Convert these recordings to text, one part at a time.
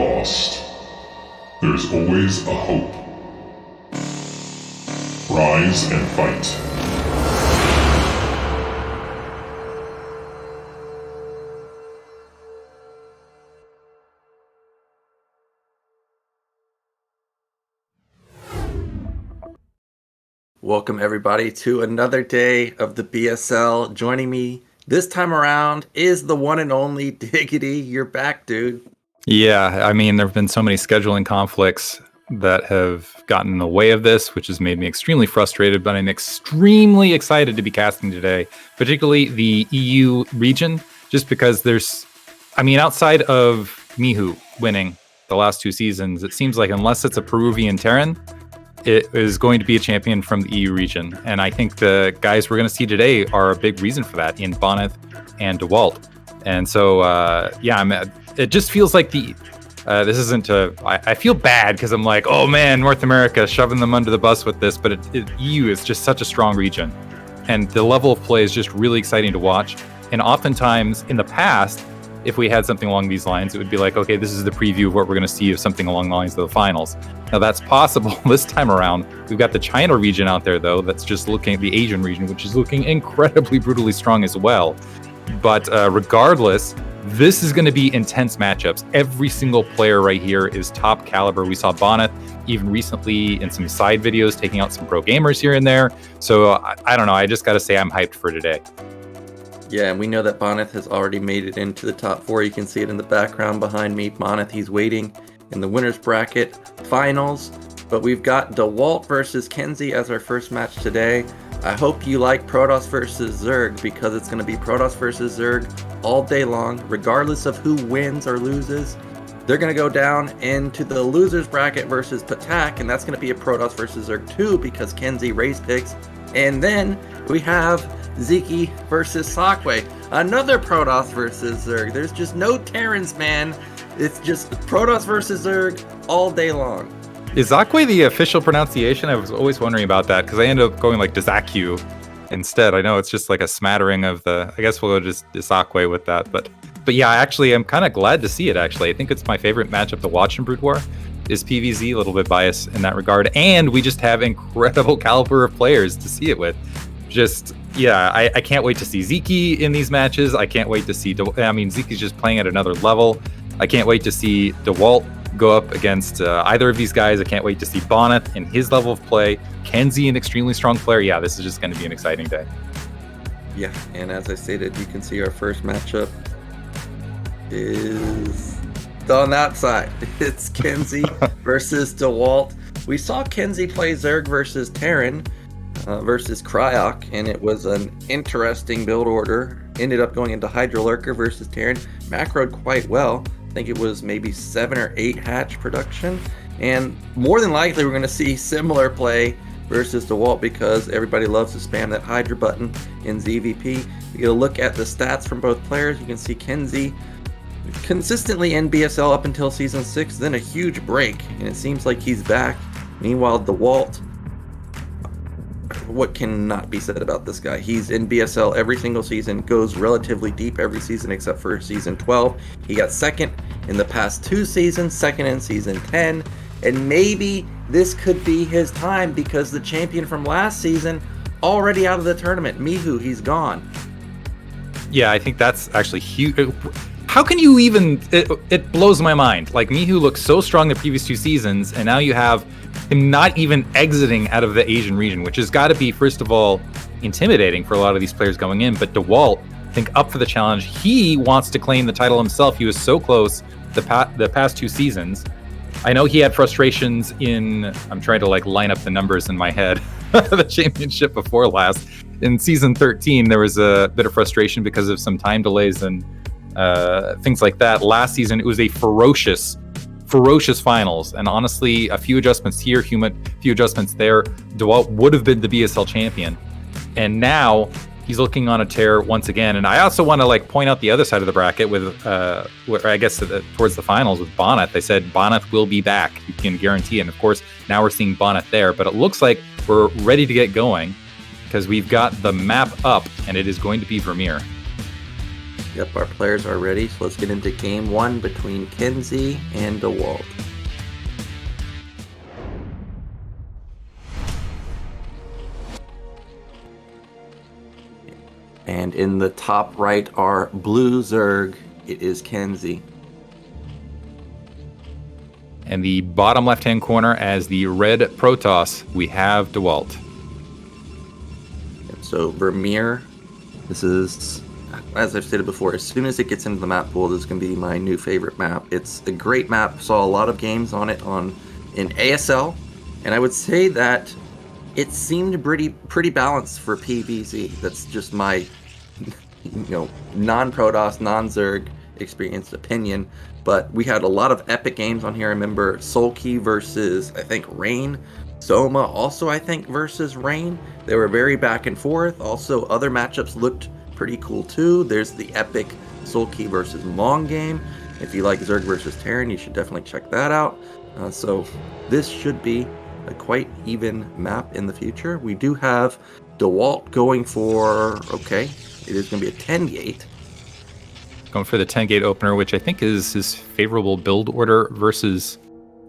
lost, there's always a hope. Rise and fight. Welcome everybody to another day of the BSL. Joining me this time around is the one and only Diggity. You're back, dude. Yeah, I mean, there have been so many scheduling conflicts that have gotten in the way of this, which has made me extremely frustrated, but I'm extremely excited to be casting today, particularly the EU region, just because outside of Mihu winning the last two seasons, it seems like unless it's a Peruvian Terran, it is going to be a champion from the EU region. And I think the guys we're going to see today are a big reason for that in Bonyth and Dewalt. And so, it just feels like this isn't I feel bad because I'm like, oh man, North America shoving them under the bus with this, but EU is just such a strong region. And the level of play is just really exciting to watch. And oftentimes in the past, if we had something along these lines, it would be like, okay, this is the preview of what we're going to see of something along the lines of the finals. Now that's possible this time around. We've got the China region out there, though, that's just looking at the Asian region, which is looking incredibly brutally strong as well. But regardless, this is going to be intense matchups. Every single player right here is top caliber. We saw Bonyth even recently in some side videos taking out some pro gamers here and there. So I don't know. I just got to say I'm hyped for today. Yeah, and we know that Bonyth has already made it into the top 4. You can see it in the background behind me. Bonyth, he's waiting in the winner's bracket finals. But we've got Dewalt versus KenZy as our first match today. I hope you like Protoss versus Zerg, because it's going to be Protoss versus Zerg all day long, regardless of who wins or loses. They're going to go down into the loser's bracket versus Patak, and that's going to be a Protoss versus Zerg too, because KenZy race picks. And then we have Sziky versus Sziky, another Protoss versus Zerg. There's just no Terrans, man. It's just Protoss versus Zerg all day long. Is Sziky the official pronunciation? I was always wondering about that because I ended up going like Dzaku instead. I know it's just like a smattering of the. I guess we'll go just Sziky with that. But yeah, actually, I'm kind of glad to see it. Actually, I think it's my favorite matchup to watch in Brood War. Is PvZ, a little bit biased in that regard, and we just have incredible caliber of players to see it with. I can't wait to see Sziky in these matches. I can't wait to see. Sziky's just playing at another level. I can't wait to see Dewalt go up against either of these guys. I can't wait to see Bonyth in his level of play. KenZy, an extremely strong player. Yeah, this is just going to be an exciting day. Yeah, and as I stated, you can see our first matchup is on that side. It's KenZy versus Dewalt. We saw KenZy play Zerg versus Terran versus Cryok, and it was an interesting build order. Ended up going into Hydra Lurker versus Terran. Macroed quite well. I think it was maybe 7 or 8 hatch production. And more than likely, we're going to see similar play versus Dewalt, because everybody loves to spam that Hydra button in ZVP. You get a look at the stats from both players. You can see KenZy consistently in BSL up until Season 6, then a huge break, and it seems like he's back. Meanwhile, Dewalt, what cannot be said about this guy? He's in BSL every single season, goes relatively deep every season except for Season 12. He got second in the past 2 seasons, second in Season 10, and maybe this could be his time, because the champion from last season already out of the tournament. Mihu, he's gone. Yeah, I think that's actually huge. How can you even... It blows my mind. Like, Mihu looked so strong the previous 2 seasons, and now you have him not even exiting out of the Asian region, which has got to be, first of all, intimidating for a lot of these players going in. But Dewalt, I think, up for the challenge. He wants to claim the title himself. He was so close the past 2 seasons. I know he had frustrations in... I'm trying to line up the numbers in my head. The championship before last. In Season 13, there was a bit of frustration because of some time delays and things like that. Last season, it was a ferocious finals, and honestly, a few adjustments here, a few adjustments there, Dewalt would have been the BSL champion. And now he's looking on a tear once again. And I also want to point out the other side of the bracket with, towards the finals with Bonyth. They said Bonyth will be back. You can guarantee it. And of course, now we're seeing Bonyth there. But it looks like we're ready to get going, because we've got the map up, and it is going to be Vermeer. Yep, our players are ready, so let's get into game 1 between KenZy and Dewalt. And in the top right are blue Zerg. It is KenZy. And the bottom left-hand corner as the red Protoss, we have Dewalt. So Vermeer, this is, as I've stated before, as soon as it gets into the map pool, this is going to be my new favorite map. It's a great map. Saw a lot of games on it in ASL, and I would say that it seemed pretty balanced for PvZ. That's just my non-Protoss, non-Zerg experienced opinion. But we had a lot of epic games on here. I remember Sziky versus, I think, Rain. Soma also, I think, versus Rain. They were very back and forth. Also, other matchups looked pretty cool too. There's the epic Sziky versus Long game. If you like Zerg versus Terran, you should definitely check that out. So this should be a quite even map in the future. We do have Dewalt going for, okay, it is going to be a 10 gate. Going for the 10 gate opener, which I think is his favorable build order versus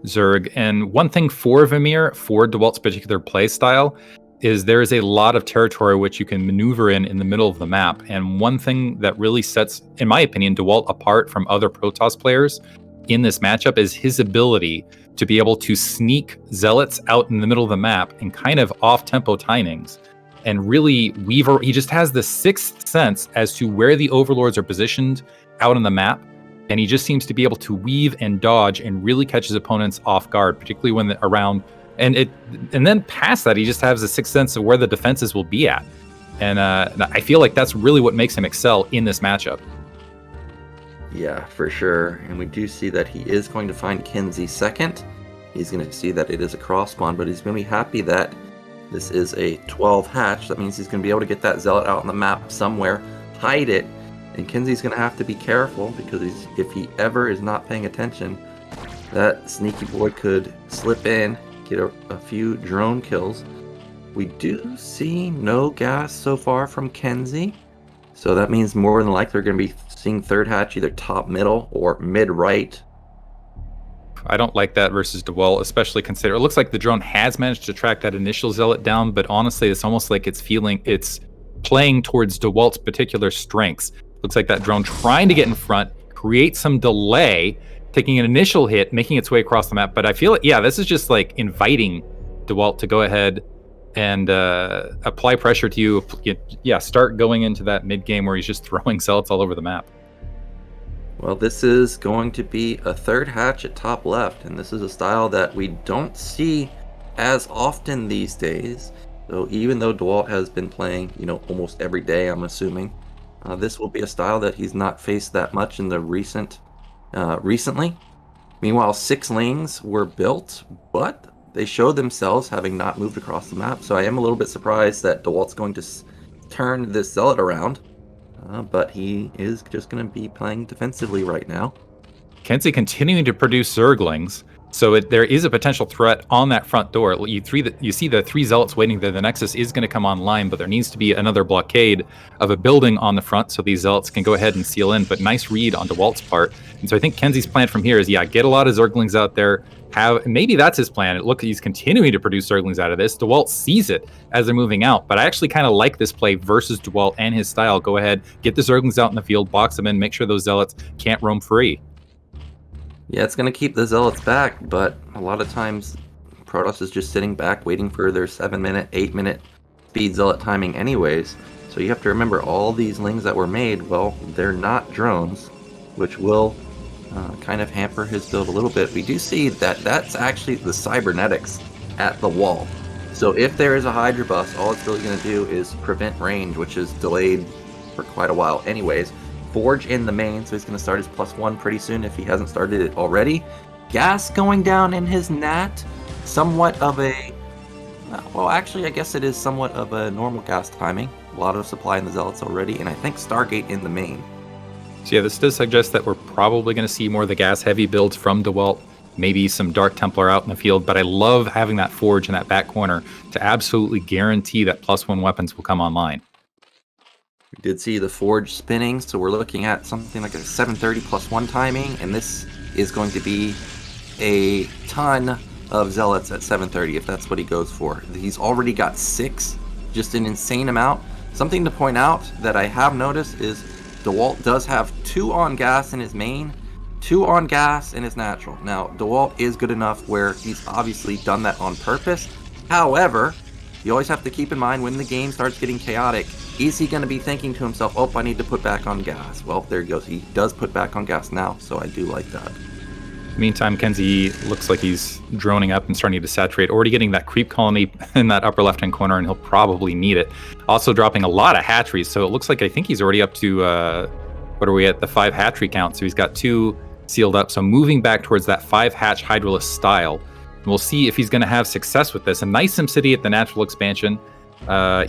Zerg. And one thing for Vermeer, for Dewalt's particular play style, is there is a lot of territory which you can maneuver in the middle of the map. And one thing that really sets, in my opinion, Dewalt apart from other Protoss players in this matchup is his ability to be able to sneak zealots out in the middle of the map and kind of off-tempo timings. And really, he just has the sixth sense as to where the overlords are positioned out on the map. And he just seems to be able to weave and dodge and really catch his opponents off guard, particularly when they're around. And then past that, he just has a sixth sense of where the defenses will be at. And I feel like that's really what makes him excel in this matchup. Yeah, for sure. And we do see that he is going to find KenZy second. He's going to see that it is a cross spawn, but he's going to be happy that this is a 12 hatch. That means he's going to be able to get that zealot out on the map somewhere, hide it, and KenZy's going to have to be careful because if he ever is not paying attention, that sneaky boy could slip in, get a few drone kills. We do see no gas so far from KenZy, so that means more than likely we're going to be seeing third hatch either top middle or mid right. I don't like that versus Dewalt, especially consider it looks like the drone has managed to track that initial zealot down, but honestly, it's almost like it's playing towards Dewalt's particular strengths. Looks like that drone trying to get in front, create some delay, taking an initial hit, making its way across the map. But I feel like, yeah, this is just like inviting Dewalt to go ahead and apply pressure to you. Yeah, start going into that mid game where he's just throwing zealots all over the map. Well, this is going to be a third hatch at top left, and this is a style that we don't see as often these days. So even though Dewalt has been playing, almost every day, I'm assuming, this will be a style that he's not faced that much in the recently. Meanwhile, 6 lanes were built, but they showed themselves having not moved across the map. So I am a little bit surprised that Dewalt's going to turn this zealot around. But he is just going to be playing defensively right now. KenZy continuing to produce Zerglings, so there is a potential threat on that front door. You see the 3 zealots waiting there. The Nexus is going to come online, but there needs to be another blockade of a building on the front so these zealots can go ahead and seal in. But nice read on Dewalt's part. And so I think KenZy's plan from here is, get a lot of Zerglings out there. Maybe that's his plan. He's continuing to produce Zerglings out of this. Dewalt sees it as they're moving out, but I actually kind of like this play versus Dewalt and his style. Go ahead, get the Zerglings out in the field, box them in, make sure those zealots can't roam free. Yeah, it's going to keep the zealots back, but a lot of times Protoss is just sitting back waiting for their 7-minute, 8-minute speed zealot timing anyways. So you have to remember all these lings that were made, well, they're not drones, which will kind of hamper his build a little bit. We do see that that's actually the cybernetics at the wall. So if there is a Hydra bust, all it's really going to do is prevent range, which is delayed for quite a while anyways. Forge in the main, so he's going to start his +1 pretty soon if he hasn't started it already. Gas going down in his Nat. Somewhat of a... well, actually, I guess it is somewhat of a normal gas timing. A lot of supply in the Zealots already, and I think Stargate in the main. So yeah, this does suggest that we're probably going to see more of the gas-heavy builds from Dewalt, maybe some Dark Templar out in the field, but I love having that Forge in that back corner to absolutely guarantee that +1 weapons will come online. We did see the Forge spinning, so we're looking at something like a 730 +1 timing, and this is going to be a ton of Zealots at 730 if that's what he goes for. He's already got 6, just an insane amount. Something to point out that I have noticed is Dewalt does have 2 on gas in his main, 2 on gas in his natural. Now, Dewalt is good enough where he's obviously done that on purpose. However, you always have to keep in mind when the game starts getting chaotic, is he going to be thinking to himself, oh, I need to put back on gas? Well, there he goes. He does put back on gas now, so I do like that. Meantime, KenZy looks like he's droning up and starting to saturate, already getting that creep colony in that upper left-hand corner, and he'll probably need it. Also dropping a lot of hatcheries, so it looks like I think he's already up to, what are we at, the 5 hatchery count, so he's got 2 sealed up, so moving back towards that 5-hatch Hydralisk style. And we'll see if he's going to have success with this. A nice SimCity at the natural expansion.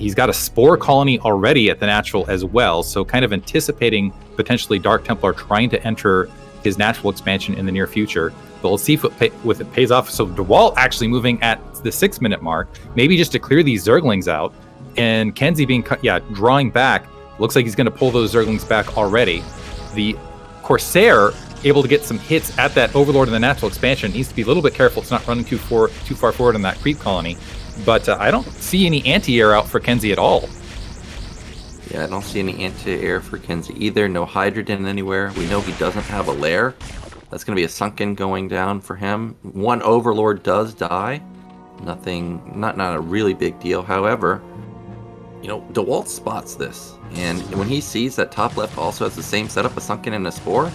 He's got a Spore colony already at the natural as well, so kind of anticipating potentially Dark Templar trying to enter his natural expansion in the near future. But we'll see if it pays off. So Dewalt actually moving at the 6-minute mark, maybe just to clear these Zerglings out. And KenZy being drawing back. Looks like he's going to pull those Zerglings back already. The Corsair able to get some hits at that Overlord in the natural expansion. Needs to be a little bit careful it's not running too far forward on that creep colony. But I don't see any anti-air out for KenZy at all. Yeah, I don't see any anti-air for KenZy either. No Hydrogen anywhere. We know he doesn't have a lair. That's going to be a sunken going down for him. 1 Overlord does die. Nothing, not a really big deal. However, you know, Dewalt spots this. And when he sees that top left also has the same setup, a sunken and a Spore,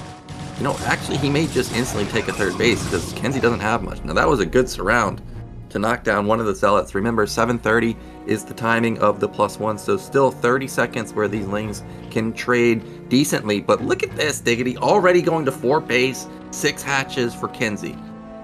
you know, actually he may just instantly take a 3rd base because KenZy doesn't have much. Now that was a good surround to knock down one of the Zealots. Remember, 730 is the timing of the +1, so still 30 seconds where these Lings can trade decently. But look at this, Diggity, already going to 4 base, 6 hatches for KenZy.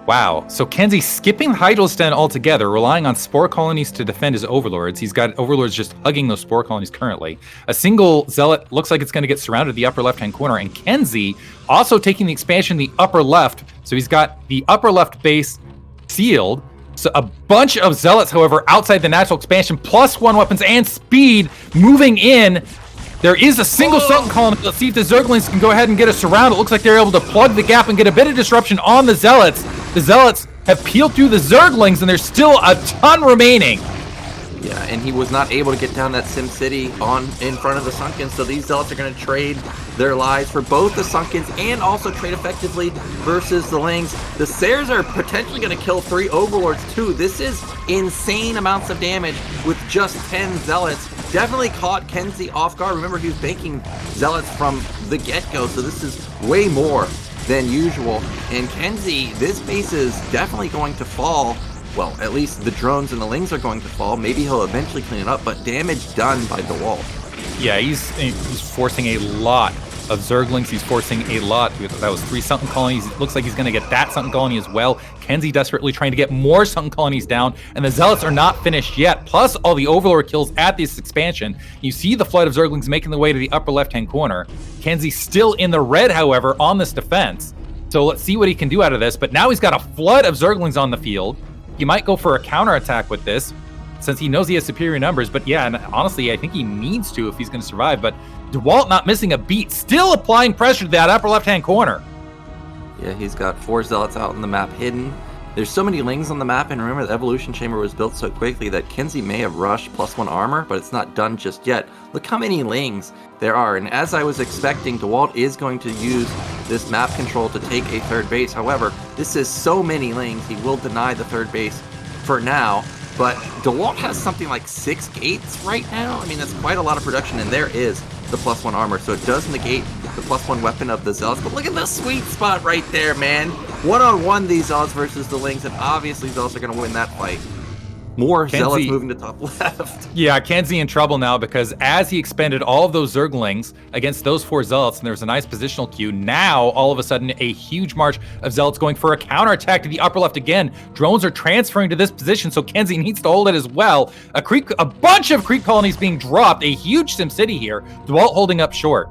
Wow, so KenZy skipping the Hydralisk Den altogether, relying on Spore colonies to defend his Overlords. He's got Overlords just hugging those Spore colonies currently. A single Zealot looks like it's going to get surrounded the upper left-hand corner, and KenZy also taking the expansion the upper left, so he's got the upper left base sealed. So a bunch of Zealots, however, outside the natural expansion, +1 weapons and speed moving in. There is a single Sultan colony. Let's see if the Zerglings can go ahead and get a surround. It looks like they're able to plug the gap and get a bit of disruption on the Zealots. The Zealots have peeled through the Zerglings, and there's still a ton remaining. Yeah, and he was not able to get down that SimCity in front of the Sunkens, so these Zealots are going to trade their lives for both the Sunkens and also trade effectively versus the Lings. The Sares are potentially going to kill 3 Overlords too. This is insane amounts of damage with just 10 Zealots. Definitely caught KenZy off guard. Remember, he was banking Zealots from the get-go, so this is way more than usual. And KenZy, this base is definitely going to fall. Well, at least the drones and the Lings are going to fall. Maybe he'll eventually clean it up, but damage done by Dewalt. Yeah, he's forcing a lot of Zerglings. He's forcing a lot. That was 3 Sunken colonies. It looks like he's going to get that Sunken colony as well. KenZy desperately trying to get more Sunken colonies down, and the Zealots are not finished yet. Plus all the Overlord kills at this expansion. You see the flood of Zerglings making the way to the upper left-hand corner. KenZy still in the red, however, on this defense. So let's see what he can do out of this. But now he's got a flood of Zerglings on the field. He might go for a counterattack with this, since he knows he has superior numbers. But yeah, and honestly, I think he needs to if he's going to survive. But Dewalt not missing a beat, still applying pressure to that upper left-hand corner. Yeah, he's got 4 Zealots out on the map hidden. There's so many Lings on the map, and remember, the Evolution Chamber was built so quickly that KenZy may have rushed +1 armor, but it's not done just yet. Look how many Lings there are, and as I was expecting, Dewalt is going to use this map control to take a 3rd base. However, this is so many Lings, he will deny the 3rd base for now. But Dewalt has something like 6 gates right now. I mean, that's quite a lot of production, and there is the +1 armor, so it does negate the +1 weapon of the Zealots. But look at the sweet spot right there, man. 1-on-1 these Zealots versus the Lings, and obviously Zealots are going to win that fight. More Zealots moving to top left. Yeah, KenZy in trouble now, because as he expended all of those Zerglings against those 4 Zealots, and there was a nice positional queue, now all of a sudden a huge march of Zealots going for a counterattack to the upper left again. Drones are transferring to this position, so KenZy needs to hold it as well. A bunch of creep colonies being dropped, a huge SimCity here. Dewalt holding up short.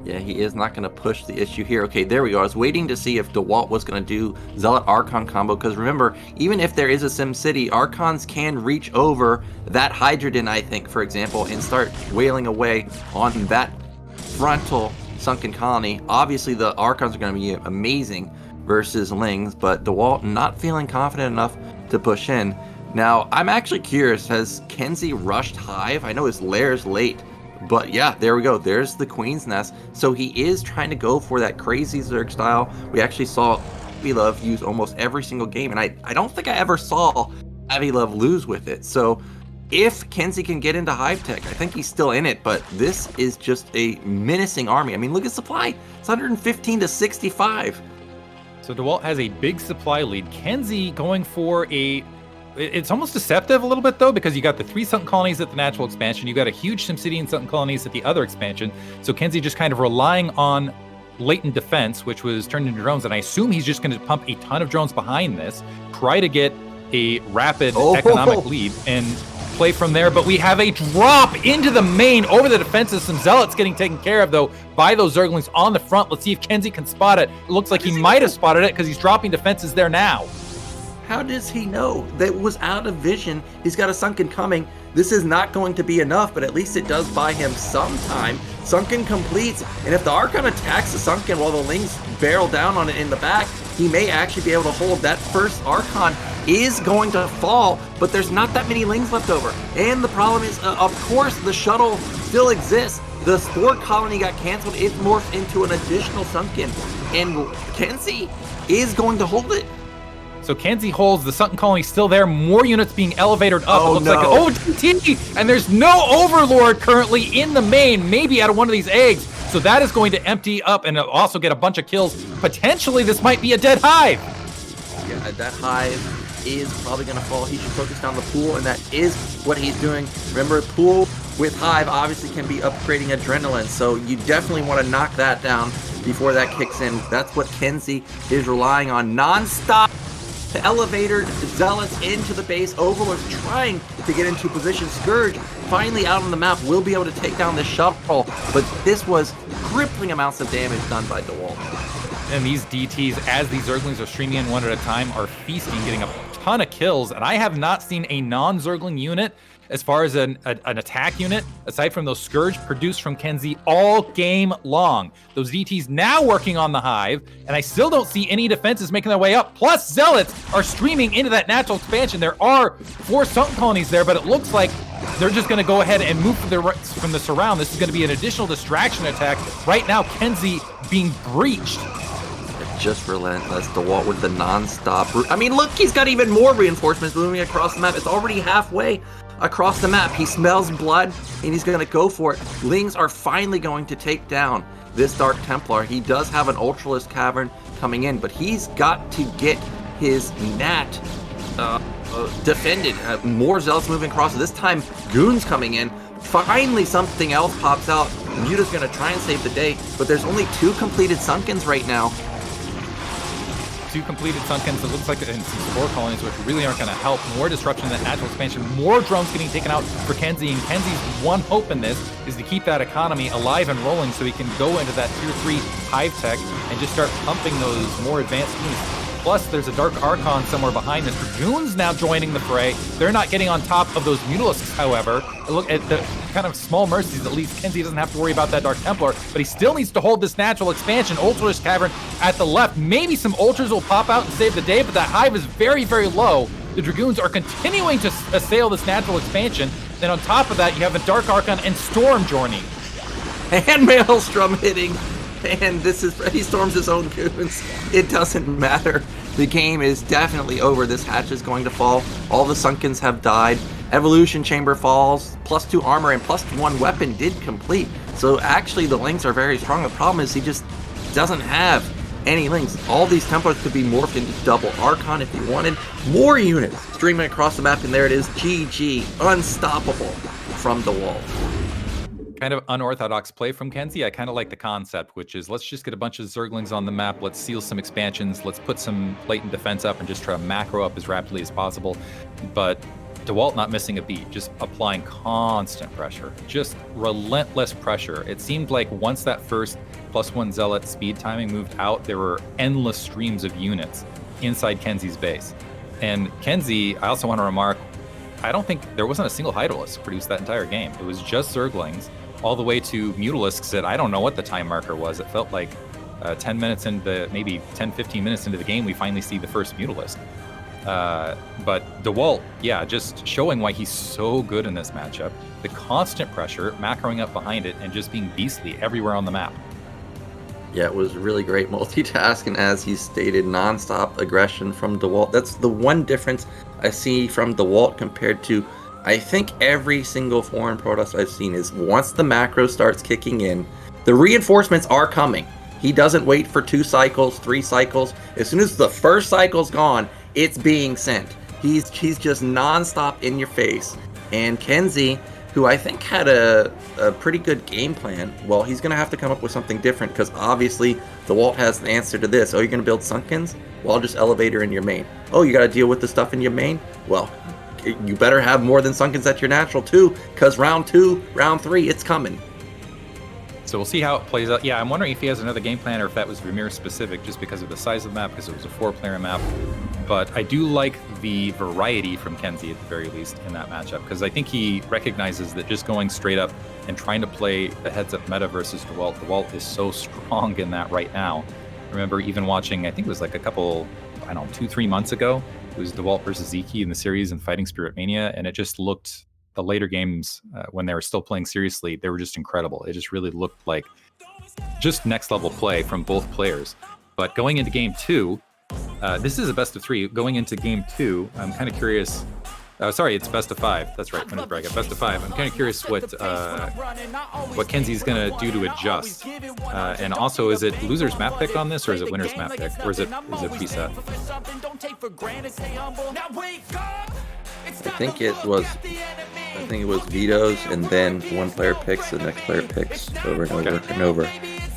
Yeah, he is not going to push the issue here. Okay, there we go. I was waiting to see if Dewalt was going to do Zealot Archon combo, because remember, even if there is a Sim City, Archons can reach over that Hydrogen, I think, for example, and start wailing away on that frontal Sunken Colony. Obviously, the Archons are going to be amazing versus Lings, but Dewalt not feeling confident enough to push in. Now, I'm actually curious, has KenZy rushed Hive? I know his lair's late, but yeah, there we go. There's the Queen's Nest. So he is trying to go for that crazy Zerg style. We actually saw Avilov use almost every single game, and I don't think I ever saw Avilov lose with it. So if KenZy can get into Hive Tech, I think he's still in it, but this is just a menacing army. I mean, look at supply. It's 115 to 65. So Dewalt has a big supply lead. KenZy going for it's almost deceptive a little bit, though, because you got the 3 Sunken Colonies at the natural expansion. You got a huge SimCity and Sunken Colonies at the other expansion. So KenZy just kind of relying on latent defense, which was turned into drones. And I assume he's just going to pump a ton of drones behind this, try to get a rapid economic lead and play from there. But we have a drop into the main over the defenses. Some Zealots getting taken care of, though, by those Zerglings on the front. Let's see if KenZy can spot it. It looks like he might have spotted it because he's dropping defenses there now. How does he know? That was out of vision. He's got a Sunken coming. This is not going to be enough, but at least it does buy him some time. Sunken completes, and if the Archon attacks the Sunken while the Lings barrel down on it in the back, he may actually be able to hold. That first Archon is going to fall, but there's not that many Lings left over. And the problem is, of course, the shuttle still exists. The Spore Colony got canceled. It morphed into an additional Sunken, and KenZy is going to hold it. So KenZy holds, the Sunken Colony still there, more units being elevated up. Oh, it looks like OTT, and there's no Overlord currently in the main, maybe out of one of these eggs. So that is going to empty up and also get a bunch of kills. Potentially, this might be a dead Hive. Yeah, that Hive is probably going to fall. He should focus down the pool, and that is what he's doing. Remember, pool with Hive obviously can be upgrading adrenaline, so you definitely want to knock that down before that kicks in. That's what KenZy is relying on non-stop. The elevator Zealots into the base. Overlord's trying to get into position. Scourge finally out on the map will be able to take down this shuttle, but this was crippling amounts of damage done by Dewalt. And these DTs, as these Zerglings are streaming in one at a time, are feasting, getting a ton of kills. And I have not seen a non-Zergling unit, as far as an attack unit, aside from those Scourge, produced from KenZy all game long. Those DTs now working on the Hive, and I still don't see any defenses making their way up. Plus, Zealots are streaming into that natural expansion. There are 4 Sunken Colonies there, but it looks like they're just going to go ahead and move from the surround. This is going to be an additional distraction attack. Right now, KenZy being breached. Just relentless. Dewalt with the non-stop. I mean, look, he's got even more reinforcements moving across the map. It's already halfway across the map. He smells blood, and he's going to go for it. Lings are finally going to take down this Dark Templar. He does have an Ultralisk Cavern coming in, but he's got to get his Nat defended. More Zealots moving across. This time, Goons coming in. Finally, something else pops out. Muta's going to try and save the day, but there's only 2 completed Sunkens right now. 2 completed Sunkens, it looks like, and some Spore Colonies, which really aren't going to help. More disruption in that natural expansion, more drones getting taken out for KenZy, and KenZy's one hope in this is to keep that economy alive and rolling so he can go into that tier 3 Hive Tech and just start pumping those more advanced units. Plus, there's a Dark Archon somewhere behind this. Dragoons now joining the fray. They're not getting on top of those Mutalisks, however. Look at the kind of small mercies. At least KenZy doesn't have to worry about that Dark Templar, but he still needs to hold this natural expansion. Ultralisk Cavern at the left. Maybe some Ultras will pop out and save the day, but that Hive is very, very low. The Dragoons are continuing to assail this natural expansion. Then on top of that, you have a Dark Archon and Storm joining. And Maelstrom hitting. And he storms his own goons. It doesn't matter. The game is definitely over. This hatch is going to fall. All the Sunkens have died. Evolution Chamber falls. +2 armor and +1 weapon did complete. So actually the Lings are very strong. The problem is he just doesn't have any Lings. All these Templars could be morphed into double Archon if he wanted. More units streaming across the map, and there it is. GG. Unstoppable from Dewalt. Kind of unorthodox play from KenZy. I kind of like the concept, which is let's just get a bunch of Zerglings on the map, let's seal some expansions, let's put some latent defense up and just try to macro up as rapidly as possible. But Dewalt not missing a beat, just applying constant pressure, just relentless pressure. It seemed like once that first +1 Zealot speed timing moved out, there were endless streams of units inside KenZy's base. And KenZy, I also want to remark, I don't think there wasn't a single Hydralisk produced that entire game. It was just Zerglings, all the way to Mutalisks that I don't know what the time marker was. It felt like 10 minutes into, maybe 10, 15 minutes into the game, we finally see the first Mutalisk. But Dewalt, yeah, just showing why he's so good in this matchup. The constant pressure, macroing up behind it, and just being beastly everywhere on the map. Yeah, it was really great multitask, and as he stated, non-stop aggression from Dewalt. That's the one difference I see from Dewalt compared to, I think, every single foreign Protoss I've seen is once the macro starts kicking in, the reinforcements are coming. He doesn't wait for 2 cycles, 3 cycles. As soon as the first cycle's gone, it's being sent. He's just non-stop in your face. And KenZy, who I think had a pretty good game plan, well, he's going to have to come up with something different, because obviously Dewalt has the answer to this. Oh, you're going to build Sunkens? Well, I'll just Elevator in your main. Oh, you got to deal with the stuff in your main? Well, you better have more than Sunkens at your natural too, because round 2, round 3, it's coming. So we'll see how it plays out. Yeah, I'm wondering if he has another game plan or if that was Vermeer specific just because of the size of the map, because it was a 4-player map. But I do like the variety from KenZy at the very least in that matchup, because I think he recognizes that just going straight up and trying to play the heads-up meta versus Dewalt is so strong in that right now. I remember even watching, I think it was like a couple, I don't know, 2-3 months ago, it was Dewalt versus Sziky in the series in Fighting Spirit Mania, and it just looked, the later games when they were still playing seriously, they were just incredible. It just really looked like just next level play from both players. But going into game 2, this is a best of 3. Going into game 2, I'm kind of curious. Sorry, it's best of 5. That's right, Winners Bracket. Best of 5. I'm kind of curious what KenZy's going to do to adjust. And also, is it loser's map pick on this, or is it winner's map pick, or is it preset? I think it was vetoes, and then one player picks, the next player picks over and over and over.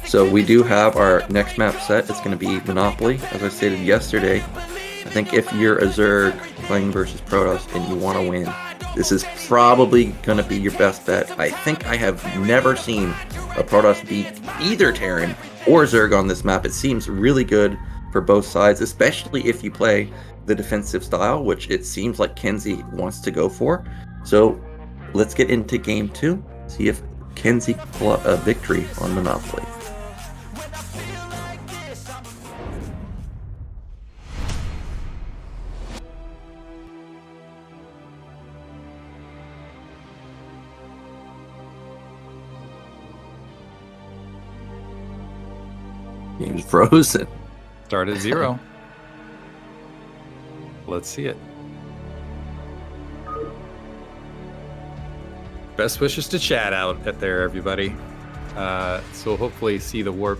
So we do have our next map set. It's going to be Monopoly, as I stated yesterday. I think if you're a Zerg playing versus Protoss and you want to win, this is probably going to be your best bet. I think I have never seen a Protoss beat either Terran or Zerg on this map. It seems really good for both sides, especially if you play the defensive style, which it seems like KenZy wants to go for. So let's get into game 2, see if KenZy can pull out a victory on Monopoly. Game's frozen. Start at 0. Let's see it. Best wishes to chat out there, everybody. So hopefully see the warp.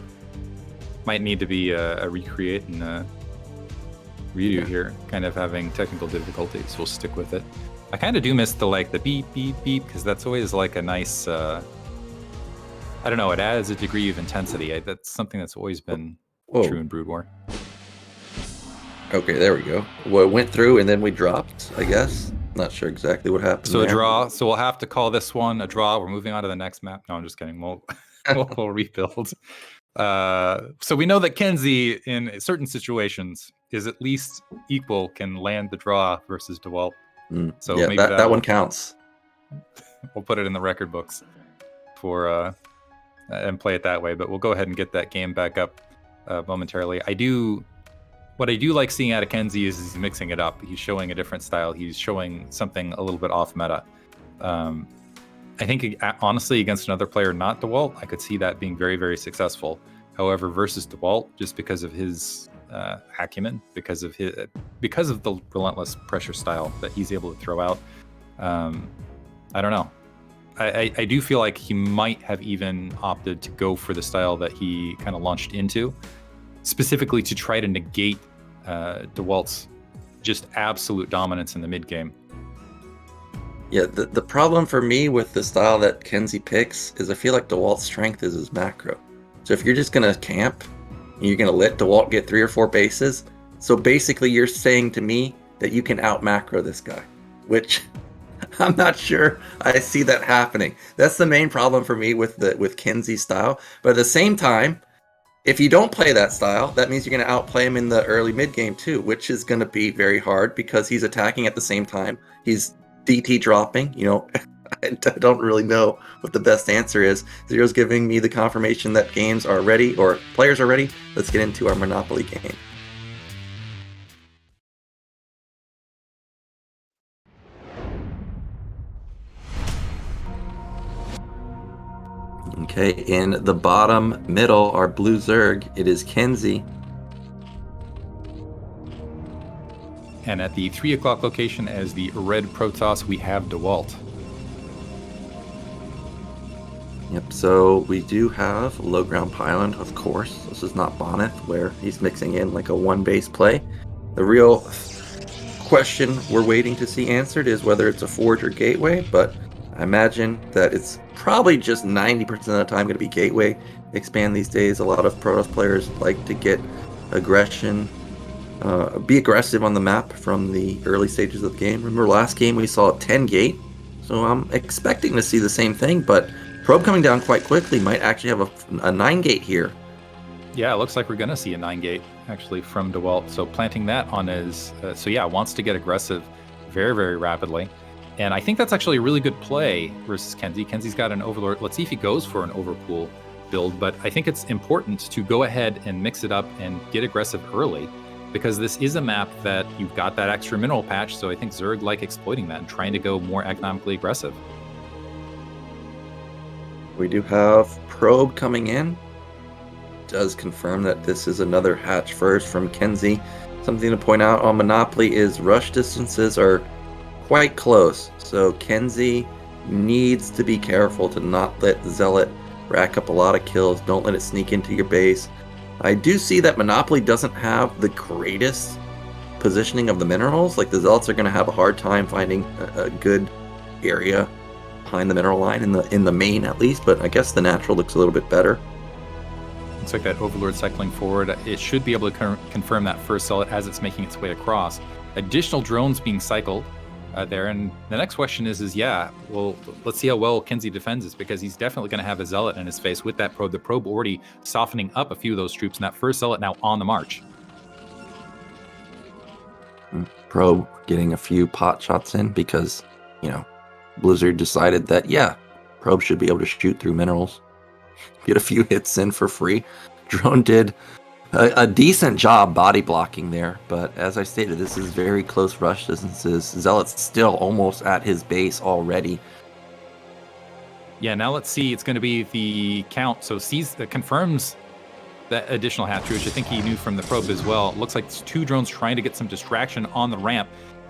Might need to be a recreate and redo here. Kind of having technical difficulties. We'll stick with it. I kind of do miss the beep, beep, beep, because that's always like a nice... I don't know, it adds a degree of intensity. That's something that's always been true in Brood War. Okay, there we go. Well, it went through and then we dropped, I guess. Not sure exactly what happened. So a draw. So we'll have to call this one a draw. We're moving on to the next map. No, I'm just kidding. We'll rebuild. So we know that KenZy, in certain situations, is at least equal, can land the draw versus Dewalt. So yeah, maybe that one counts. We'll put it in the record books for and play it that way. But we'll go ahead and get that game back up momentarily. What I do like seeing out of KenZy is he's mixing it up. He's showing a different style. He's showing something a little bit off meta. I think, honestly, against another player not Dewalt, I could see that being very, very successful. However, versus Dewalt, just because of his acumen, because of the relentless pressure style that he's able to throw out, I don't know. I do feel like he might have even opted to go for the style that he kind of launched into, specifically to try to negate Dewalt's just absolute dominance in the mid game. Yeah, the problem for me with the style that KenZy picks is I feel like Dewalt's strength is his macro. So if you're just going to camp, you're going to let Dewalt get 3 or 4 bases, so basically you're saying to me that you can out macro this guy. which I'm not sure I see that happening. That's the main problem for me with KenZy's style. But at the same time, if you don't play that style, that means you're going to outplay him in the early mid game too, which is going to be very hard because he's attacking at the same time. He's DT dropping. I don't really know what the best answer is. Zero's giving me the confirmation that games are ready, or players are ready. Let's get into our Monopoly game. Okay, in the bottom middle, our blue Zerg, it is KenZy. And at the 3 o'clock location as the red Protoss, we have Dewalt. Yep, so we do have low ground pylon, of course. This is not Bonyth, where he's mixing in like a one base play. The real question we're waiting to see answered is whether it's a forge or gateway, but I imagine that it's probably just 90% of the time going to be gateway expand these days. A lot of Protoss players like to get aggression, be aggressive on the map from the early stages of the game. Remember last game we saw a 10 gate, so I'm expecting to see the same thing, but probe coming down quite quickly might actually have a 9 gate here. Yeah, it looks like we're going to see a 9 gate actually from Dewalt. So planting that on his, wants to get aggressive very, very rapidly. And I think that's actually a really good play versus KenZy. KenZy's got an Overlord. Let's see if he goes for an Overpool build, but I think it's important to go ahead and mix it up and get aggressive early, because this is a map that you've got that extra mineral patch, so I think Zerg like exploiting that and trying to go more economically aggressive. We do have probe coming in. Does confirm that this is another hatch first from KenZy. Something to point out on Monopoly is rush distances are quite close, so KenZy needs to be careful to not let Zealot rack up a lot of kills. Don't let it sneak into your base. I do see that Monopoly doesn't have the greatest positioning of the minerals. Like the Zealots are going to have a hard time finding a good area behind the mineral line in the main at least, but I guess the natural looks a little bit better. Looks like that Overlord cycling forward. It should be able to confirm that first Zealot as it's making its way across. Additional drones being cycled there, and the next question is let's see how well KenZy defends this, because he's definitely going to have a Zealot in his face with that probe. The probe already softening up a few of those troops, and that first Zealot now on the march. Probe getting a few pot shots in because, Blizzard decided that, probe should be able to shoot through minerals. Get a few hits in for free. Drone did a decent job body blocking there, but as I stated, this is very close rush distances. Zealot's still almost at his base already. Yeah, now let's see. It's going to be the count. So confirms that additional hatchery, which I think he knew from the probe as well. It looks like it's 2 drones trying to get some distraction on the ramp,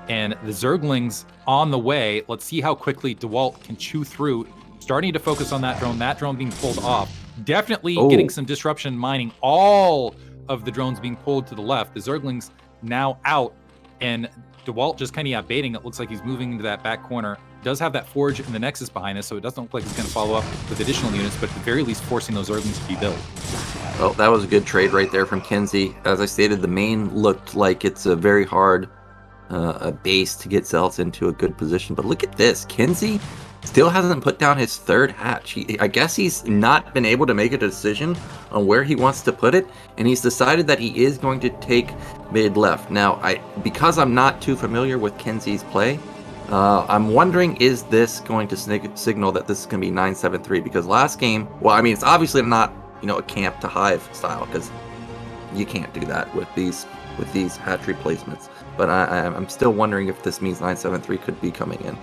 and the Zerglings on the way. Let's see how quickly Dewalt can chew through. Starting to focus on that drone being pulled off. Definitely getting some disruption, mining all of the drones being pulled to the left. The Zerglings now out, and Dewalt just kind of baiting. It looks like he's moving into that back corner. Does have that Forge in the Nexus behind us, so it doesn't look like he's going to follow up with additional units, but at the very least forcing those Zerglings to be built. Well, that was a good trade right there from KenZy. As I stated, the main looked like it's a very hard base to get Zealots into a good position, but look at this. KenZy still hasn't put down his 3rd hatch. I guess he's not been able to make a decision on where he wants to put it, and he's decided that he is going to take mid-left. Now, because I'm not too familiar with KenZy's play, I'm wondering, is this going to signal that this is going to be 9-7-3? Because last game, it's obviously not a camp to hive style, because you can't do that with these hatchery placements. But I'm still wondering if this means 9-7-3 could be coming in.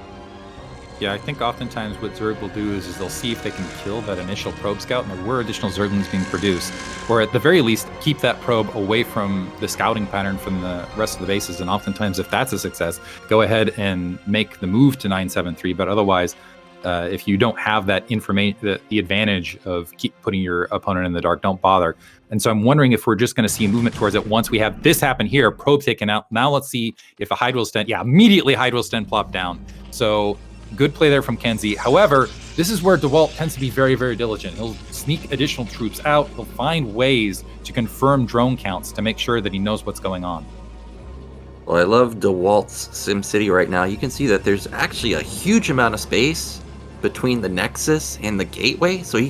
Yeah, I think oftentimes what Zerg will do is they'll see if they can kill that initial probe scout, and there were additional Zerglings being produced, or at the very least keep that probe away from the scouting pattern from the rest of the bases. And oftentimes, if that's a success, go ahead and make the move to 9-7-3. But otherwise, if you don't have that information, the advantage of keep putting your opponent in the dark, don't bother. And so I'm wondering if we're just going to see movement towards it once we have this happen here, probe taken out. Now let's see if a Hydro Stent, immediately Hydro Stent plopped down. So good play there from KenZy. However, this is where Dewalt tends to be very, very diligent. He'll sneak additional troops out. He'll find ways to confirm drone counts to make sure that he knows what's going on. Well, I love Dewalt's SimCity right now. You can see that there's actually a huge amount of space between the Nexus and the Gateway, so he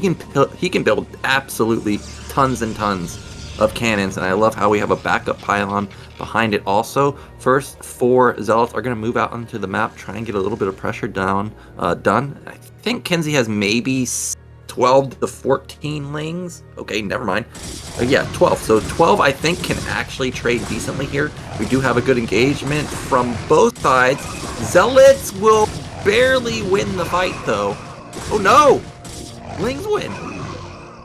can build absolutely tons and tons of cannons, and I love how we have a backup pylon behind it also. First 4 Zealots are going to move out onto the map, try and get a little bit of pressure done. I think KenZy has maybe 12 to 14 lings. Okay, never mind. Yeah, 12. So 12, I think, can actually trade decently here. We do have a good engagement from both sides. Zealots will barely win the fight, though. Oh, no! Lings win.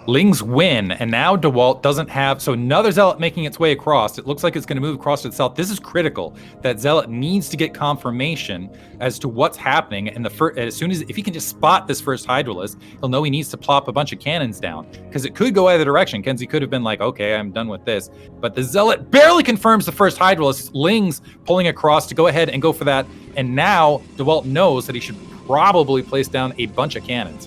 Lings win, and now Dewalt doesn't have... So another Zealot making its way across. It looks like it's going to move across to the south. This is critical. That Zealot needs to get confirmation as to what's happening. And if he can just spot this first Hydralisk, he'll know he needs to plop a bunch of cannons down. Because it could go either direction. KenZy could have been like, okay, I'm done with this. But the Zealot barely confirms the first Hydralisk. Lings pulling across to go ahead and go for that. And now Dewalt knows that he should probably place down a bunch of cannons.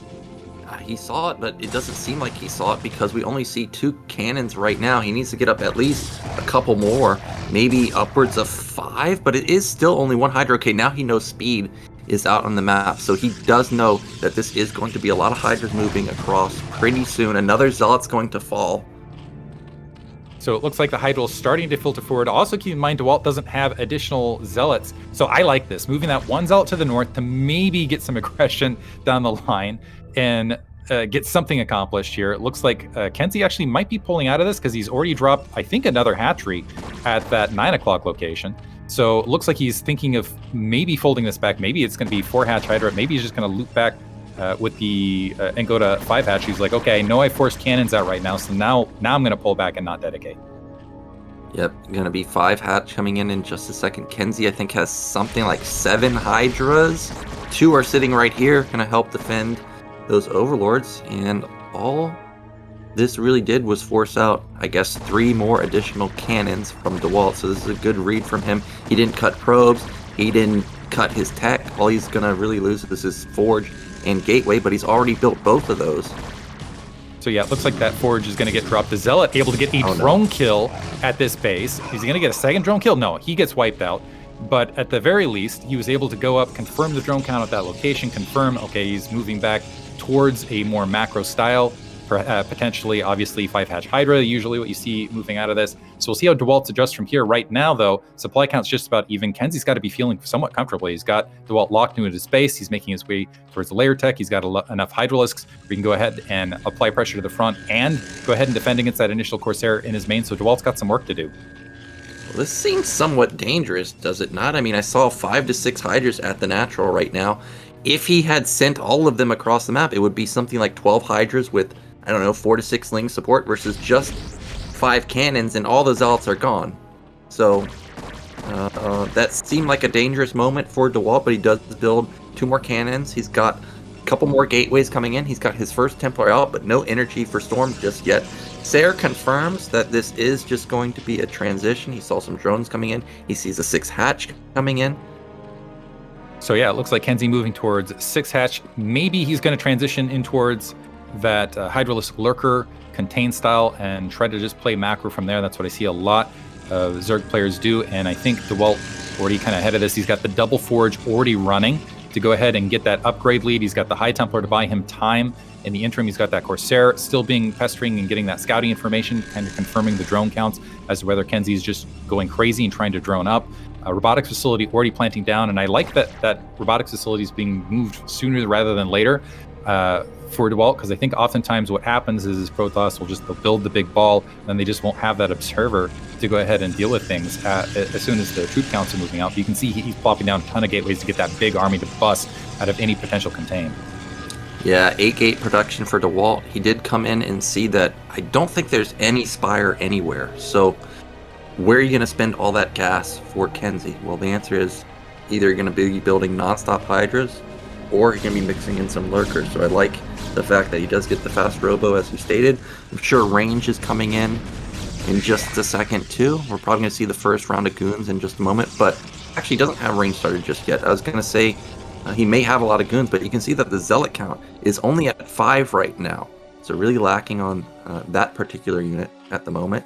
He saw it, but it doesn't seem like he saw it because we only see 2 cannons right now. He needs to get up at least a couple more, maybe upwards of 5, but it is still only 1 Hydra. Okay, now he knows speed is out on the map, so he does know that this is going to be a lot of Hydras moving across pretty soon. Another Zealot's going to fall. So it looks like the Hydra is starting to filter forward. Also keep in mind, Dewalt doesn't have additional Zealots. So I like this, moving that 1 Zealot to the north to maybe get some aggression down the line and get something accomplished here. It looks like KenZy actually might be pulling out of this because he's already dropped, I think, another hatchery at that 9 o'clock location. So it looks like he's thinking of maybe folding this back. Maybe it's going to be 4 hatch Hydra. Maybe he's just going to loop back with the and go to 5 hatch. He's like, okay, I know I forced cannons out right now, so now I'm going to pull back and not dedicate. Yep, going to be 5 hatch coming in just a second. KenZy, I think, has something like 7 Hydras. 2 are sitting right here, going to help defend those overlords, and all this really did was force out, I guess, 3 more additional cannons from Dewalt. So this is a good read from him. He didn't cut probes, he didn't cut his tech. All he's gonna really lose is his forge and gateway, but he's already built both of those. So yeah, it looks like that forge is going to get dropped. The Zealot able to get a drone kill at this base. Is he going to get a second drone kill? No, he gets wiped out. But at the very least, he was able to go up, confirm the drone count at that location, confirm, okay, he's moving back towards a more macro style, potentially, obviously, 5 hatch Hydra, usually what you see moving out of this. So we'll see how Dewalt adjusts from here. Right now, though, supply count's just about even. KenZy's got to be feeling somewhat comfortably. He's got Dewalt locked into his base. He's making his way towards the layer tech. He's got enough Hydralisks where he can go ahead and apply pressure to the front and go ahead and defend against that initial Corsair in his main. So Dewalt's got some work to do. Well, this seems somewhat dangerous, does it not? I mean, I saw 5 to 6 Hydras at the natural right now. If he had sent all of them across the map, it would be something like 12 Hydras with, I don't know, 4 to 6 Ling support versus just 5 cannons, and all the Zealots are gone. So that seemed like a dangerous moment for Dewalt, but he does build 2 more cannons. He's got a couple more gateways coming in. He's got his first Templar out, but no energy for Storm just yet. Sayer confirms that this is just going to be a transition. He saw some drones coming in. He sees a 6 hatch coming in. So yeah, it looks like KenZy moving towards 6 hatch. Maybe he's going to transition in towards that Hydralisk Lurker contain style and try to just play macro from there. That's what I see a lot of Zerg players do, and I think Dewalt already kind of ahead of this. He's got the double forge already running to go ahead and get that upgrade lead. He's got the High Templar to buy him time. In the interim, he's got that Corsair still being pestering and getting that scouting information, kind of confirming the drone counts as to whether KenZy is just going crazy and trying to drone up. Robotics facility already planting down, and I like that robotics facility is being moved sooner rather than later for Dewalt, because I think oftentimes what happens is Protoss will just build the big ball, and then they just won't have that observer to go ahead and deal with things as soon as the troop counts are moving out. But you can see he's plopping down a ton of gateways to get that big army to bust out of any potential contain. Yeah, 8-gate production for Dewalt. He did come in and see that I don't think there's any Spire anywhere. So where are you going to spend all that gas for KenZy? Well, the answer is either you're going to be building non-stop Hydras, or you're going to be mixing in some Lurkers. So I like the fact that he does get the fast Robo, as you stated. I'm sure range is coming in just a second, too. We're probably going to see the first round of goons in just a moment, but actually doesn't have range started just yet. I was going to say he may have a lot of goons, but you can see that the Zealot count is only at 5 right now. So really lacking on that particular unit at the moment.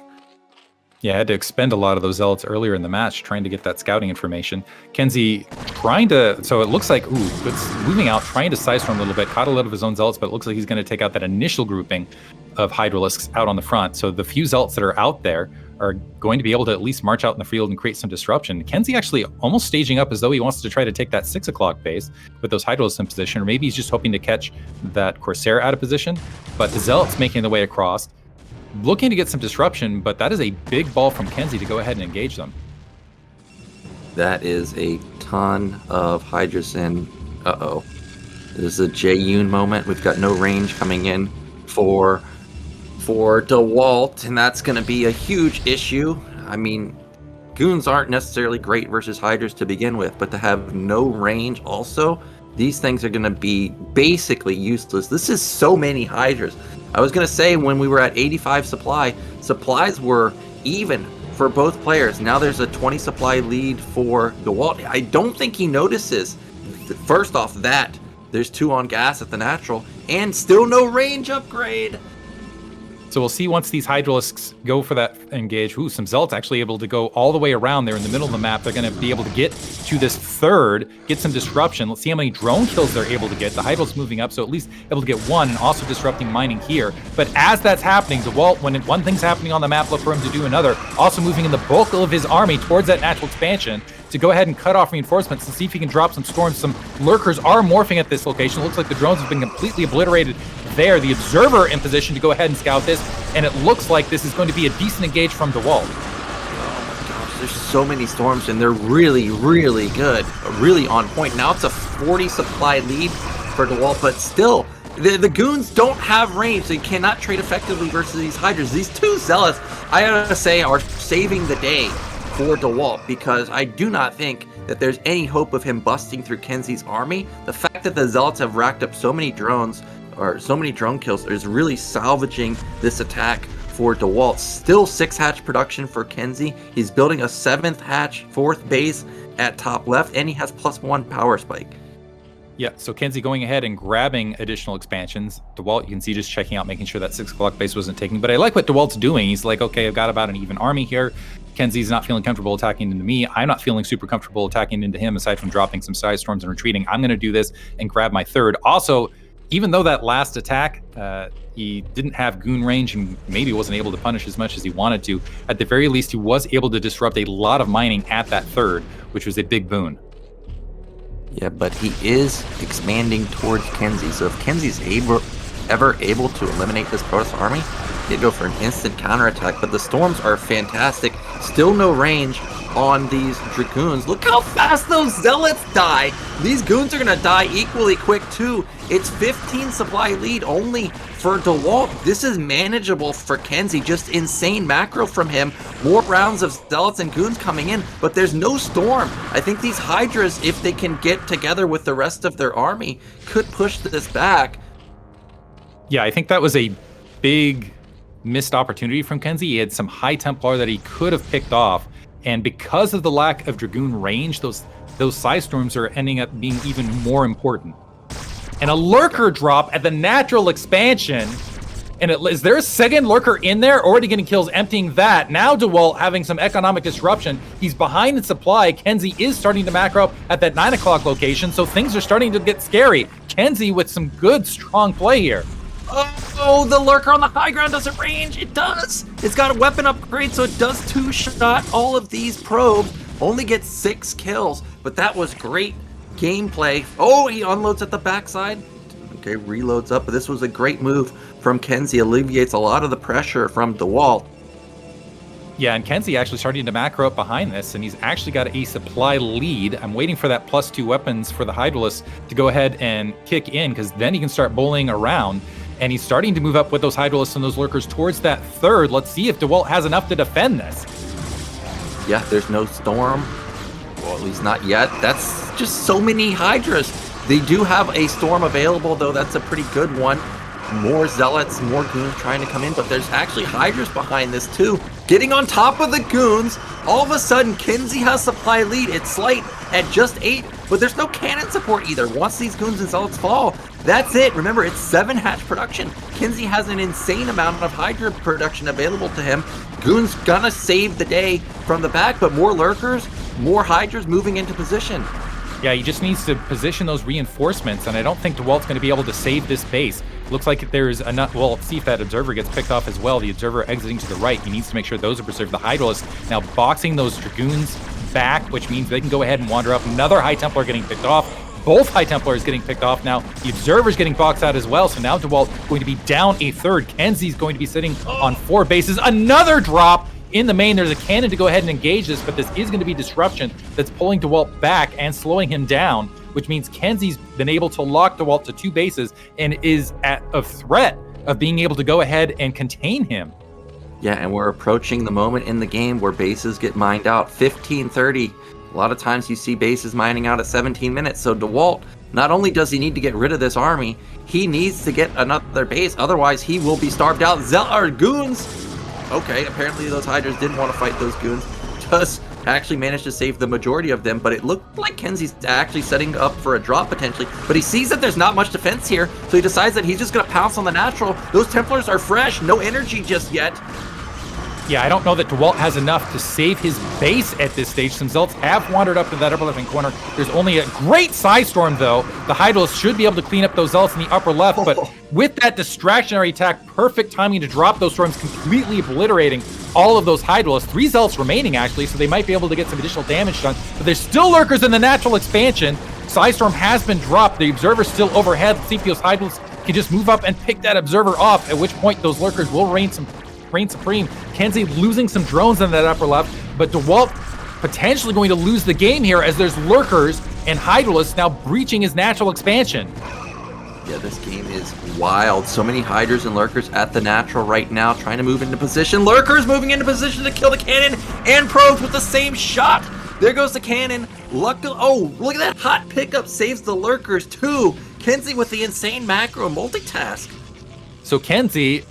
Yeah, I had to expend a lot of those zealots earlier in the match trying to get that scouting information. KenZy trying to, so it looks like, it's moving out, trying to side storm a little bit, caught a lot of his own zealots, but it looks like he's going to take out that initial grouping of Hydralisks out on the front. So the few zealots that are out there are going to be able to at least march out in the field and create some disruption. KenZy actually almost staging up as though he wants to try to take that 6 o'clock base with those Hydralisks in position, or maybe he's just hoping to catch that Corsair out of position. But the zealots making their way across, looking to get some disruption, but that is a big ball from KenZy to go ahead and engage them. That is a ton of Hydras in. Uh-oh. This is a Jayun moment. We've got no range coming in for Dewalt, and that's going to be a huge issue. I mean, Goons aren't necessarily great versus Hydras to begin with, but to have no range also, these things are going to be basically useless. This is so many Hydras. I was going to say when we were at 85 supplies were even for both players. Now there's a 20 supply lead for Dewalt. I don't think he notices, first off, that there's 2 on gas at the natural and still no range upgrade. So we'll see once these Hydralisks go for that engage. Some Zealots actually able to go all the way around there in the middle of the map. They're going to be able to get to this third, get some disruption. Let's see how many drone kills they're able to get. The Hydralisks moving up, so at least able to get 1 and also disrupting mining here. But as that's happening, Dewalt, when one thing's happening on the map, look for him to do another. Also moving in the bulk of his army towards that natural expansion to go ahead and cut off reinforcements to see if he can drop some storms. Some lurkers are morphing at this location. Looks like the drones have been completely obliterated there. The observer in position to go ahead and scout this, and it looks like this is going to be a decent engage from Dewalt. Oh my gosh, there's so many storms, and they're really, really good, really on point. Now it's a 40 supply lead for Dewalt, but still, the Goons don't have range, so you cannot trade effectively versus these Hydras. These 2 Zealots, I gotta say, are saving the day for Dewalt, because I do not think that there's any hope of him busting through KenZy's army. The fact that the Zealots have racked up so many drones, or so many drone kills, is really salvaging this attack for Dewalt. Still 6 hatch production for KenZy. He's building a 7th hatch, 4th base at top left, and he has +1 power spike. Yeah, so KenZy going ahead and grabbing additional expansions. Dewalt, you can see, just checking out, making sure that 6 o'clock base wasn't taken. But I like what Dewalt's doing. He's like, okay, I've got about an even army here. KenZy's not feeling comfortable attacking into me. I'm not feeling super comfortable attacking into him, aside from dropping some side storms and retreating. I'm going to do this and grab my 3rd. Also, even though that last attack, he didn't have goon range and maybe wasn't able to punish as much as he wanted to, at the very least, he was able to disrupt a lot of mining at that 3rd, which was a big boon. Yeah, but he is expanding towards KenZy, so if KenZy's ever able to eliminate this Protoss army, he'd go for an instant counterattack. But the storms are fantastic. Still no range on these Dragoons. Look how fast those Zealots die. These Goons are going to die equally quick too. It's 15 supply lead only for Dewalt. This is manageable for KenZy. Just insane macro from him. More rounds of Zealots and Goons coming in, but there's no storm. I think these Hydras, if they can get together with the rest of their army, could push this back. Yeah, I think that was a big missed opportunity from KenZy. He had some High Templar that he could have picked off, and because of the lack of Dragoon range, those side storms are ending up being even more important. And a lurker drop at the natural expansion, and is there a second lurker in there? Already getting kills, emptying that. Now Dewalt having some economic disruption. He's behind in supply. KenZy is starting to macro up at that 9 o'clock location, so things are starting to get scary. KenZy with some good, strong play here. Oh, the lurker on the high ground doesn't range. It does. It's got a weapon upgrade, so it does 2-shot all of these probes. Only gets 6 kills, but that was great gameplay. Oh, he unloads at the backside. Okay, reloads up, but this was a great move from KenZy. Alleviates a lot of the pressure from Dewalt. Yeah, and KenZy actually starting to macro up behind this, and he's actually got a supply lead. I'm waiting for that +2 weapons for the Hydralisks to go ahead and kick in, because then he can start bullying around. And he's starting to move up with those Hydralisks and those lurkers towards that 3rd. Let's see if Dewalt has enough to defend this. Yeah, there's no storm. Well, at least not yet. That's just so many Hydras. They do have a storm available, though. That's a pretty good one. More Zealots, more Goons trying to come in, but there's actually Hydras behind this too. Getting on top of the Goons. All of a sudden, KenZy has supply lead. It's slight at just 8, but there's no cannon support either. Once these Goons and Zealots fall, that's it. Remember, it's 7 hatch production. KenZy has an insane amount of Hydra production available to him. Dragoon's gonna save the day from the back, but more lurkers, more Hydras moving into position. Yeah, he just needs to position those reinforcements, and I don't think Dewalt's going to be able to save this base. Looks like there's enough. Well, see if that Observer gets picked off as well. The Observer exiting to the right. He needs to make sure those are preserved. The Hydralisk now boxing those Dragoons back, which means they can go ahead and wander up. Another High Templar getting picked off. Both High Templars getting picked off now. The Observer's getting boxed out as well, so now Dewalt going to be down a third. KenZy's going to be sitting on 4 bases. Another drop! In the main, there's a cannon to go ahead and engage this, but this is going to be disruption that's pulling Dewalt back and slowing him down, which means KenZy's been able to lock Dewalt to 2 bases and is at a threat of being able to go ahead and contain him. Yeah, and we're approaching the moment in the game where bases get mined out. 15:30. A lot of times you see bases mining out at 17 minutes. So Dewalt, not only does he need to get rid of this army, he needs to get another base. Otherwise, he will be starved out. Goons. Okay, apparently those Hydras didn't want to fight those goons. Just actually managed to save the majority of them, but it looked like KenZy's actually setting up for a drop potentially. But he sees that there's not much defense here, so he decides that he's just going to pounce on the natural. Those Templars are fresh, no energy just yet. Yeah, I don't know that Dewalt has enough to save his base at this stage. Some Zelts have wandered up to that upper left-hand corner. There's only a great Psystorm, though. The Hydralisk should be able to clean up those Zelts in the upper left, but with that distractionary attack, perfect timing to drop those Storms, completely obliterating all of those Hydralisks. 3 Zelts remaining, actually, so they might be able to get some additional damage done. But there's still Lurkers in the natural expansion. Psystorm has been dropped. The Observer's still overhead. Let's see if those Hydralisks can just move up and pick that Observer off, at which point those Lurkers will reign supreme. KenZy losing some drones in that upper left, but Dewalt potentially going to lose the game here as there's Lurkers and Hydralisks now breaching his natural expansion. Yeah, this game is wild. So many Hydras and Lurkers at the natural right now, trying to move into position. Lurkers moving into position to kill the cannon and probes with the same shot. There goes the cannon. Luckily, oh, look at that hot pickup. Saves the Lurkers too. KenZy with the insane macro multitask. So KenZy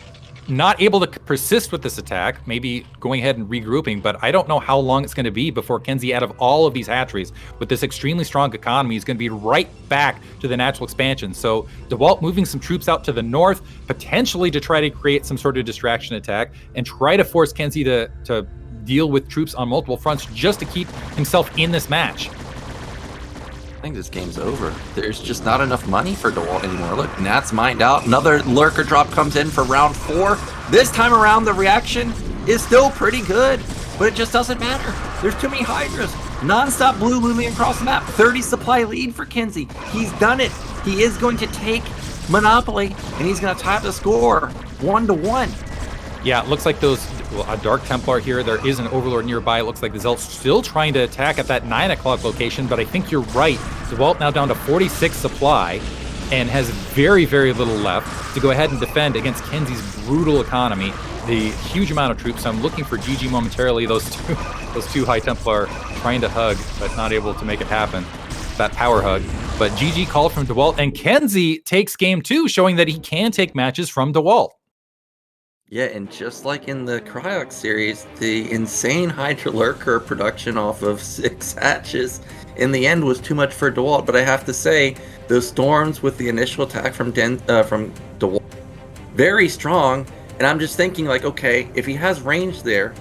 not able to persist with this attack, maybe going ahead and regrouping, but I don't know how long it's going to be before KenZy, out of all of these hatcheries, with this extremely strong economy, is going to be right back to the natural expansion. So Dewalt moving some troops out to the north, potentially to try to create some sort of distraction attack, and try to force KenZy to deal with troops on multiple fronts just to keep himself in this match. I think this game's over. There's just not enough money for Dewalt anymore. Look, Nat's mined out. Another Lurker drop comes in for round 4. This time around, the reaction is still pretty good, but it just doesn't matter. There's too many Hydras. Non-stop blue moving across the map. 30 supply lead for KenZy. He's done it. He is going to take Monopoly, and he's going to tie up the score 1-1. Yeah, it looks like a Dark Templar here. There is an Overlord nearby. It looks like the Zelt's still trying to attack at that 9 o'clock location, but I think you're right. Dewalt now down to 46 supply and has very, very little left to go ahead and defend against KenZy's brutal economy. The huge amount of troops. I'm looking for GG momentarily. Those two High Templar trying to hug, but not able to make it happen. That power hug. But GG call from Dewalt, and KenZy takes game 2, showing that he can take matches from Dewalt. Yeah, and just like in the Cryox series, the insane Hydra Lurker production off of 6 hatches in the end was too much for Dewalt. But I have to say, those Storms with the initial attack from Dewalt, very strong. And I'm just thinking, like, okay, if he has range there,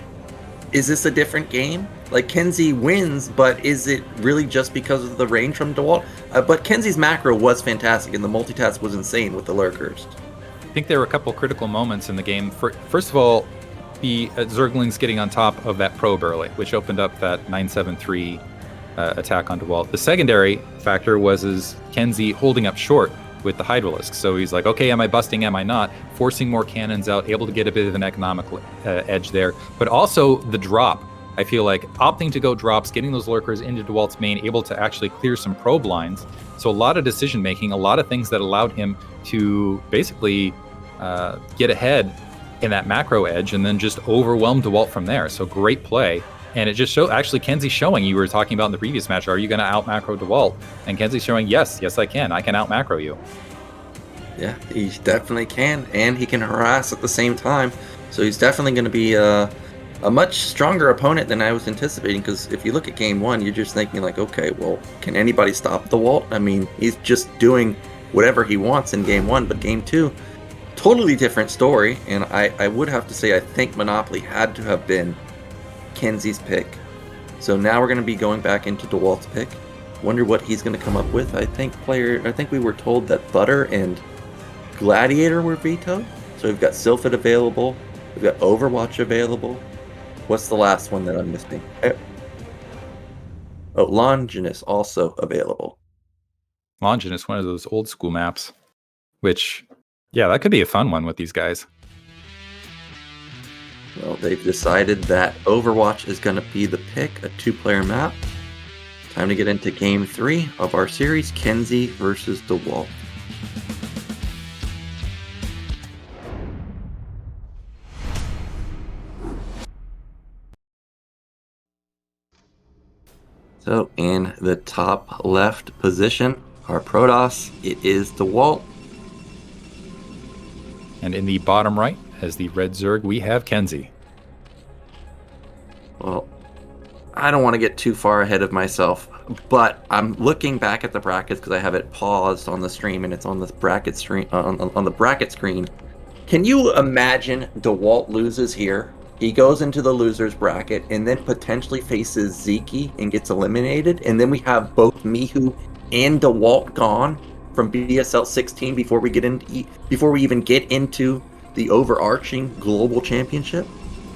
is this a different game? Like, KenZy wins, but is it really just because of the range from Dewalt? But KenZy's macro was fantastic, and the multitask was insane with the Lurkers. I think there were a couple critical moments in the game. First of all, the Zerglings getting on top of that probe early, which opened up that 973 attack on Dewalt. The secondary factor was KenZy holding up short with the Hydralisk. So he's like, okay, am I busting, am I not? Forcing more cannons out, able to get a bit of an economic edge there. But also the drop. I feel like opting to go drops, getting those Lurkers into Dewalt's main, able to actually clear some probe lines. So a lot of decision making, a lot of things that allowed him to basically get ahead in that macro edge and then just overwhelm Dewalt from there. So great play. And it just showed, actually, KenZy showing, you were talking about in the previous match, are you going to out macro Dewalt? And KenZy showing, yes, I can out macro you. Yeah, he definitely can, and he can harass at the same time. So he's definitely going to be a much stronger opponent than I was anticipating, because if you look at game 1, you're just thinking like, okay, well, can anybody stop Dewalt? I mean, he's just doing whatever he wants in game 1, but game 2, totally different story, and I would have to say I think Monopoly had to have been KenZy's pick. So now we're going to be going back into Dewalt's pick. Wonder what he's going to come up with. I think we were told that Butter and Gladiator were vetoed. So we've got Sylphid available. We've got Overwatch available. What's the last one that I'm missing? Oh, Longinus also available. Longinus, one of those old school maps, which, yeah, that could be a fun one with these guys. Well, they've decided that Overwatch is going to be the pick, a 2-player map. Time to get into Game 3 of our series, KenZy versus Dewalt. So, in the top left position, our Protoss, it is Dewalt. And in the bottom right, as the red Zerg, we have KenZy. Well, I don't want to get too far ahead of myself, but I'm looking back at the brackets because I have it paused on the stream and it's on the bracket screen. On the bracket screen, can you imagine Dewalt loses here? He goes into the losers bracket and then potentially faces Sziky and gets eliminated, and then we have both Mihu and Dewalt gone from BSL15 before we even get into the overarching global championship.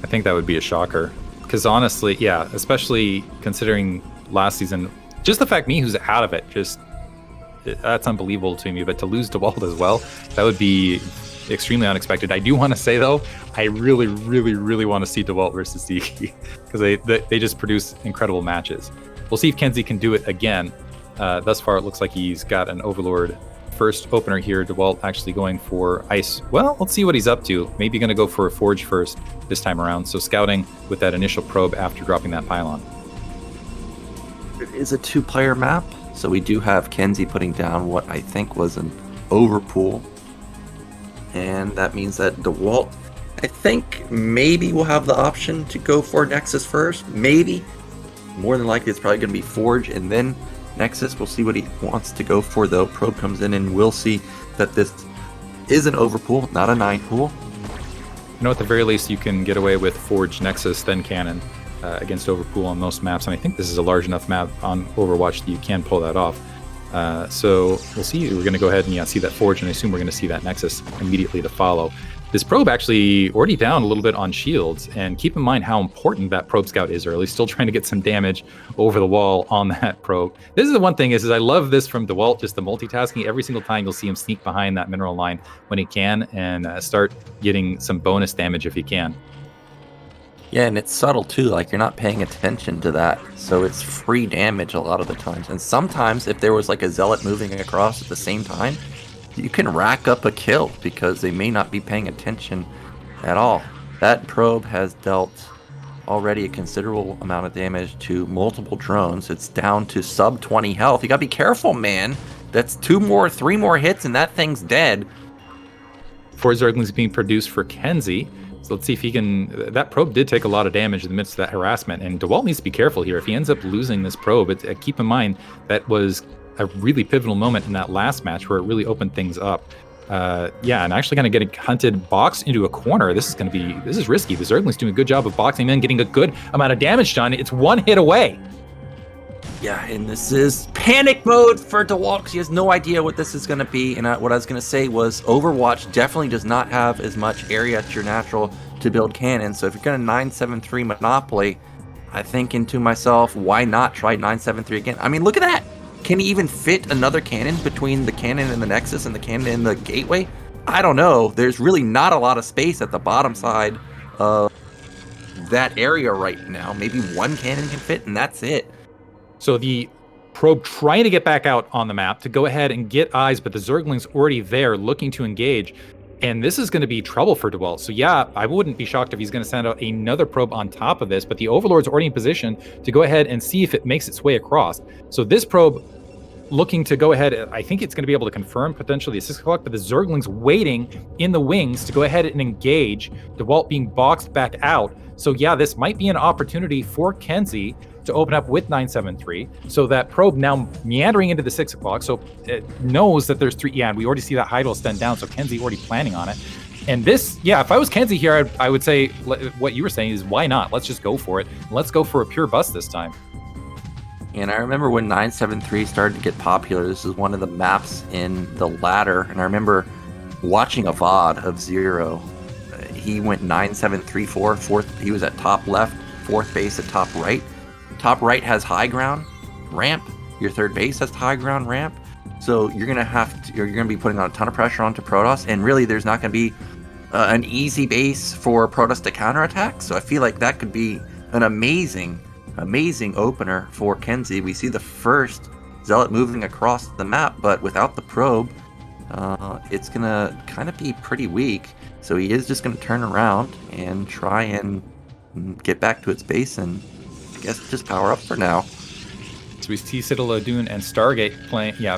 I think that would be a shocker. Because honestly, yeah, especially considering last season, just the fact Mihu's out of it, that's unbelievable to me. But to lose Dewalt as well, that would be extremely unexpected. I do want to say, though, I really, really, really want to see Dewalt versus Sziky because they just produce incredible matches. We'll see if KenZy can do it again. Thus far, it looks like he's got an Overlord first opener here. Dewalt actually going for Ice. Well, let's see what he's up to. Maybe going to go for a Forge first this time around. So scouting with that initial probe after dropping that pylon. It is a 2-player map, so we do have KenZy putting down what I think was an overpool. And that means that Dewalt, I think maybe we'll have the option to go for Nexus first. Maybe. More than likely, it's probably going to be Forge and then Nexus. We'll see what he wants to go for, though. Probe comes in, and we'll see that this is an overpool, not a 9-pool. You know, at the very least, you can get away with Forge, Nexus, then Cannon against overpool on most maps. And I think this is a large enough map on Overwatch that you can pull that off. So we'll see. We're going to go ahead and see that Forge, and I assume we're going to see that Nexus immediately to follow. This probe actually already down a little bit on shields, and keep in mind how important that probe scout is early. Still trying to get some damage over the wall on that probe. This is the one thing is I love this from Dewalt, just the multitasking. Every single time you'll see him sneak behind that mineral line when he can and start getting some bonus damage if he can. Yeah, and it's subtle too, like you're not paying attention to that, so it's free damage a lot of the times. And sometimes if there was like a zealot moving across at the same time, you can rack up a kill because they may not be paying attention at all. That probe has dealt already a considerable amount of damage to multiple drones. It's down to sub 20 health. You gotta be careful, man. That's 3 more hits and that thing's dead. 4 Zerglings being produced for KenZy. So let's see if he can... That probe did take a lot of damage in the midst of that harassment, and Dewalt needs to be careful here. If he ends up losing this probe, keep in mind that was a really pivotal moment in that last match where it really opened things up. Yeah, and actually kind of getting hunted, boxed into a corner. This is risky. The Zergling's doing a good job of boxing him in, getting a good amount of damage done. It's 1 hit away. Yeah, and this is panic mode for Dewalt because he has no idea what this is going to be. And what I was going to say was Overwatch definitely does not have as much area at your natural to build cannons. So if you're going to 973 Monopoly, I think into myself, why not try 973 again? I mean, look at that. Can he even fit another cannon between the cannon and the Nexus and the cannon and the gateway? I don't know. There's really not a lot of space at the bottom side of that area right now. Maybe 1 cannon can fit and that's it. So the probe trying to get back out on the map to go ahead and get eyes, but the Zergling's already there looking to engage. And this is going to be trouble for Dewalt. So yeah, I wouldn't be shocked if he's going to send out another probe on top of this, but the Overlord's already in position to go ahead and see if it makes its way across. So this probe looking to go ahead, I think it's going to be able to confirm potentially a 6 o'clock, but the Zergling's waiting in the wings to go ahead and engage. Dewalt being boxed back out. So yeah, this might be an opportunity for KenZy to open up with 973. So that probe now meandering into the 6 o'clock. So it knows that there's 3. Yeah, and we already see that Hydro stand down. So KenZy already planning on it. And this, yeah, if I was KenZy here, I would say what you were saying is why not? Let's just go for it. Let's go for a pure bust this time. And I remember when 973 started to get popular, this is one of the maps in the ladder. And I remember watching a VOD of Zero. He went 9734, fourth. He was at top left, fourth base at top right. Top right has high ground ramp. Your third base has high ground ramp. So you're gonna be putting on a ton of pressure onto Protoss, and really there's not gonna be an easy base for Protoss to counterattack. So I feel like that could be an amazing opener for KenZy. We see the first Zealot moving across the map, but without the probe, it's gonna kind of be pretty weak. So he is just gonna turn around and try and get back to its base and I guess just power up for now. So we see Citadel Dune and Stargate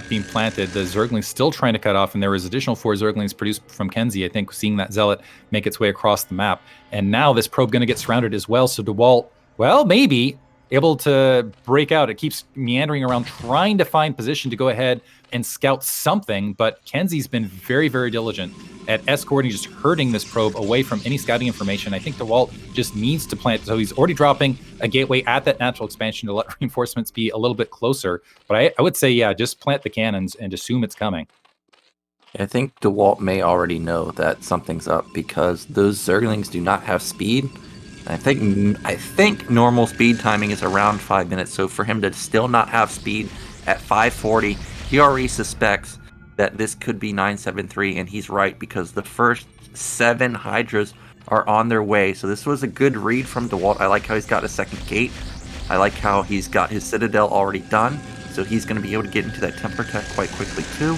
being planted. The Zerglings still trying to cut off, and there was additional 4 Zerglings produced from KenZy, I think, seeing that Zealot make its way across the map. And now this probe going to get surrounded as well. So Dewalt, well, maybe able to break out. It keeps meandering around, trying to find position to go ahead and scout something. But KenZy's been very, very diligent at escorting, just herding this probe away from any scouting information. I think Dewalt just needs to plant. So he's already dropping a gateway at that natural expansion to let reinforcements be a little bit closer. But I would say, yeah, just plant the cannons and assume it's coming. I think Dewalt may already know that something's up because those Zerglings do not have speed. I think normal speed timing is around 5 minutes. So for him to still not have speed at 540, he already suspects that this could be 973, and he's right because the first 7 Hydras are on their way. So this was a good read from Dewalt. I like how he's got a second gate. I like how he's got his Citadel already done. So he's going to be able to get into that Templar Tech quite quickly too.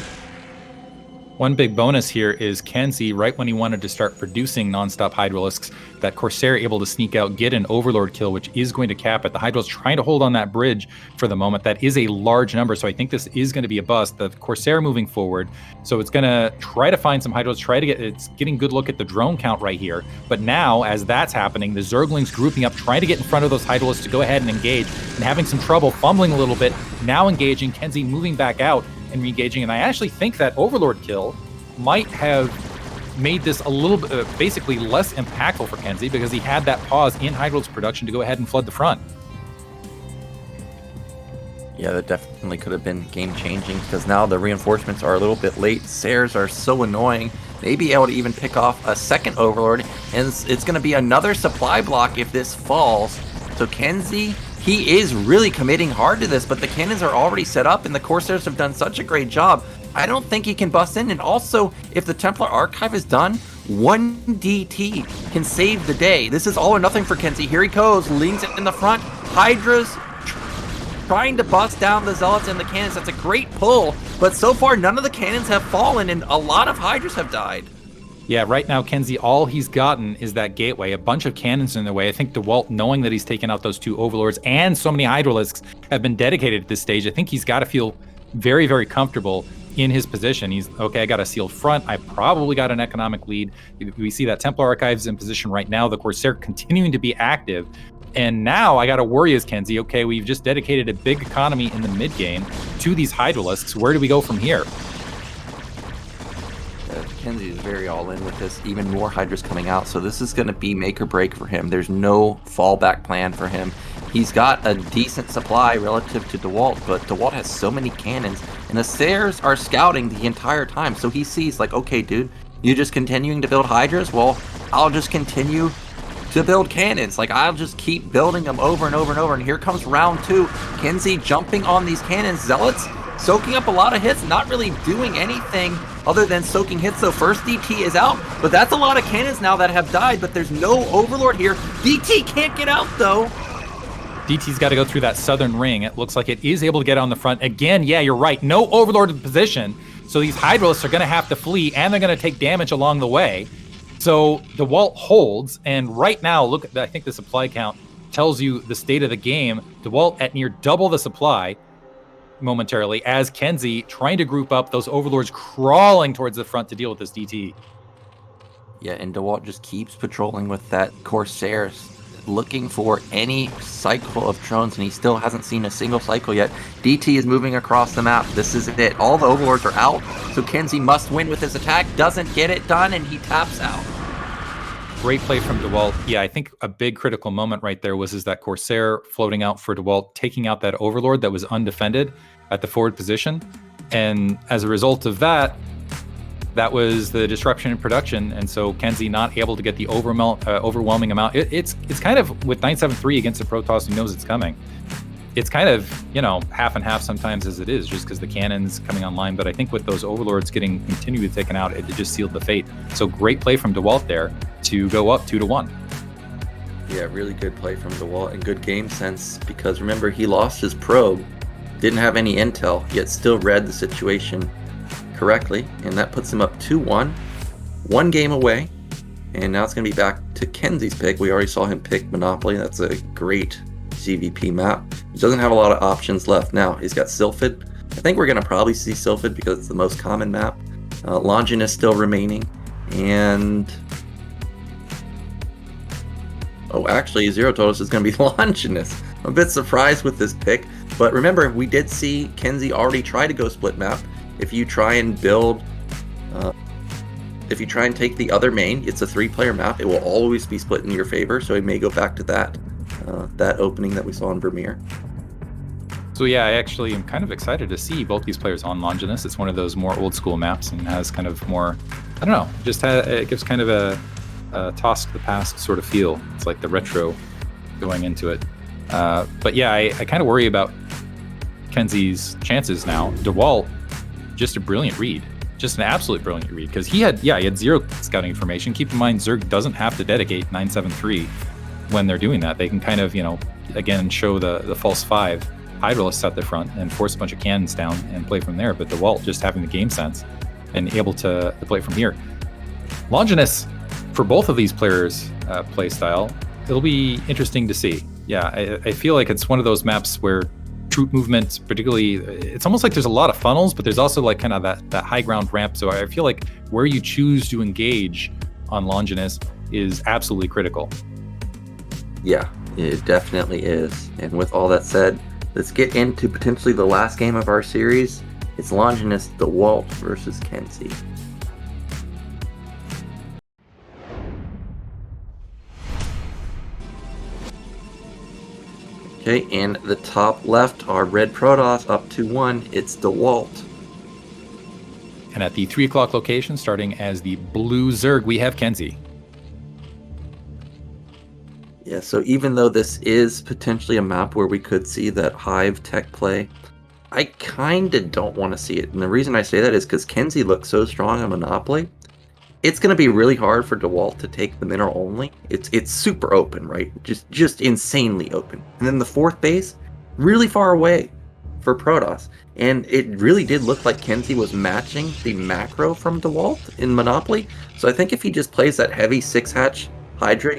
One big bonus here is KenZy, right when he wanted to start producing nonstop Hydralisks, that Corsair able to sneak out, get an Overlord kill, which is going to cap it. The Hydra's trying to hold on that bridge for the moment. That is a large number, so I think this is going to be a bust. The Corsair moving forward, so it's going to try to find some Hydras, it's getting good look at the drone count right here. But now, as that's happening, the Zerglings grouping up, trying to get in front of those Hydralisks to go ahead and engage, and having some trouble, fumbling a little bit, now engaging, KenZy moving back out, and re-engaging, and I actually think that Overlord kill might have made this a little bit basically less impactful for KenZy because he had that pause in Hydral's production to go ahead and flood the front. Yeah, that definitely could have been game-changing because now the reinforcements are a little bit late. Sares are so annoying. They be able to even pick off a second Overlord, and it's going to be another supply block if this falls. So KenZy, he is really committing hard to this, but the cannons are already set up, and the Corsairs have done such a great job. I don't think he can bust in, and also, if the Templar Archive is done, 1 DT can save the day. This is all or nothing for KenZy. Here he goes, leans in the front. Hydra's trying to bust down the Zealots and the cannons. That's a great pull, but so far, none of the cannons have fallen, and a lot of Hydras have died. Yeah, right now, KenZy, all he's gotten is that gateway, a bunch of cannons in their way. I think Dewalt, knowing that he's taken out those 2 Overlords and so many Hydralisks have been dedicated at this stage, I think he's got to feel very, very comfortable in his position. He's, okay, I got a sealed front. I probably got an economic lead. We see that Templar Archives in position right now, the Corsair continuing to be active. And now I got to worry as KenZy, okay, we've just dedicated a big economy in the mid-game to these Hydralisks. Where do we go from here? KenZy is very all in with this, even more Hydras coming out, so this is going to be make or break for him. There's no fallback plan for him. He's got a decent supply relative to Dewalt, but Dewalt has so many cannons, and the Sares are scouting the entire time, so he sees, like, okay, dude, you just continuing to build Hydras? Well, I'll just continue to build cannons. Like, I'll just keep building them over and over and over, and here comes round 2. KenZy jumping on these cannons. Zealots soaking up a lot of hits, not really doing anything other than soaking hits. So first DT is out, but that's a lot of cannons now that have died, but there's no Overlord here. DT can't get out though. DT's got to go through that southern ring. It looks like it is able to get on the front. Again, yeah, you're right. No Overlord in position. So these Hydralisks are going to have to flee, and they're going to take damage along the way. So Dewalt holds, and right now, look at, I think the supply count tells you the state of the game. Dewalt at near double the supply momentarily, as KenZy trying to group up those Overlords crawling towards the front to deal with this DT. Yeah, and Dewalt just keeps patrolling with that Corsair looking for any cycle of drones, and he still hasn't seen a single cycle yet. DT is moving across the map. This is it. All the overlords are out, so KenZy must win with his attack. Doesn't get it done, and he taps out. Great play from Dewalt. Yeah, I think a big critical moment right there was that Corsair floating out for Dewalt, taking out that overlord that was undefended at the forward position. And as a result of that, that was the disruption in production, and so KenZy not able to get the overwhelming amount. It's kind of with 973 against a Protoss who knows it's coming. It's kind of, half and half sometimes as it is, just because the cannon's coming online. But I think with those overlords getting continually taken out, it just sealed the fate. So great play from Dewalt there to go up 2-1. Yeah, really good play from Dewalt and good game sense, because remember, he lost his probe, didn't have any intel, yet still read the situation correctly, and that puts him up 2-1, one game away. And now it's going to be back to KenZy's pick. We already saw him pick Monopoly. That's a great CVP map. He doesn't have a lot of options left now. He's got Sylphid. I think we're going to probably see Sylphid because it's the most common map. Longinus still remaining, and actually ZeroTotos is going to be Longinus. I'm a bit surprised with this pick, but remember, we did see KenZy already try to go split map. If you try and build, if you try and take the other main, it's a 3-player map. It will always be split in your favor, so he may go back to that opening that we saw in Vermeer. So yeah, I actually am kind of excited to see both these players on Longinus. It's one of those more old school maps and has kind of more, I don't know, it gives kind of a toss to the past sort of feel. It's like the retro going into it. But yeah, I kind of worry about KenZy's chances now. Dewalt, just a brilliant read, just an absolute brilliant read, because he had zero scouting information. Keep in mind, Zerg doesn't have to dedicate 973 when they're doing that. They can kind of, again, show the false 5 Hydralists at the front and force a bunch of cannons down and play from there. But Dewalt just having the game sense and able to play from here. Longinus, for both of these players' play style, it'll be interesting to see. Yeah, I feel like it's one of those maps where troop movement, particularly, it's almost like there's a lot of funnels, but there's also like kind of that high ground ramp. So I feel like where you choose to engage on Longinus is absolutely critical. Yeah, it definitely is. And with all that said, let's get into potentially the last game of our series. It's Longinus Dewalt versus KenZy. Okay, in the top left are Red Protoss up 2-1. It's Dewalt. And at the 3 o'clock location, starting as the blue Zerg, we have KenZy. Yeah, so even though this is potentially a map where we could see that Hive tech play, I kind of don't want to see it. And the reason I say that is because KenZy looks so strong on Monopoly. It's going to be really hard for Dewalt to take the mineral only. It's super open, right? Just insanely open. And then the 4th base, really far away for Protoss. And it really did look like KenZy was matching the macro from Dewalt in Monopoly. So I think if he just plays that heavy 6-hatch Hydra,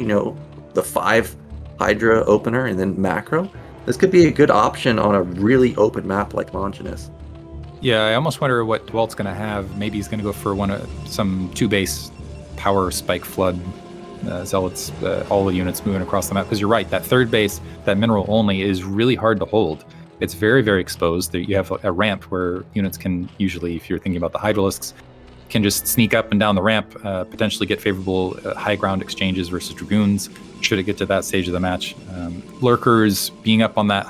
the 5 Hydra opener and then macro, this could be a good option on a really open map like Longinus. Yeah, I almost wonder what Dewalt's going to have. Maybe he's going to go for some 2-base power spike flood zealots, all the units moving across the map. Because you're right, that 3rd base, that mineral only, is really hard to hold. It's very, very exposed. You have a ramp where units can usually, if you're thinking about the Hydralisks, can just sneak up and down the ramp, potentially get favorable high ground exchanges versus Dragoons, should it get to that stage of the match. Lurkers being up on that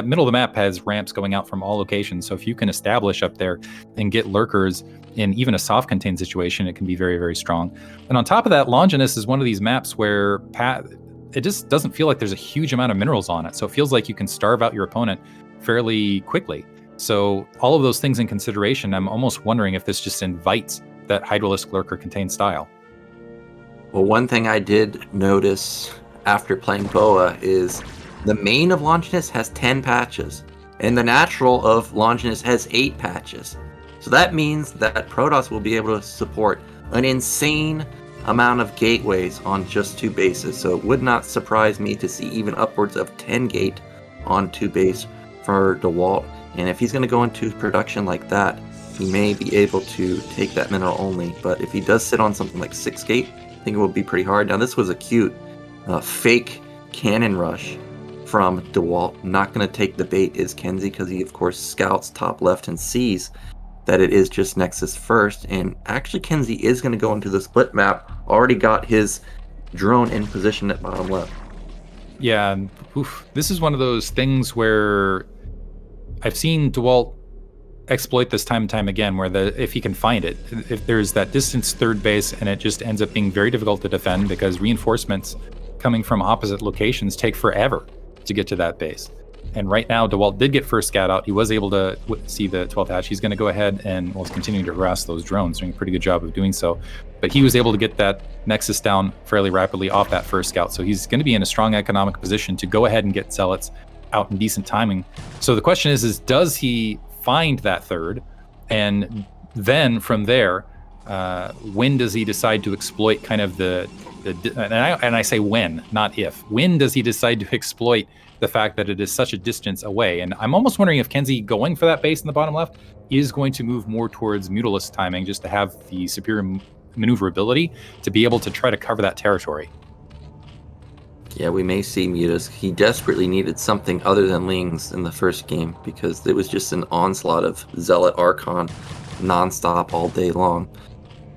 middle of the map has ramps going out from all locations, so if you can establish up there and get Lurkers in even a soft contained situation, it can be very, very strong. And on top of that, Longinus is one of these maps where it just doesn't feel like there's a huge amount of minerals on it, so it feels like you can starve out your opponent fairly quickly. So all of those things in consideration, I'm almost wondering if this just invites that Hydralisk Lurker contained style. Well, one thing I did notice after playing Boa is the main of Longinus has 10 patches, and the natural of Longinus has 8 patches. So that means that Protoss will be able to support an insane amount of gateways on just 2 bases. So it would not surprise me to see even upwards of 10 gate on 2 base for Dewalt. And if he's going to go into production like that, he may be able to take that mineral only. But if he does sit on something like 6 gate, I think it will be pretty hard. Now, this was a cute fake cannon rush from Dewalt. Not going to take the bait is KenZy, because he, of course, scouts top left and sees that it is just Nexus first. And actually, KenZy is going to go into the split map. Already got his drone in position at bottom left. Yeah, this is one of those things where I've seen Dewalt exploit this time and time again, where if he can find it, if there's that distance third base, and it just ends up being very difficult to defend because reinforcements coming from opposite locations take forever to get to that base. And right now, Dewalt did get first scout out. He was able to see the 12th hatch. He's going to go ahead and was continuing to harass those drones, doing a pretty good job of doing so. But he was able to get that Nexus down fairly rapidly off that first scout. So he's going to be in a strong economic position to go ahead and get Zealots out in decent timing. So the question is does he find that third? And then from there, when does he decide to exploit kind of and I say when, not if. When does he decide to exploit the fact that it is such a distance away? And I'm almost wondering if KenZy going for that base in the bottom left is going to move more towards Mutalist timing, just to have the superior maneuverability to be able to try to cover that territory. Yeah, we may see Mutas. He desperately needed something other than Lings in the first game, because it was just an onslaught of Zealot Archon nonstop all day long.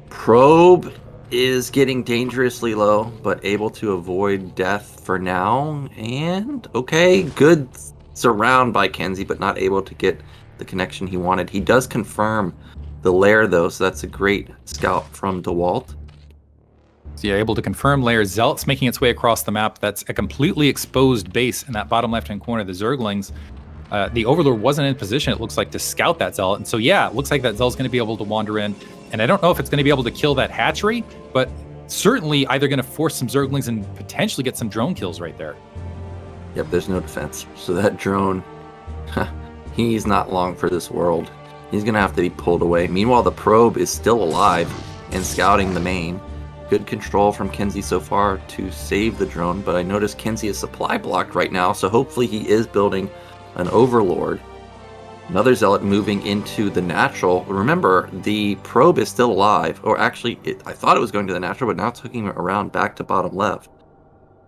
Probe is getting dangerously low, but able to avoid death for now. And okay, good surround by KenZy, but not able to get the connection he wanted. He does confirm the lair though, so that's a great scout from Dewalt. So you're able to confirm lair. Zealot's making its way across the map. That's a completely exposed base in that bottom left-hand corner. The Zerglings, the Overlord wasn't in position, it looks like, to scout that Zealot. And so yeah, it looks like that Zealot's going to be able to wander in. And I don't know if it's going to be able to kill that hatchery, but certainly either going to force some Zerglings and potentially get some drone kills right there. Yep, there's no defense. So that drone, he's not long for this world. He's going to have to be pulled away. Meanwhile, the probe is still alive and scouting the main. Good control from KenZy so far to save the drone, but I notice KenZy is supply blocked right now, so hopefully he is building an Overlord. Another Zealot moving into the natural. Remember, the probe is still alive, or actually, I thought it was going to the natural, but now it's hooking around back to bottom left.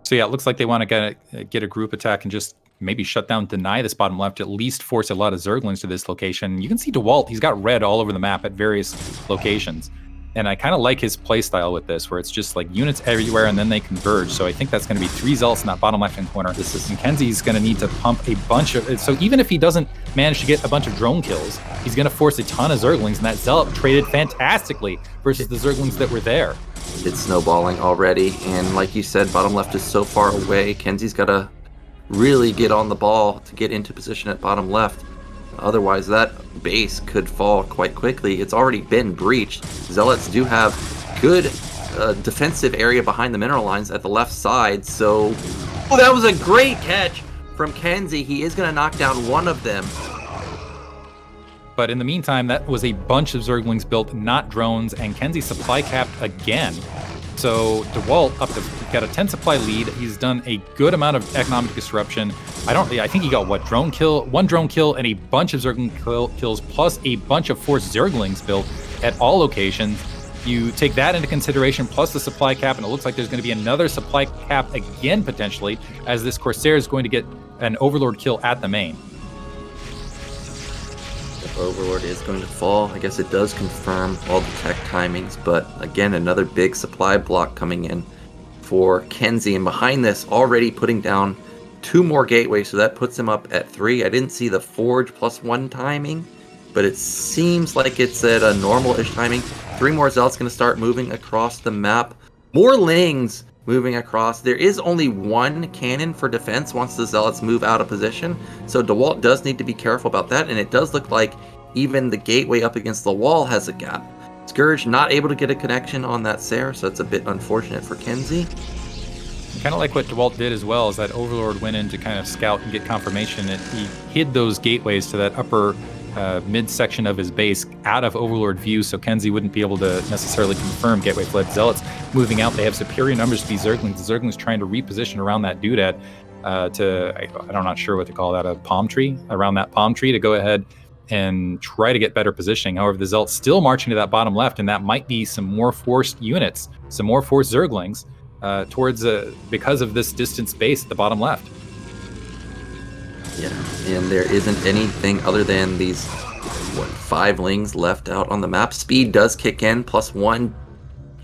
So yeah, it looks like they want to get a group attack and just maybe shut down, deny this bottom left, at least force a lot of Zerglings to this location. You can see Dewalt, he's got red all over the map at various locations. And I kind of like his playstyle with this, where it's just like units everywhere and then they converge. So I think that's going to be 3 Zealots in that bottom left-hand corner. And KenZy's going to need to pump a bunch of... So even if he doesn't manage to get a bunch of drone kills, he's going to force a ton of Zerglings, and that Zealot traded fantastically versus the Zerglings that were there. It's snowballing already, and like you said, bottom left is so far away. KenZy's got to really get on the ball to get into position at bottom left. Otherwise, that base could fall quite quickly. It's already been breached. Zealots do have good defensive area behind the mineral lines at the left side, so... Oh, that was a great catch from KenZy. He is going to knock down one of them. But in the meantime, that was a bunch of Zerglings built, not drones, and KenZy supply capped again. So Dewalt got a 10 supply lead. He's done a good amount of economic disruption. I think he got one drone kill and a bunch of Zergling kills, plus a bunch of forced Zerglings built at all locations. You take that into consideration, plus the supply cap, and it looks like there's going to be another supply cap again potentially, as this Corsair is going to get an Overlord kill at the main. Overlord is going to fall. I guess it does confirm all the tech timings, but again, another big supply block coming in for KenZy, and behind this, already putting down 2 more gateways, so that puts him up at 3. I didn't see the Forge +1 timing, but it seems like it's at a normal-ish timing. 3 more Zealots going to start moving across the map. More Lings moving across. There is only 1 cannon for defense once the Zealots move out of position, so Dewalt does need to be careful about that, and it does look like even the gateway up against the wall has a gap. Scourge not able to get a connection on that Sair, so that's a bit unfortunate for KenZy. Kind of like what Dewalt did as well, is that Overlord went in to kind of scout and get confirmation, and he hid those gateways to that upper midsection of his base out of Overlord view, so KenZy wouldn't be able to necessarily confirm gateway fled. Zealots moving out, they have superior numbers to these Zerglings. The Zerglings trying to reposition around that doodad I'm not sure what to call that, a palm tree, around that palm tree to go ahead and try to get better positioning. However, the Zealots still marching to that bottom left, and that might be some more forced units, some more forced Zerglings towards because of this distance base at the bottom left. Yeah, and there isn't anything other than these 5 lings left out on the map. Speed does kick in, +1.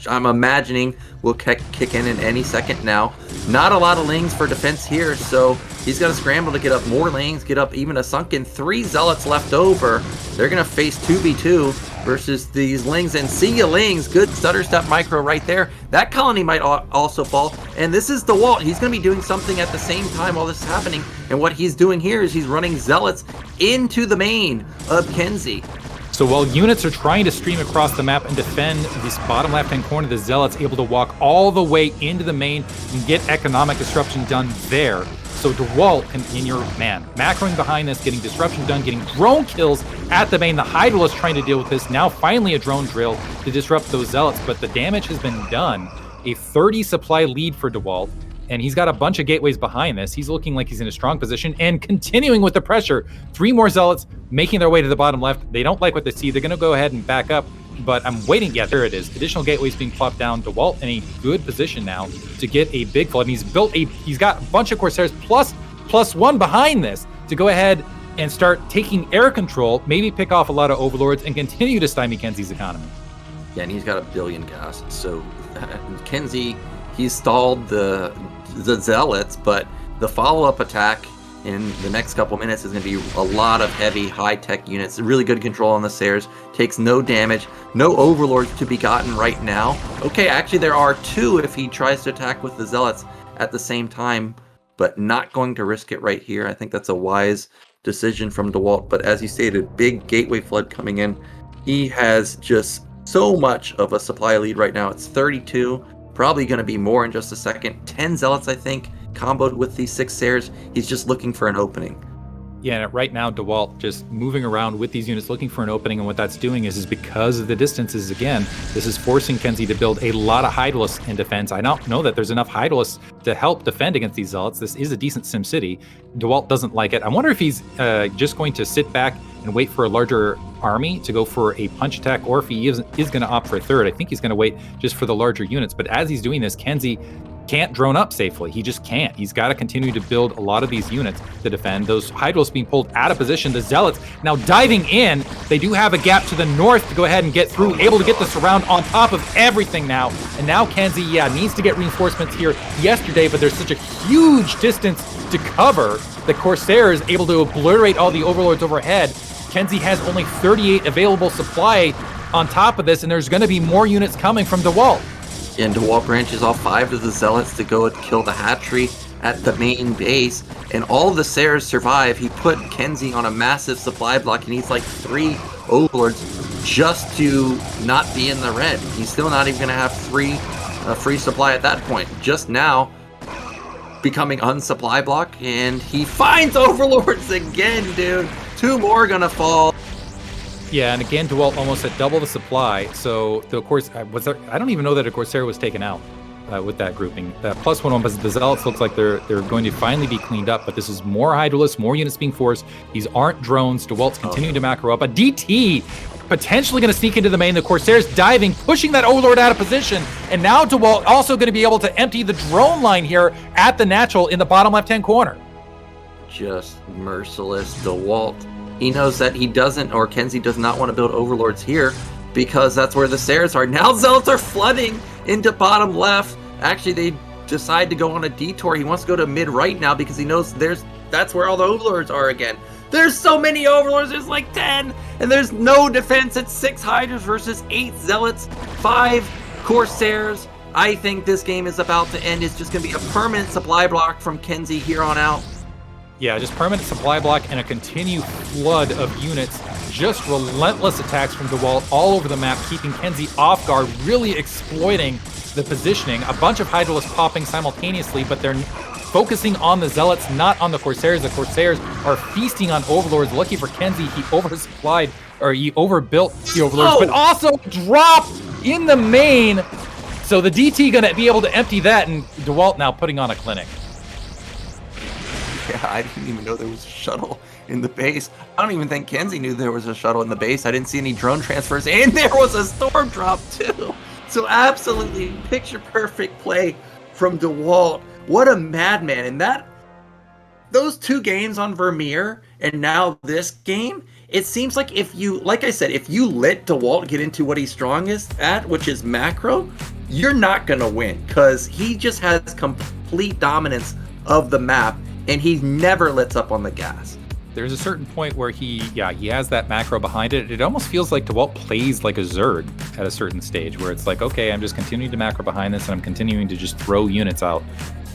I'm imagining will kick in any second now. Not a lot of lings for defense here, so he's got to scramble to get up more lings, get up even a sunken 3 zealots left over. They're going to face 2v2 versus these lings, and see ya lings, good stutter step micro right there. That colony might also fall, and this is Dewalt. He's going to be doing something at the same time while this is happening, and what he's doing here is he's running zealots into the main of KenZy. So while units are trying to stream across the map and defend this bottom left-hand corner, the Zealots able to walk all the way into the main and get economic disruption done there. So Dewalt in your macroing behind this, getting disruption done, getting drone kills at the main. The Hydra is trying to deal with this. Now finally a drone drill to disrupt those Zealots, but the damage has been done. A 30 supply lead for Dewalt, and he's got a bunch of gateways behind this. He's looking like he's in a strong position and continuing with the pressure. 3 more Zealots making their way to the bottom left. They don't like what they see. They're going to go ahead and back up, but I'm waiting. Yeah, there it is. Additional gateways being plopped down. Dewalt in a good position now to get a big flood. And he's got a bunch of Corsairs plus 1 behind this to go ahead and start taking air control, maybe pick off a lot of overlords and continue to stymie KenZy's economy. Yeah, and he's got 1 billion gas. So KenZy, he's stalled the Zealots, but the follow-up attack in the next couple minutes is going to be a lot of heavy, high-tech units. Really good control on the Sayers. Takes no damage. No overlords to be gotten right now. Okay, actually there are 2 if he tries to attack with the Zealots at the same time, but not going to risk it right here. I think that's a wise decision from Dewalt, but as you stated, big gateway flood coming in. He has just so much of a supply lead right now. It's 32. Probably going to be more in just a second. 10 Zealots, I think, comboed with these 6 Sayers. He's just looking for an opening. Yeah, and right now, Dewalt just moving around with these units looking for an opening, and what that's doing is because of the distances, again, this is forcing KenZy to build a lot of Hydralisks in defense. I don't know that there's enough Hydralisks to help defend against these Zealots. This is a decent sim city. Dewalt doesn't like it. I wonder if he's just going to sit back and wait for a larger army to go for a punch attack, or if he is going to opt for a third. I think he's going to wait just for the larger units. But as he's doing this, KenZy can't drone up safely. He just can't. He's got to continue to build a lot of these units to defend. Those Hydros being pulled out of position. The Zealots now diving in. They do have a gap to the north to go ahead and get through, able to get the surround on top of everything now. And now KenZy, needs to get reinforcements here yesterday, but there's such a huge distance to cover. The Corsair is able to obliterate all the overlords overhead. KenZy has only 38 available supply on top of this, and there's going to be more units coming from Dewalt. And Dewalt branches off 5 of the Zealots to go and kill the hatchery at the main base, and all the Sayers survive. He put KenZy on a massive supply block. He needs like 3 overlords just to not be in the red. He's still not even going to have free supply at that point. Just now becoming unsupply block, and he finds overlords again, dude. 2 more gonna fall. Yeah, and again, Dewalt almost at double the supply. So, of course, I don't even know that a Corsair was taken out with that grouping. That +1, but the Zealots looks like they're going to finally be cleaned up. But this is more Hydralisks, more units being forced. These aren't drones. Dewalt's continuing to macro up. A DT potentially going to sneak into the main. The Corsairs diving, pushing that Overlord out of position. And now Dewalt also going to be able to empty the drone line here at the natural in the bottom left-hand corner. Just merciless Dewalt. He knows that he doesn't, or KenZy does not want to build overlords here because that's where the Sayers are. Now Zealots are flooding into bottom left. Actually, they decide to go on a detour. He wants to go to mid right now because he knows that's where all the overlords are again. There's so many overlords. There's like 10, and there's no defense. It's 6 Hydras versus 8 Zealots, 5 Corsairs. I think this game is about to end. It's just going to be a permanent supply block from KenZy here on out. Yeah, just permanent supply block and a continued flood of units. Just relentless attacks from Dewalt all over the map, keeping KenZy off guard, really exploiting the positioning. A bunch of Hydralisks popping simultaneously, but they're focusing on the Zealots, not on the Corsairs. The Corsairs are feasting on Overlords. Lucky for KenZy, he oversupplied, or he overbuilt the Overlords, but also dropped in the main. So the DT gonna be able to empty that, and Dewalt now putting on a clinic. Yeah, I didn't even know there was a shuttle in the base. I don't even think KenZy knew there was a shuttle in the base. I didn't see any drone transfers, and there was a storm drop too. So absolutely picture perfect play from Dewalt. What a madman. And those 2 games on Vermeer and now this game, it seems like if you let Dewalt get into what he's strongest at, which is macro, you're not going to win because he just has complete dominance of the map and he never lets up on the gas. There's a certain point where he has that macro behind it. It almost feels like Dewalt plays like a Zerg at a certain stage where it's like, okay, I'm just continuing to macro behind this and I'm continuing to just throw units out.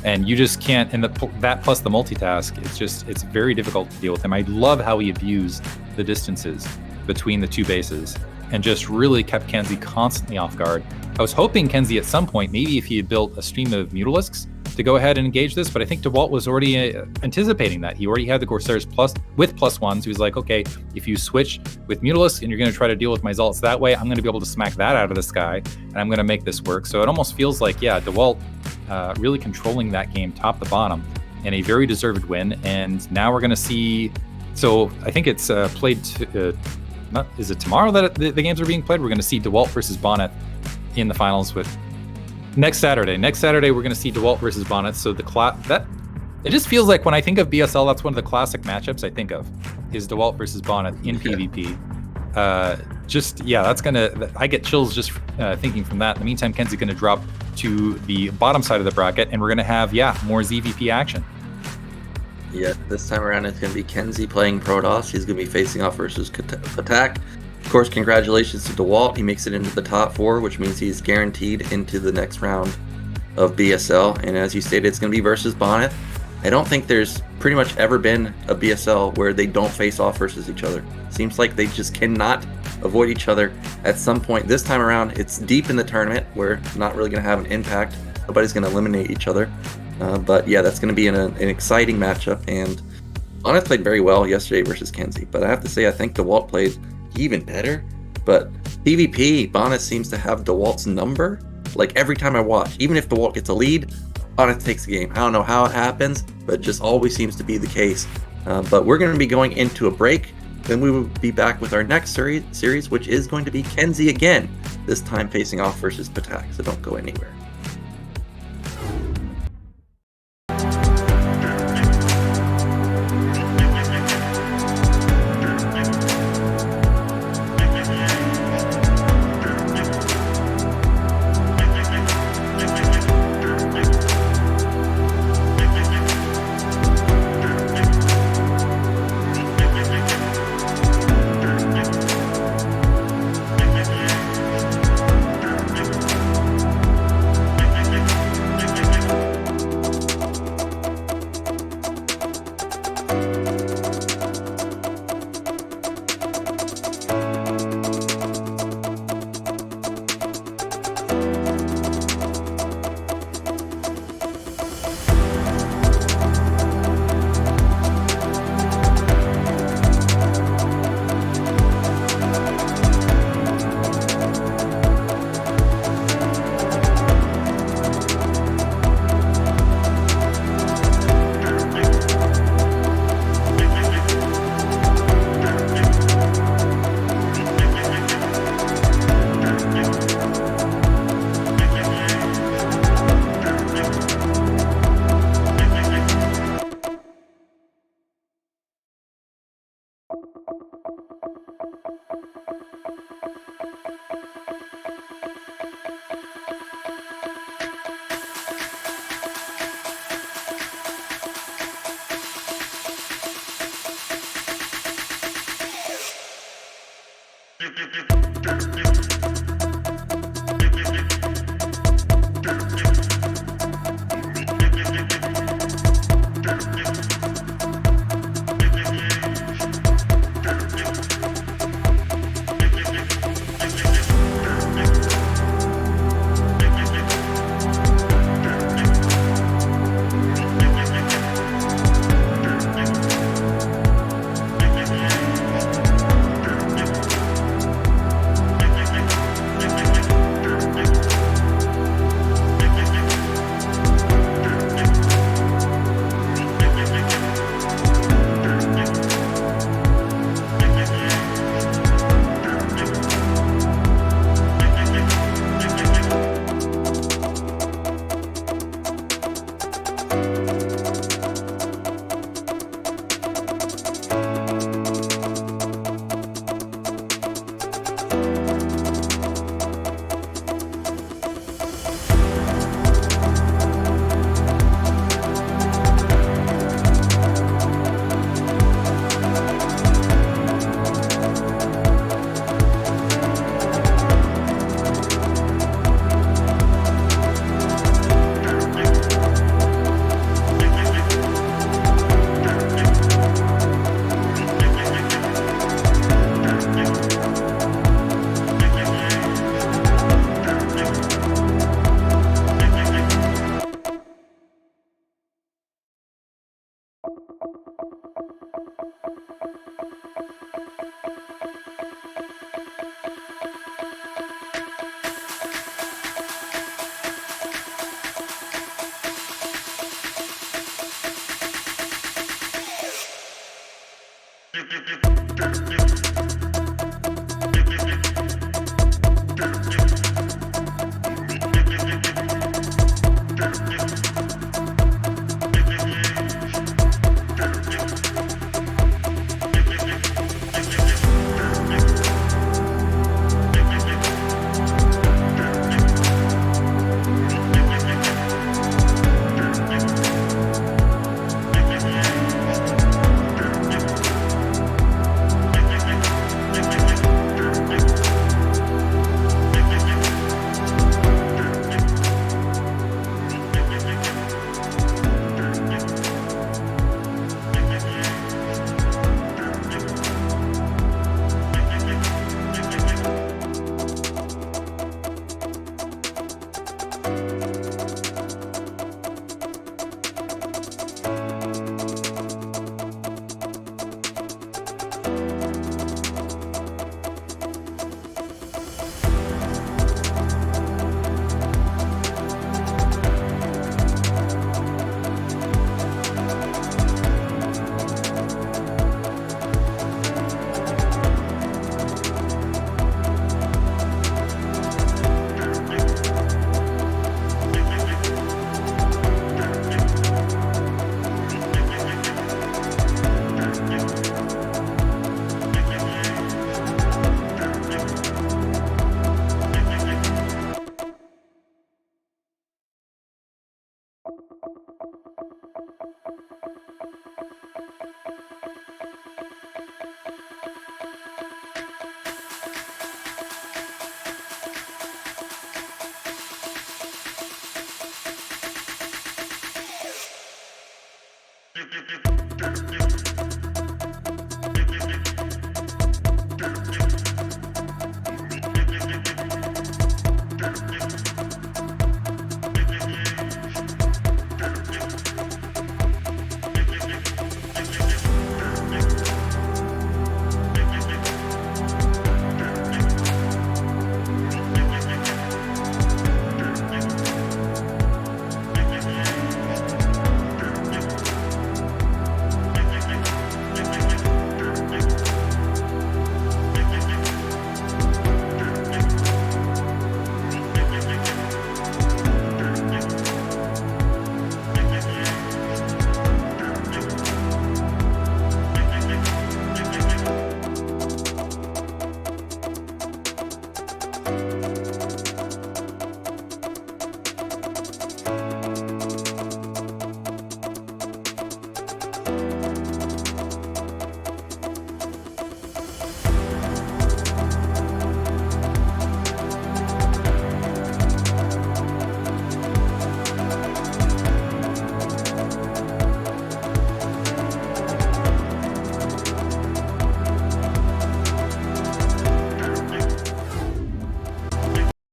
And you just can't, and that plus the multitask, it's very difficult to deal with him. I love how he views the distances between the 2 bases and just really kept KenZy constantly off guard. I was hoping KenZy at some point, maybe if he had built a stream of Mutalisks, to go ahead and engage this, but I think Dewalt was already anticipating that. He already had the Corsairs with +1s. He was like, okay, if you switch with Mutalisk and you're going to try to deal with my Zealots that way, I'm going to be able to smack that out of the sky, and I'm going to make this work. So it almost feels like, Dewalt really controlling that game top to bottom, and a very deserved win. And now we're going to see, so I think it's played, is it tomorrow that the games are being played? We're going to see Dewalt versus Bonyth in the finals with Next Saturday, we're going to see Dewalt versus Bonyth. So it just feels like when I think of BSL, that's one of the classic matchups I think of, is Dewalt versus Bonyth in PvP. That's gonna. I get chills just thinking from that. In the meantime, KenZy going to drop to the bottom side of the bracket, and we're going to have more ZVP action. Yeah, this time around it's going to be KenZy playing Protoss. He's going to be facing off versus Attack. Of course, congratulations to Dewalt. He makes it into the top 4, which means he's guaranteed into the next round of BSL. And as you stated, it's going to be versus Bonyth. I don't think there's pretty much ever been a BSL where they don't face off versus each other. Seems like they just cannot avoid each other at some point. This time around, it's deep in the tournament where it's not really going to have an impact. Nobody's going to eliminate each other. But that's going to be an exciting matchup. And Bonyth played very well yesterday versus KenZy. But I have to say, I think Dewalt played even better. But PvP, Bonyth seems to have Dewalt's number. Like every time I watch, even if Dewalt gets a lead, Bonyth takes the game. I don't know how it happens, but it just always seems to be the case. But we're going to be going into a break. Then we will be back with our next series, which is going to be KenZy again, this time facing off versus Patak. So don't go anywhere.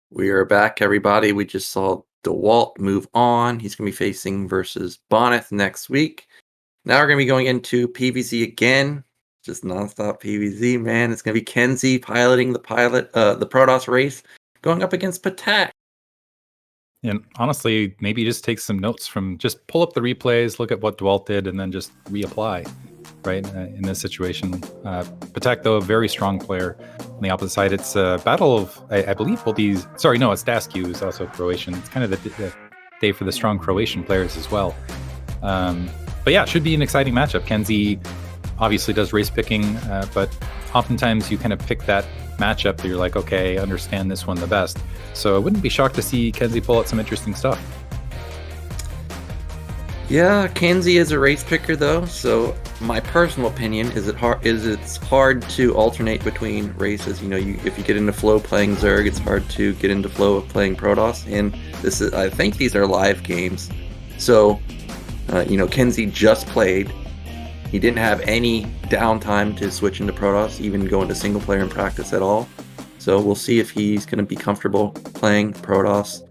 We are back, everybody. We just saw Dewalt move on. He's going to be facing versus Bonyth next week. Now we're going to be going into PvZ again. Just nonstop PvZ, man. It's going to be KenZy piloting the Protoss race, going up against Patak. And honestly, maybe just take some notes from, just pull up the replays, look at what Dewalt did, and then just reapply, right, in this situation. Patak, though, a very strong player. On the opposite side, it's a battle of, I believe, will be, sorry, no, it's Dasku is also Croatian. It's kind of the day for the strong Croatian players as well. But yeah, it should be an exciting matchup. KenZy obviously does race picking, but oftentimes you kind of pick that matchup that you're like, okay, I understand this one the best. So I wouldn't be shocked to see KenZy pull out some interesting stuff. Yeah, KenZy is a race picker though, so my personal opinion is it's hard to alternate between races. You know, if you get into flow playing Zerg, it's hard to get into flow of playing Protoss, and I think these are live games. So, KenZy just played. He didn't have any downtime to switch into Protoss, even go into single player in practice at all. So we'll see if he's going to be comfortable playing Protoss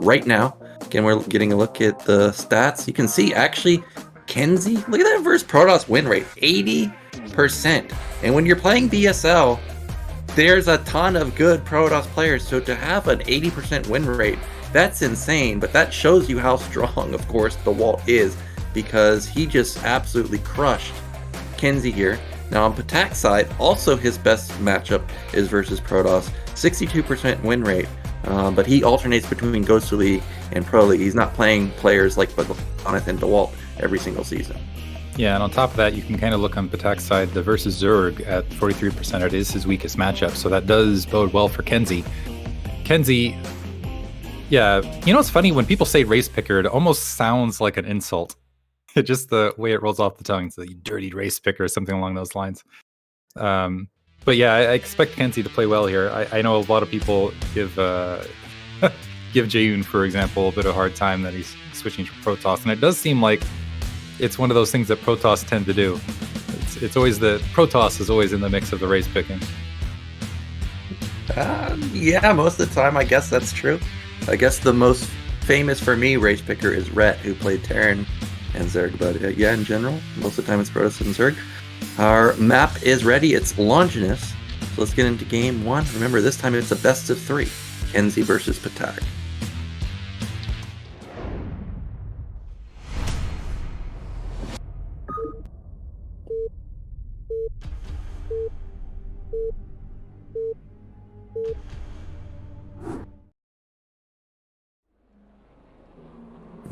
right now. Again, we're getting a look at the stats. You can see, actually, KenZy, look at that versus Protoss win rate, 80%. And when you're playing BSL, there's a ton of good Protoss players, so to have an 80% win rate, that's insane. But that shows you how strong, of course, Dewalt is, because he just absolutely crushed KenZy here. Now on Patak's side, also his best matchup is versus Protoss, 62% win rate, but he alternates between Ghost League and Pro League. He's not playing players like Bonyth and Dewalt every single season. Yeah, and on top of that, you can kind of look on Patak's side, the versus Zerg at 43%. It is his weakest matchup, so that does bode well for KenZy. KenZy, yeah, you know what's funny? When people say race picker, it almost sounds like an insult. Just the way it rolls off the tongue, so you dirty race picker or something along those lines. But yeah, I expect KenZy to play well here. I know a lot of people give give Jaeyoon, for example, a bit of a hard time that he's switching to Protoss, and it does seem like it's one of those things that Protoss tend to do. It's always Protoss is always in the mix of the race picking. Yeah, most of the time, I guess that's true. I guess the most famous for me race picker is Rhett, who played Terran and Zerg, but yeah, in general, most of the time it's Protoss and Zerg. Our map is ready. It's Longinus. So let's get into game one. Remember, this time it's a best of 3. KenZy versus Patak.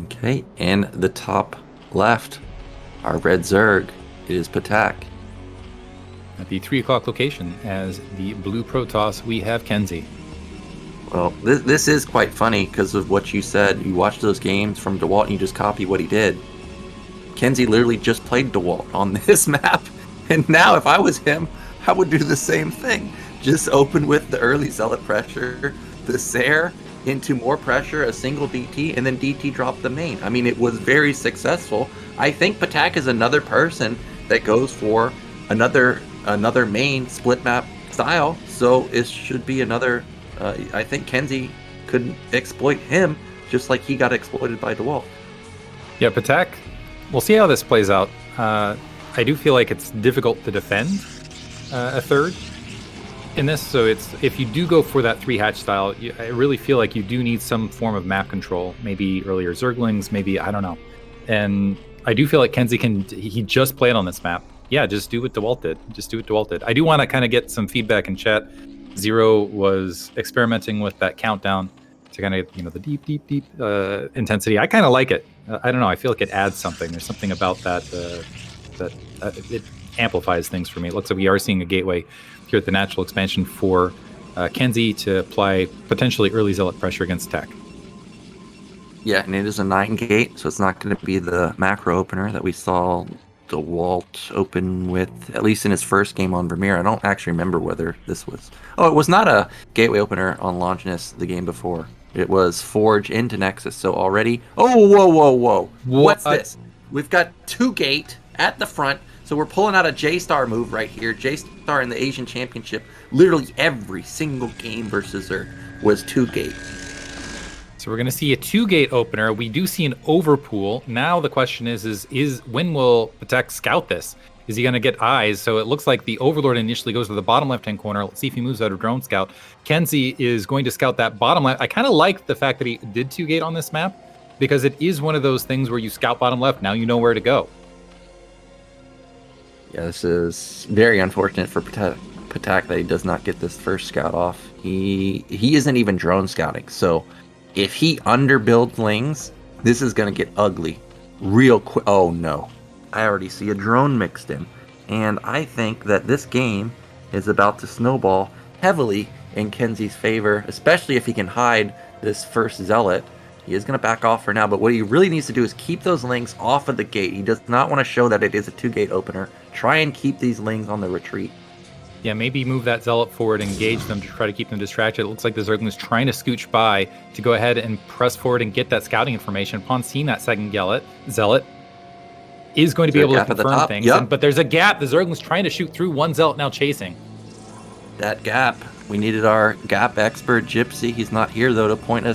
Okay, and the top left, our red Zerg is Patak. At the 3 o'clock location, as the blue Protoss, we have KenZy. Well, this is quite funny because of what you said. You watch those games from Dewalt and you just copy what he did. KenZy literally just played Dewalt on this map, and now if I was him, I would do the same thing. Just open with the early Zealot pressure, the Sair into more pressure, a single DT, and then DT drop the main. I mean, it was very successful. I think Patak is another person that goes for another main split map style, so it should be another. I think KenZy could exploit him just like he got exploited by Dewalt. Yeah, Patak, we'll see how this plays out. I do feel like it's difficult to defend a third in this, so if you do go for that 3 hatch style, I really feel like you do need some form of map control, maybe earlier Zerglings, maybe, I don't know. And I do feel like KenZy he just played on this map. Yeah, just do what Dewalt did. I do want to kind of get some feedback in chat. Zero was experimenting with that countdown to kind of, the deep intensity. I kind of like it. I don't know. I feel like it adds something. There's something about that that it amplifies things for me. It looks like we are seeing a gateway here at the natural expansion for KenZy to apply potentially early Zealot pressure against Tech. Yeah, and it is a 9 gate, so it's not going to be the macro opener that we saw Dewalt open with, at least in his first game on Vermeer. I don't actually remember whether this was... Oh, it was not a gateway opener on Longinus the game before. It was Forge into Nexus, so already... Oh, whoa. What's this? We've got 2 gate at the front, so we're pulling out a J-Star move right here. J-Star in the Asian Championship. Literally every single game versus her was 2 gate. So we're going to see a 2-gate opener. We do see an overpool. Now the question is when will Patak scout this? Is he going to get eyes? So it looks like the Overlord initially goes to the bottom left-hand corner. Let's see if he moves out of drone scout. KenZy is going to scout that bottom left. I kind of like the fact that he did 2-gate on this map, because it is one of those things where you scout bottom left. Now you know where to go. Yeah, this is very unfortunate for Patak that he does not get this first scout off. He isn't even drone scouting, so if he underbuilds Lings, this is going to get ugly real quick. Oh no, I already see a drone mixed in. And I think that this game is about to snowball heavily in KenZy's favor, especially if he can hide this first Zealot. He is going to back off for now, but what he really needs to do is keep those Lings off of the gate. He does not want to show that it is a 2-gate opener. Try and keep these Lings on the retreat. Yeah, maybe move that Zealot forward, engage them to try to keep them distracted. It looks like the Zergling is trying to scooch by to go ahead and press forward and get that scouting information. Upon seeing that second Zealot is going to be able to confirm things. Yep. But there's a gap. The Zergling's trying to shoot through. One Zealot now chasing. That gap. We needed our gap expert, Gypsy. He's not here, though, to point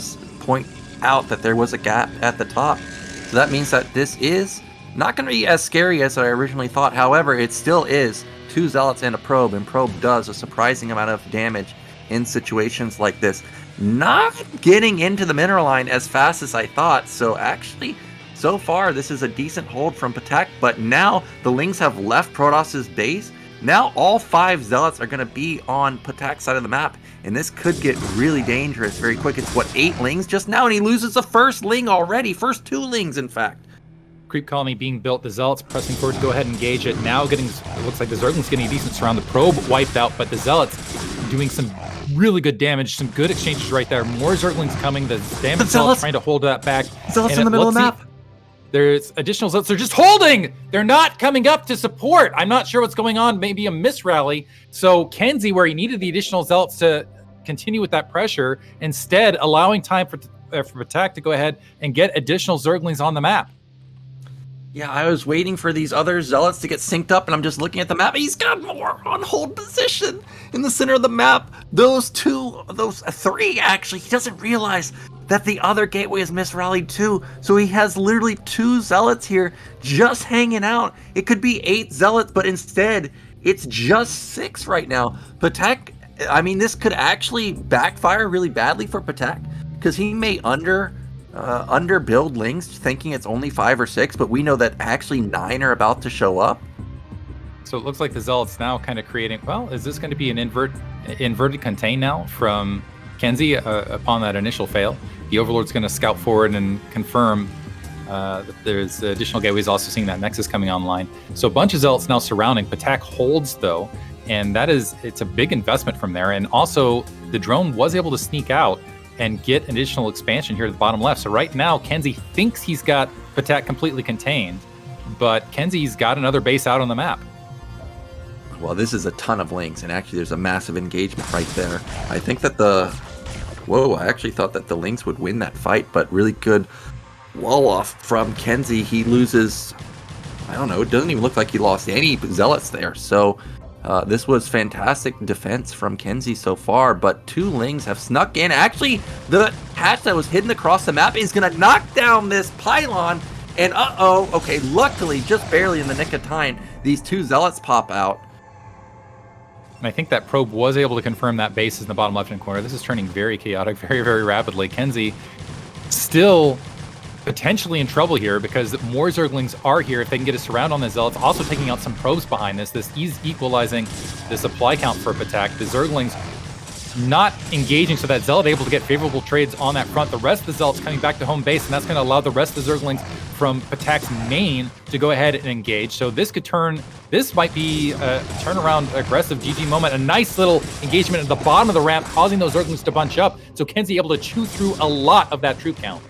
out that there was a gap at the top. So that means that this is Not going to be as scary as I originally thought. However, it still is 2 Zealots and a Probe, and Probe does a surprising amount of damage in situations like this. Not getting into the mineral line as fast as I thought, so actually, so far, this is a decent hold from Patak, but now the Lings have left Protos's base. Now all 5 Zealots are going to be on Patak's side of the map, and this could get really dangerous very quick. It's, what, 8 Lings just now, and he loses the first Ling already. First 2 Lings, in fact. Creep colony being built. The Zealots pressing forward to go ahead and engage it. Now it looks like the Zergling's getting a decent surround. The Probe wiped out, but the Zealots doing some really good damage. Some good exchanges right there. More Zerglings coming. The damage Zealots trying to hold that back. Zealots in the middle of the map. There's additional Zealots. They're just holding. They're not coming up to support. I'm not sure what's going on. Maybe a misrally. So KenZy, where he needed the additional Zealots to continue with that pressure, instead allowing time for Patak to go ahead and get additional Zerglings on the map. Yeah, I was waiting for these other Zealots to get synced up, and I'm just looking at the map. He's got more on hold position in the center of the map. Those 3, actually. He doesn't realize that the other gateway is misrallied too. So he has literally 2 Zealots here just hanging out. It could be 8 Zealots, but instead, it's just 6 right now. Patak, I mean, this could actually backfire really badly for Patak, because he may underbuild Lings thinking it's only 5 or 6, but we know that actually 9 are about to show up. So it looks like the Zealots now kind of creating, well, is this going to be an inverted contain now from KenZy upon that initial fail? The Overlord's going to scout forward and confirm that there's additional gateways, also seeing that Nexus coming online. So a bunch of Zealots now surrounding. Patak holds though, and it's a big investment from there. And also the drone was able to sneak out and get additional expansion here at the bottom left. So right now, KenZy thinks he's got Patak completely contained, but KenZy's got another base out on the map. Well, this is a ton of Lings, and actually there's a massive engagement right there. I think that I actually thought that the Lings would win that fight, but really good wall off from KenZy. He loses, I don't know, it doesn't even look like he lost any Zealots there. So this was fantastic defense from KenZy so far, but 2 Lings have snuck in. Actually, the hatch that was hidden across the map is going to knock down this pylon, and okay, luckily, just barely in the nick of time, these 2 Zealots pop out. And I think that Probe was able to confirm that base is in the bottom left-hand corner. This is turning very chaotic, very, very rapidly. KenZy still potentially in trouble here because more Zerglings are here if they can get a surround on the Zealots. Also taking out some Probes behind this. This is equalizing the supply count for Patak. The Zerglings not engaging, so that Zealot able to get favorable trades on that front. The rest of the Zealots coming back to home base, and that's going to allow the rest of the Zerglings from Patak's main to go ahead and engage. So this might be a turnaround aggressive GG moment. A nice little engagement at the bottom of the ramp, causing those Zerglings to bunch up. So KenZy able to chew through a lot of that troop count.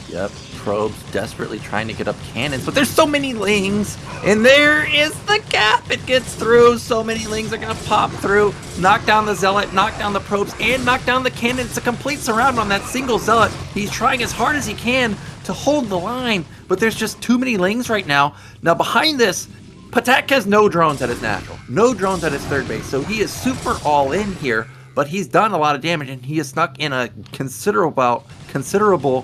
Yep, Probes desperately trying to get up cannons, but there's so many Lings, and there is the gap. It gets through. So many Lings are going to pop through, knock down the Zealot, knock down the Probes, and knock down the cannon. It's a complete surround on that single Zealot. He's trying as hard as he can to hold the line, but there's just too many Lings right now. Now behind this, Patak has no drones at his natural, no drones at his third base, so he is super all in here, but he's done a lot of damage, and he has snuck in a considerable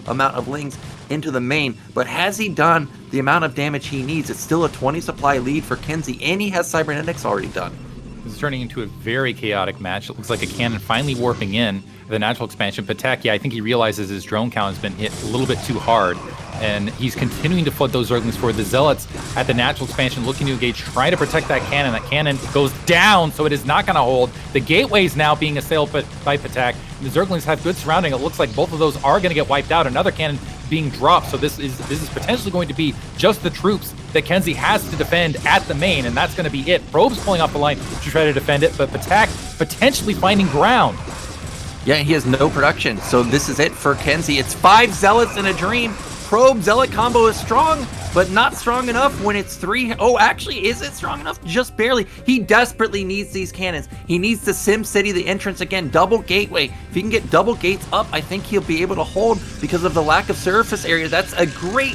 amount of Lings into the main. But has he done the amount of damage he needs? It's still a 20 supply lead for KenZy, and he has Cybernetics already done. This is turning into a very chaotic match. It looks like a cannon finally warping in the natural expansion. Patak, I think he realizes his drone count has been hit a little bit too hard, and he's continuing to flood those Zerglings forward. The Zealots at the natural expansion looking to engage, trying to protect that cannon. That cannon goes down, so it is not going to hold. The gateway's now being assailed by Patak. The Zerglings have good surrounding. It looks like both of those are going to get wiped out. Another cannon being dropped, so this is potentially going to be just the troops that KenZy has to defend at the main, and that's going to be it. Probe's pulling off the line to try to defend it, but Patak potentially finding ground. Yeah, he has no production, so this is it for KenZy. It's 5 Zealots in a dream. Probe Zealot combo is strong, but not strong enough when it's 3. Oh, actually, is it strong enough? Just barely. He desperately needs these cannons. He needs the Sim City, the entrance again, double gateway. If he can get double gates up, I think he'll be able to hold because of the lack of surface area. That's a great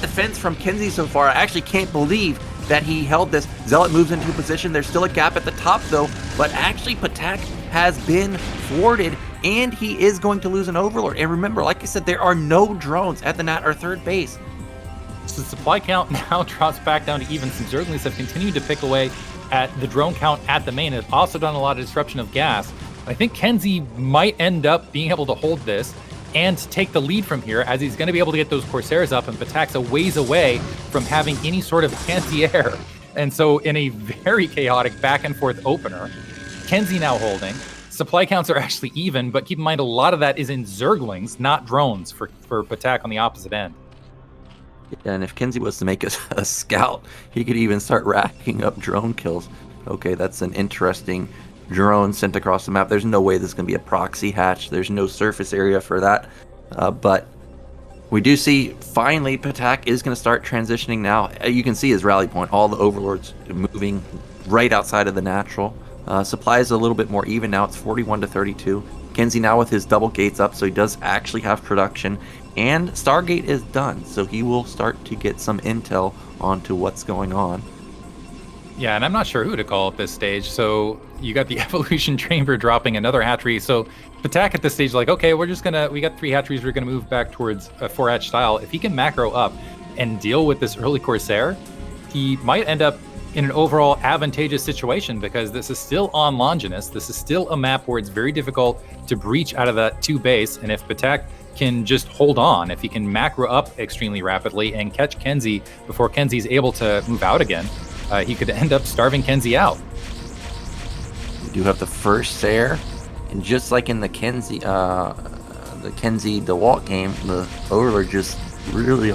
defense from KenZy so far. I actually can't believe that he held this. Zealot moves into position. There's still a gap at the top though, but actually Patak has been thwarted, and he is going to lose an Overlord. And remember, like I said, there are no drones at the nat or third base. So the supply count now drops back down to even. Some Zerglings have continued to pick away at the drone count at the main. Have also done a lot of disruption of gas. I think KenZy might end up being able to hold this and take the lead from here, as he's going to be able to get those Corsairs up, and Patak's a ways away from having any sort of anti-air. And so in a very chaotic back and forth opener, KenZy now holding. Supply counts are actually even, but keep in mind a lot of that is in Zerglings, not drones for Patak on the opposite end. Yeah, and if KenZy was to make a scout, he could even start racking up drone kills. Okay, that's an interesting drone sent across the map. There's no way this is going to be a proxy hatch. There's no surface area for that. But we do see, finally, Patak is going to start transitioning now. You can see his rally point. All the overlords moving right outside of the natural. Supply is a little bit more even now. It's 41 to 32. KenZy now with his double gates up, so he does actually have production. And Stargate is done, so he will start to get some intel onto what's going on. Yeah, and I'm not sure who to call at this stage. So you got the Evolution Chamber dropping another hatchery. So Patak at this stage, like, okay, we got 3 hatcheries. We're gonna move back towards a 4-hatch style. If he can macro up and deal with this early Corsair, he might end up in an overall advantageous situation, because this is still on Longinus. This is still a map where it's very difficult to breach out of that 2 base. And if Patak can just hold on, if he can macro up extremely rapidly and catch KenZy before KenZy's able to move out again, he could end up starving KenZy out. We do have the first Sair, and just like in the KenZy Dewalt game, the Overlord just really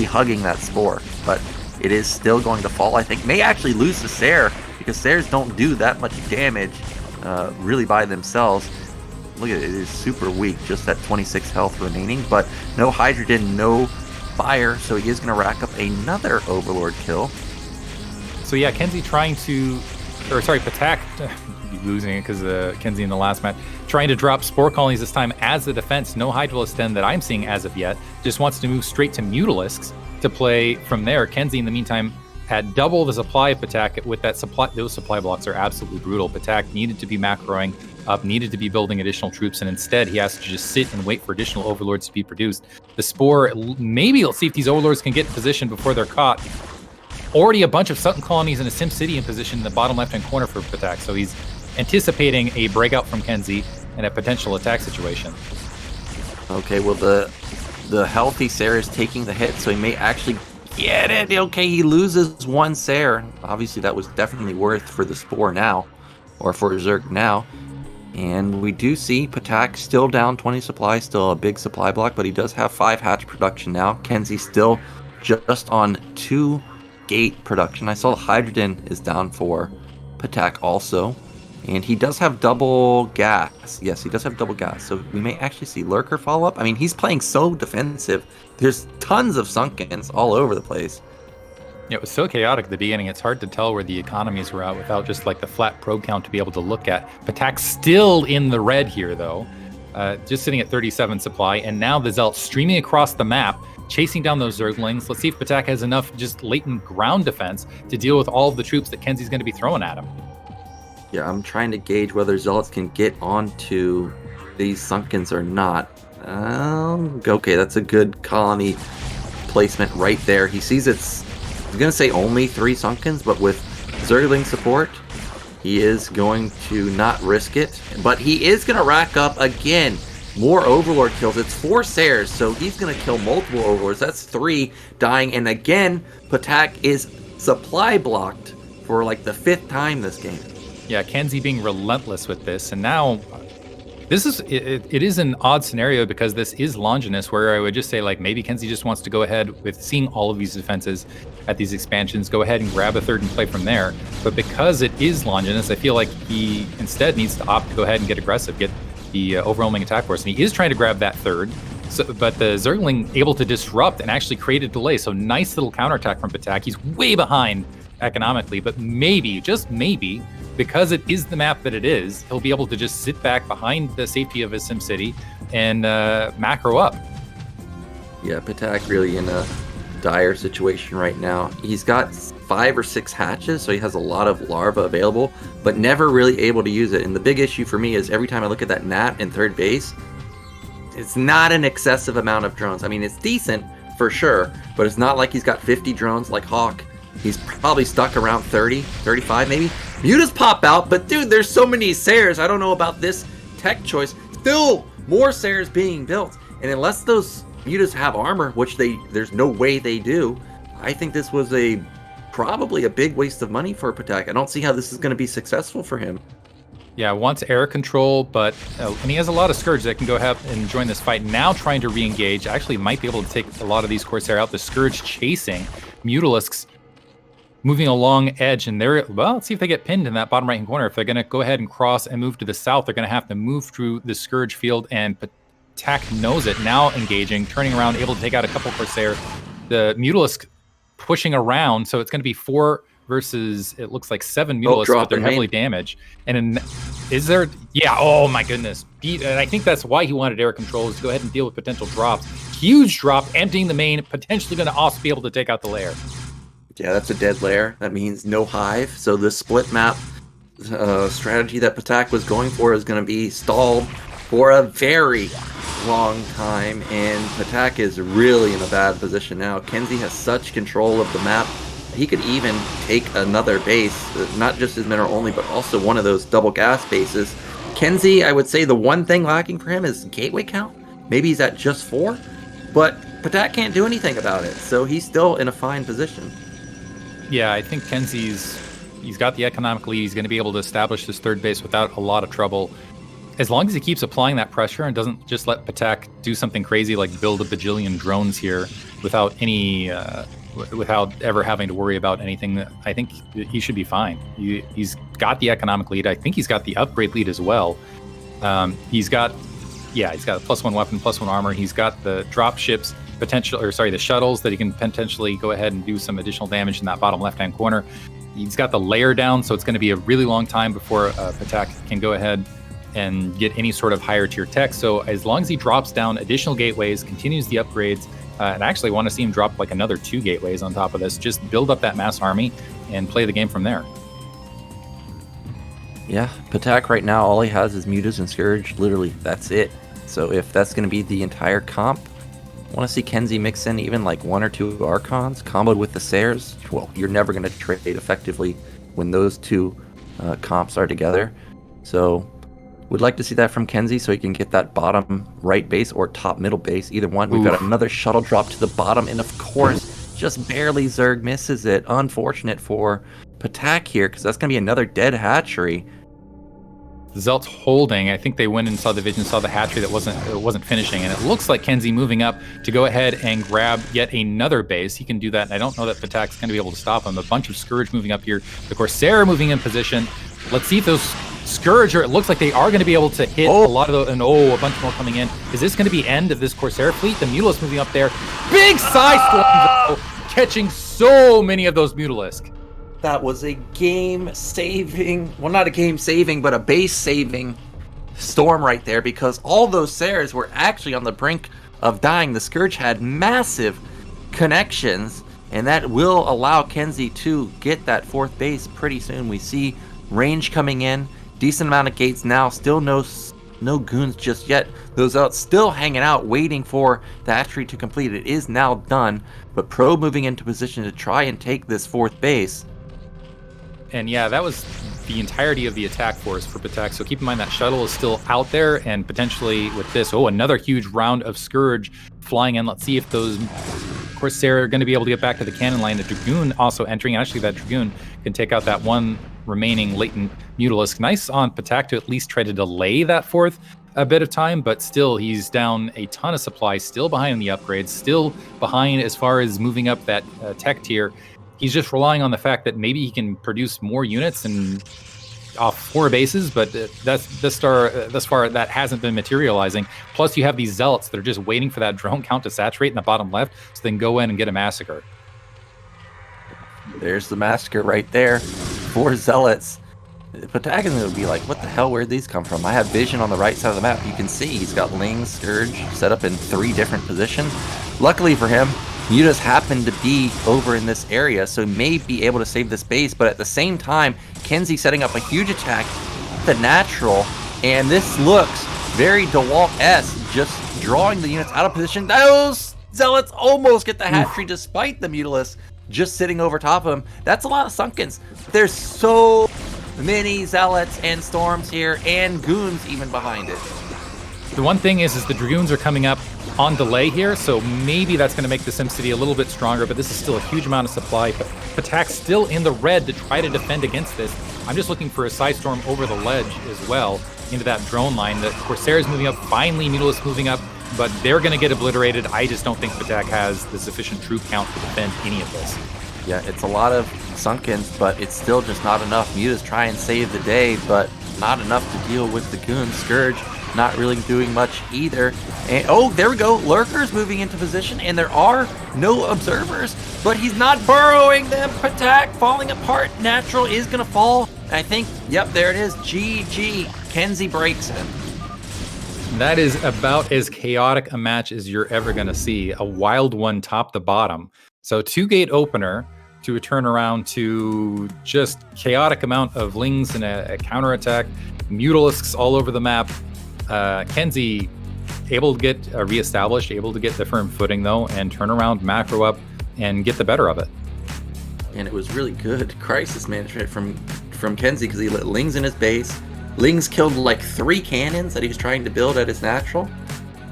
hugging that Spore, but it is still going to fall. I think may actually lose the Sair, because Sairs don't do that much damage really by themselves. Look at it, it is super weak, just at 26 health remaining, but no Hydrogen, no fire, so he is going to rack up another Overlord kill. So yeah, Patak losing it because KenZy in the last match, trying to drop Spore Colonies this time as the defense. No Hydralisks that I'm seeing as of yet. Just wants to move straight to Mutalisks to play from there. KenZy in the meantime had double the supply of Patak with that supply. Those supply blocks are absolutely brutal. Patak needed to be macroing up, needed to be building additional troops, and instead he has to just sit and wait for additional Overlords to be produced. The Spore, maybe let's see if these Overlords can get in position before they're caught. Already a bunch of Sutton colonies and a Sim City in position in the bottom left-hand corner for Patak, so he's anticipating a breakout from KenZy and a potential attack situation. Okay, well the healthy Sair is taking the hit, so he may actually get it. Okay, he loses 1 Sair. Obviously that was definitely worth for the Spore now, or for Zerg now. And we do see Patak still down 20 supply, still a big supply block, but he does have 5 hatch production now. KenZy still just on 2 gate production. I saw the Hydrogen is down for Patak also. And he does have double gas. Yes, he does have double gas. So we may actually see Lurker follow up. I mean, he's playing so defensive. There's tons of Sunkens all over the place. Yeah, it was so chaotic at the beginning. It's hard to tell where the economies were at without just like the flat probe count to be able to look at. Patak's still in the red here, though. Just sitting at 37 supply. And now the Zealot streaming across the map, chasing down those Zerglings. Let's see if Patak has enough just latent ground defense to deal with all of the troops that KenZy's going to be throwing at him. Yeah, I'm trying to gauge whether Zealots can get onto these Sunkens or not. Okay, that's a good colony placement right there. He sees it's, I was going to say only 3 Sunkens, but with Zergling support, he is going to not risk it. But he is going to rack up again more Overlord kills. It's 4 Sairs, so he's going to kill multiple Overlords. That's 3 dying. And again, Patak is supply blocked for like the 5th time this game. Yeah, KenZy being relentless with this, and now this is it is an odd scenario because this is Longinus, where I would just say like maybe KenZy just wants to go ahead with seeing all of these defenses at these expansions, go ahead and grab a 3rd and play from there. But because it is Longinus, I feel like he instead needs to opt to go ahead and get aggressive, get the overwhelming attack force, and he is trying to grab that 3rd. So, but the Zergling able to disrupt and actually create a delay. So nice little counterattack from Patak. He's way behind economically, but maybe, just maybe, because it is the map that it is, he'll be able to just sit back behind the safety of his SimCity and macro up. Yeah, Patak really in a dire situation right now. He's got 5 or 6 hatches, so he has a lot of larvae available, but never really able to use it. And the big issue for me is every time I look at that Nat in 3rd base, it's not an excessive amount of drones. I mean, it's decent, for sure, but it's not like he's got 50 drones like Hawk. He's probably stuck around 30, 35 maybe. Mutas pop out, but dude, there's so many Sares. I don't know about this tech choice. Still more Sares being built, and unless those Mutas have armor, which there's no way they do, I think this was probably a big waste of money for Patak. I don't see how this is going to be successful for him. Yeah, wants air control, but and he has a lot of Scourge that can go ahead and join this fight. Now trying to re-engage, actually might be able to take a lot of these Corsair out. The Scourge chasing, Mutalisks moving along edge, and let's see if they get pinned in that bottom right-hand corner. If they're going to go ahead and cross and move to the south, they're going to have to move through the Scourge field, and Patak knows it. Now engaging, turning around, able to take out a couple Corsair. The Mutalisk pushing around, so it's going to be 4 versus, it looks like 7 Mutalisks, but they're heavily damaged. And is there, yeah, oh my goodness. And I think that's why he wanted air control, is to go ahead and deal with potential drops. Huge drop, emptying the main, potentially going to also be able to take out the lair. Yeah, that's a dead lair. That means no hive. So the split map strategy that Patak was going for is going to be stalled for a very long time, and Patak is really in a bad position now. KenZy has such control of the map. He could even take another base, not just his mineral only, but also one of those double gas bases. KenZy, I would say the one thing lacking for him is gateway count. Maybe he's at just 4, but Patak can't do anything about it, so he's still in a fine position. Yeah, I think he's got the economic lead. He's going to be able to establish this third base without a lot of trouble. As long as he keeps applying that pressure and doesn't just let Patak do something crazy like build a bajillion drones here without any, without ever having to worry about anything, I think he should be fine. He's got the economic lead. I think he's got the upgrade lead as well. He's got a +1 weapon, +1 armor. He's got the drop ships the shuttles that he can potentially go ahead and do some additional damage in that bottom left-hand corner. He's got the layer down, so it's going to be a really long time before Patak can go ahead and get any sort of higher tier tech. So as long as he drops down additional gateways, continues the upgrades, and I actually want to see him drop like another 2 gateways on top of this, just build up that mass army and play the game from there. Yeah, Patak right now, all he has is Mutas and Scourge. Literally, that's it. So if that's going to be the entire comp, I want to see KenZy mix in even like 1 or 2 Archons comboed with the Sares. Well, you're never going to trade effectively when those 2 comps are together. So would like to see that from KenZy so he can get that bottom right base or top middle base, either one. We've got another shuttle drop to the bottom, and of course, just barely Zerg misses it. Unfortunate for Patak here, because that's going to be another dead hatchery. Zelt's holding. I think they went and saw the vision, saw the hatchery that wasn't finishing, and it looks like KenZy moving up to go ahead and grab yet another base. He can do that, and I don't know that Patak's going to be able to stop him. A bunch of Scourge moving up here. The Corsair moving in position. Let's see if those Scourge, it looks like they are going to be able to hit a lot of those, and a bunch more coming in. Is this going to be end of this Corsair fleet? The Mutalisk moving up there. Big size storm, catching so many of those Mutalisk. That was a game-saving, well, not a game-saving, but a base-saving storm right there, because all those Sares were actually on the brink of dying. The Scourge had massive connections, and that will allow KenZy to get that 4th base pretty soon. We see range coming in, decent amount of gates now, still no goons just yet. Those out still hanging out, waiting for the hatchery to complete. It is now done, but Probe moving into position to try and take this 4th base. And yeah, that was the entirety of the attack force for Patak. So keep in mind that shuttle is still out there, and potentially with this, another huge round of Scourge flying in. Let's see if those Corsair are going to be able to get back to the cannon line. The Dragoon also entering. Actually, that Dragoon can take out that one remaining latent Mutalisk. Nice on Patak to at least try to delay that 4th a bit of time, but still he's down a ton of supply, still behind in the upgrades, still behind as far as moving up that tech tier. He's just relying on the fact that maybe he can produce more units and off 4 bases, but thus far that hasn't been materializing. Plus you have these Zealots that are just waiting for that drone count to saturate in the bottom left, so they can go in and get a massacre. There's the massacre right there. 4 Zealots. Patak would be like, what the hell, where'd these come from? I have vision on the right side of the map. You can see he's got Ling, Scourge set up in 3 different positions. Luckily for him, Mutas happen to be over in this area, so he may be able to save this base, but at the same time, KenZy setting up a huge attack, the natural, and this looks very Dewalt-esque, just drawing the units out of position. Those Zealots almost get the hat trick despite the Mutalisk just sitting over top of him. That's a lot of Sunkens. There's so many Zealots and Storms here, and Goons even behind it. The one thing is the Dragoons are coming up on delay here, so maybe that's going to make the SimCity a little bit stronger, but this is still a huge amount of supply. Patak's still in the red to try to defend against this. I'm just looking for a Psystorm over the ledge as well into that drone line. The Corsair's moving up, finally Mutalisk moving up, but they're going to get obliterated. I just don't think Patak has the sufficient troop count to defend any of this. Yeah, it's a lot of Sunkens, but it's still just not enough. Mutas try and save the day, but not enough to deal with the Goons. Scourge not really doing much either. And oh, there we go. Lurkers moving into position, and there are no observers, but he's not burrowing them. Patak falling apart. Natural is going to fall. And I think, yep, there it is. GG. KenZy breaks him. That is about as chaotic a match as you're ever going to see. A wild one top to bottom. So 2-gate opener to a turnaround to just chaotic amount of Lings and a counterattack. Mutalisks all over the map. KenZy able to get reestablished, able to get the firm footing though, and turn around, macro up, and get the better of it. And it was really good crisis management from KenZy because he let Lings in his base. Lings killed like 3 cannons that he was trying to build at his natural.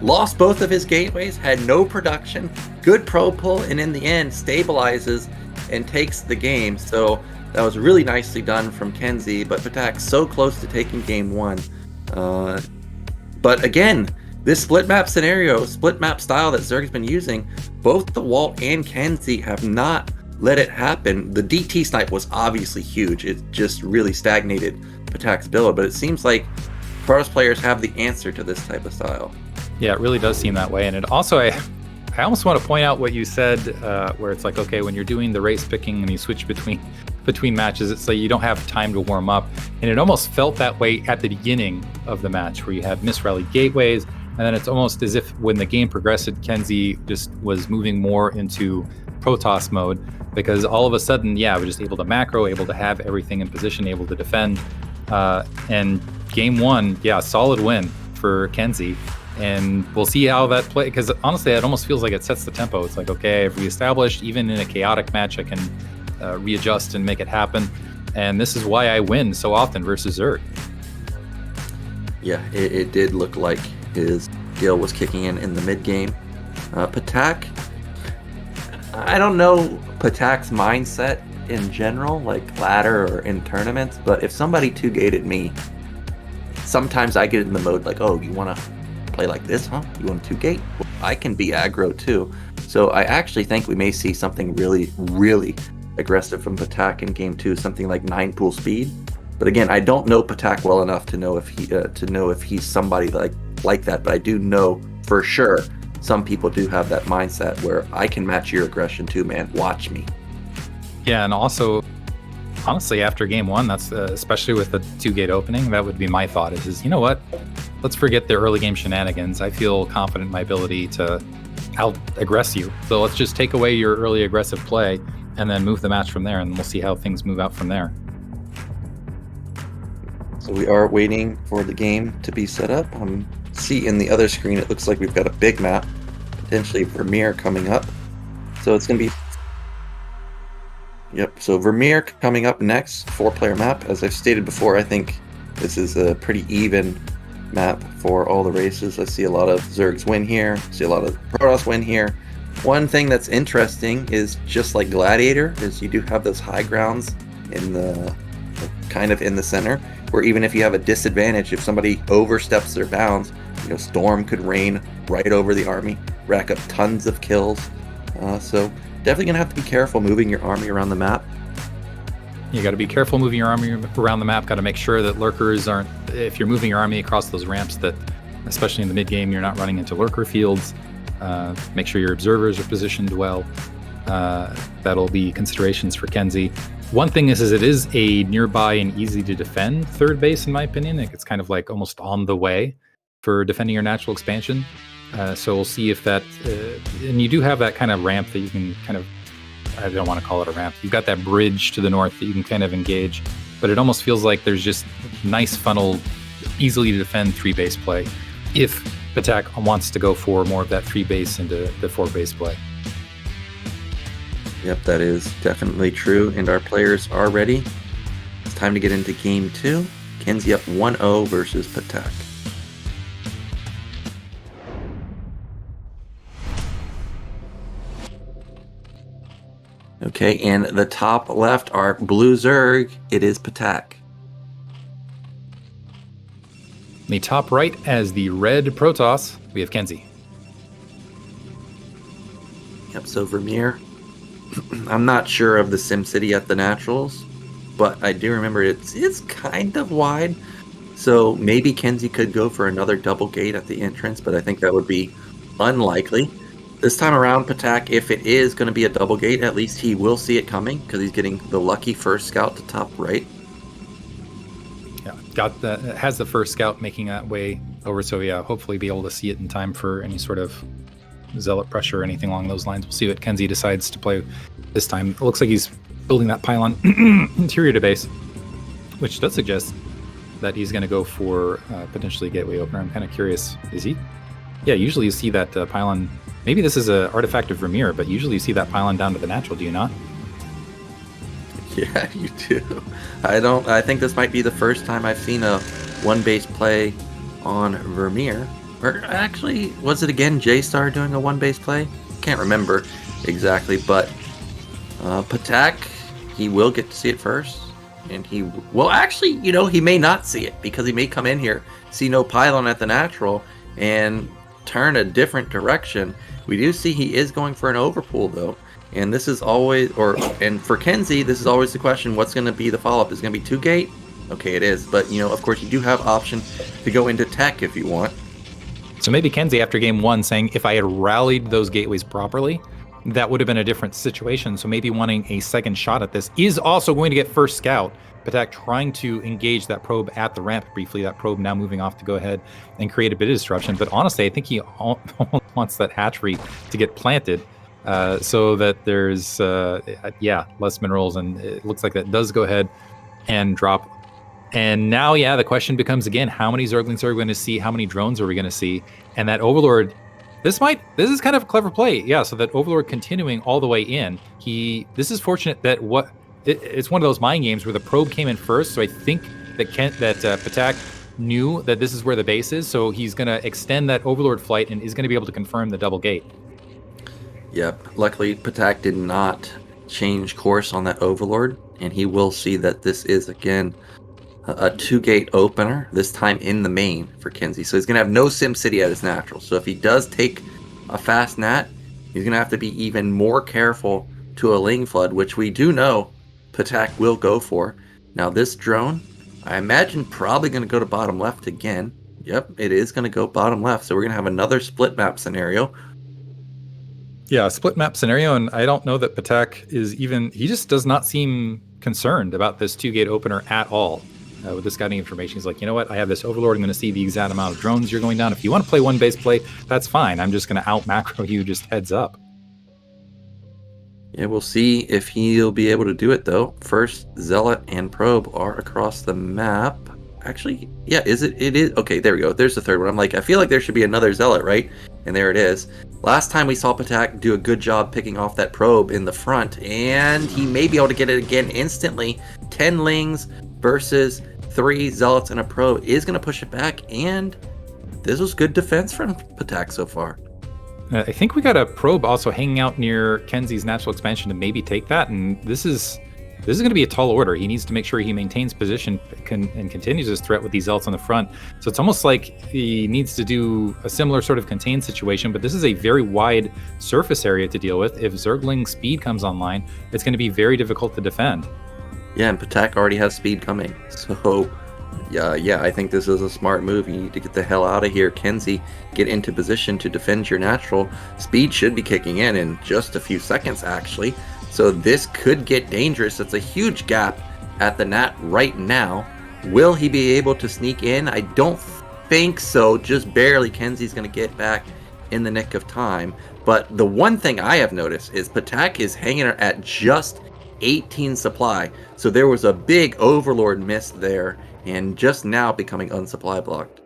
Lost both of his gateways, had no production, good pro pull, and in the end stabilizes and takes the game. So that was really nicely done from KenZy, but Patak's so close to taking game 1. But again, this split map scenario, split map style that Zerg's been using, both Dewalt and KenZy have not let it happen. The DT snipe was obviously huge. It just really stagnated Patak's build, but it seems like Protoss players have the answer to this type of style. Yeah, it really does seem that way. And it also, I almost want to point out what you said, where it's like, okay, when you're doing the race picking and you switch between matches, it's like you don't have time to warm up. And it almost felt that way at the beginning of the match, where you had misrallied gateways, and then it's almost as if when the game progressed, KenZy just was moving more into Protoss mode, because all of a sudden, yeah, we're just able to macro, able to have everything in position, able to defend. And game 1, yeah, solid win for KenZy. And we'll see how that plays, because honestly, it almost feels like it sets the tempo. It's like, okay, I've reestablished, even in a chaotic match, I can readjust and make it happen. And this is why I win so often versus Zerg. Yeah, it did look like his skill was kicking in the mid game. Patak, I don't know Patak's mindset in general, like ladder or in tournaments, but if somebody 2-gated me, sometimes I get in the mode like, oh, you want to play like this, huh? You want to 2-gate? Well, I can be aggro too. So I actually think we may see something really, really aggressive from Patak in game 2, something like 9 pool speed. But again, I don't know Patak well enough to know if he's somebody like that. But I do know for sure some people do have that mindset where I can match your aggression too, man. Watch me. Yeah, and also, honestly, after game 1, that's especially with the 2-gate opening, that would be my thought is, you know what? Let's forget the early game shenanigans. I feel confident in my ability to out-aggress you. So let's just take away your early aggressive play and then move the match from there, and we'll see how things move out from there. So we are waiting for the game to be set up. See in the other screen, it looks like we've got a big map, potentially Vermeer coming up. So it's going to be... Yep, so Vermeer coming up next, 4-player map. As I've stated before, I think this is a pretty even map for all the races. I see a lot of Zergs win here, see a lot of Protoss win here. One thing that's interesting is, just like Gladiator, is you do have those high grounds in the kind of in the center, where even if you have a disadvantage, if somebody oversteps their bounds, Storm could rain right over the army, rack up tons of kills. So definitely gonna have to be careful moving your army around the map. You got to be careful moving your army around the map. Got to make sure that lurkers aren't, if you're moving your army across those ramps, that especially in the mid game, you're not running into lurker fields. Make sure your observers are positioned well. That'll be considerations for KenZy. One thing is it is a nearby and easy to defend third base, in my opinion. It's kind of like almost on the way for defending your natural expansion. So we'll see if that, and you do have that kind of ramp that you can kind of, I don't want to call it a ramp. You've got that bridge to the north that you can kind of engage, but it almost feels like there's just nice funnel, easily to defend 3-base play. If Patak wants to go for more of that 3 base into the 4 base play. Yep, that is definitely true, and our players are ready. It's time to get into game 2. KenZy up 1-0 versus Patak. Okay, and the top left are blue Zerg. It is Patak. The top right as the red Protoss, we have KenZy. Yep, so Vermeer. I'm not sure of the SimCity at the Naturals, but I do remember it's kind of wide. So maybe KenZy could go for another double gate at the entrance, but I think that would be unlikely. This time around, Patak, if it is going to be a double gate, at least he will see it coming because he's getting the lucky first scout to top right. Yeah, has the first scout making that way over, so yeah, hopefully be able to see it in time for any sort of zealot pressure or anything along those lines. We'll see what KenZy decides to play this time. It looks like he's building that pylon interior to base, which does suggest that he's going to go for potentially gateway opener. I'm kind of curious. Is he? Yeah, usually you see that pylon. Maybe this is an artifact of Vermeer, but usually you see that pylon down to the natural, do you not? Yeah, you do. I think this might be the first time I've seen a one base play on Vermeer. Or actually, was it again J-Star doing a one base play? Can't remember exactly, but Patak, he will get to see it first. And he will actually, he may not see it because he may come in here, see no pylon at the natural, and turn a different direction. We do see he is going for an overpool though, and this is always, and for KenZy, this is always the question: what's going to be the follow-up? Is it going to be 2-gate? Okay, it is, but of course, you do have option to go into tech if you want. So maybe KenZy after game 1 saying, if I had rallied those gateways properly, that would have been a different situation. So maybe wanting a second shot at this is also going to get first scout. Patak trying to engage that probe at the ramp briefly. That probe now moving off to go ahead and create a bit of disruption. But honestly, I think he almost wants that hatchery to get planted so that there's, less minerals. And it looks like that does go ahead and drop. And now, the question becomes again, how many Zerglings are we going to see? How many drones are we going to see? And that Overlord, this is kind of a clever play. Yeah, so that Overlord continuing all the way in. This is fortunate that it's one of those mind games where the probe came in first, so I think that Patak knew that this is where the base is, so he's going to extend that Overlord flight and is going to be able to confirm the double gate. Yep, luckily Patak did not change course on that Overlord, and he will see that this is, again, a 2-gate opener, this time in the main for KenZy. So he's going to have no SimCity at his natural, so if he does take a fast nat, he's going to have to be even more careful to a Ling Flood, which we do know Patak will go for. Now this drone, I imagine probably going to go to bottom left again. Yep, it is going to go bottom left. So we're going to have another split map scenario. Yeah, split map scenario, and I don't know that Patak he just does not seem concerned about this 2-gate opener at all. With the scouting information, he's like, you know what, I have this Overlord, I'm going to see the exact amount of drones you're going down. If you want to play one base play, that's fine. I'm just going to out macro you, just heads up. Yeah, we'll see if he'll be able to do it, though. First, Zealot and Probe are across the map. Actually, yeah, is it? It is. Okay, there we go. There's the third one. I'm like, I feel like there should be another Zealot, right? And there it is. Last time we saw Patak do a good job picking off that Probe in the front, and he may be able to get it again instantly. 10 Lings versus 3 Zealots and a Probe is going to push it back, and this was good defense from Patak so far. I think we got a Probe also hanging out near KenZy's natural expansion to maybe take that, and this is going to be a tall order. He needs to make sure he maintains position and continues his threat with these Zealots on the front. So it's almost like he needs to do a similar sort of contained situation, but this is a very wide surface area to deal with. If Zergling speed comes online, it's going to be very difficult to defend. Yeah, and Patak already has speed coming, so yeah, I think this is a smart move. You need to get the hell out of here. KenZy, get into position to defend your natural. Speed should be kicking in just a few seconds, actually. So this could get dangerous. It's a huge gap at the nat right now. Will he be able to sneak in? I don't think so. Just barely. KenZy's going to get back in the nick of time. But the one thing I have noticed is Patak is hanging at just 18 supply. So there was a big Overlord miss there, and just now becoming unsupply blocked.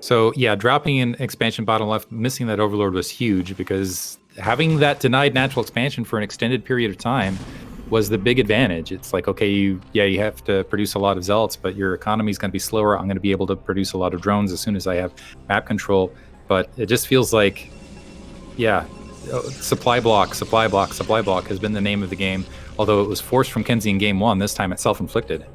So yeah, dropping an expansion bottom left, missing that Overlord was huge because having that denied natural expansion for an extended period of time was the big advantage. It's like, okay, you have to produce a lot of Zealots, but your economy is going to be slower. I'm going to be able to produce a lot of drones as soon as I have map control. But it just feels like, yeah, supply block has been the name of the game. Although it was forced from KenZy in game 1, this time it's self-inflicted.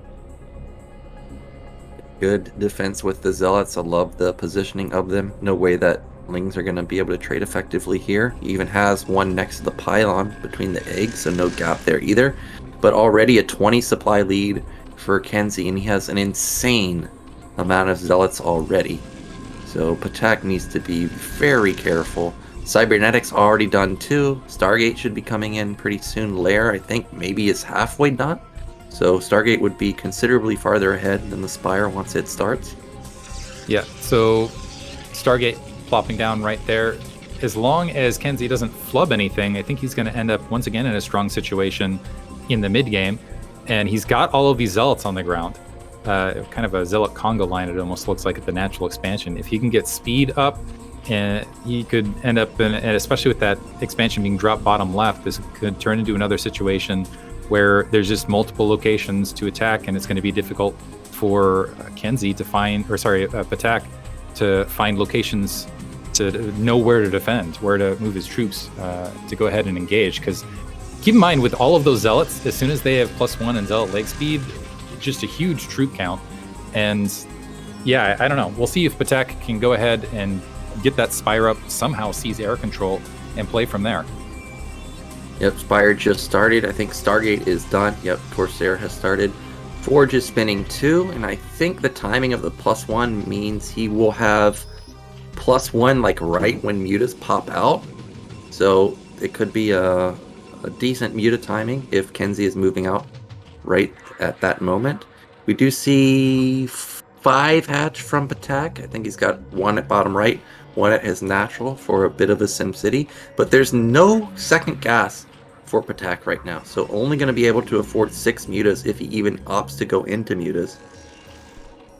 Good defense with the Zealots. I love the positioning of them. No way that Lings are going to be able to trade effectively here. He even has one next to the pylon between the eggs, so no gap there either. But already a 20 supply lead for KenZy, and he has an insane amount of Zealots already. So Patak needs to be very careful. Cybernetics already done too. Stargate should be coming in pretty soon. Lair, I think, maybe is halfway done. So Stargate would be considerably farther ahead than the Spire once it starts. Yeah, so Stargate plopping down right there. As long as KenZy doesn't flub anything, I think he's going to end up once again in a strong situation in the mid game. And he's got all of these Zealots on the ground. Kind of a Zealot Congo line, it almost looks like at the natural expansion. If he can get speed up, and he could end up in, and especially with that expansion being dropped bottom left, this could turn into another situation where there's just multiple locations to attack, and it's going to be difficult for KenZy to find, or sorry, Patak to find locations to know where to defend, where to move his troops to go ahead and engage. Because keep in mind, with all of those Zealots, as soon as they have +1 and Zealot leg speed, just a huge troop count. And yeah, I don't know. We'll see if Patak can go ahead and get that Spire up, somehow seize air control, and play from there. Yep, Spire just started. I think Stargate is done. Yep, Corsair has started. Forge is spinning too, and I think the timing of the +1 means he will have +1 like right when mutas pop out. So it could be a decent muta timing if KenZy is moving out right at that moment. We do see 5 hatch from Patak. I think he's got 1 at bottom right, 1 at his natural for a bit of a SimCity, but there's no second gas for Patak right now, so only going to be able to afford 6 mutas if he even opts to go into mutas.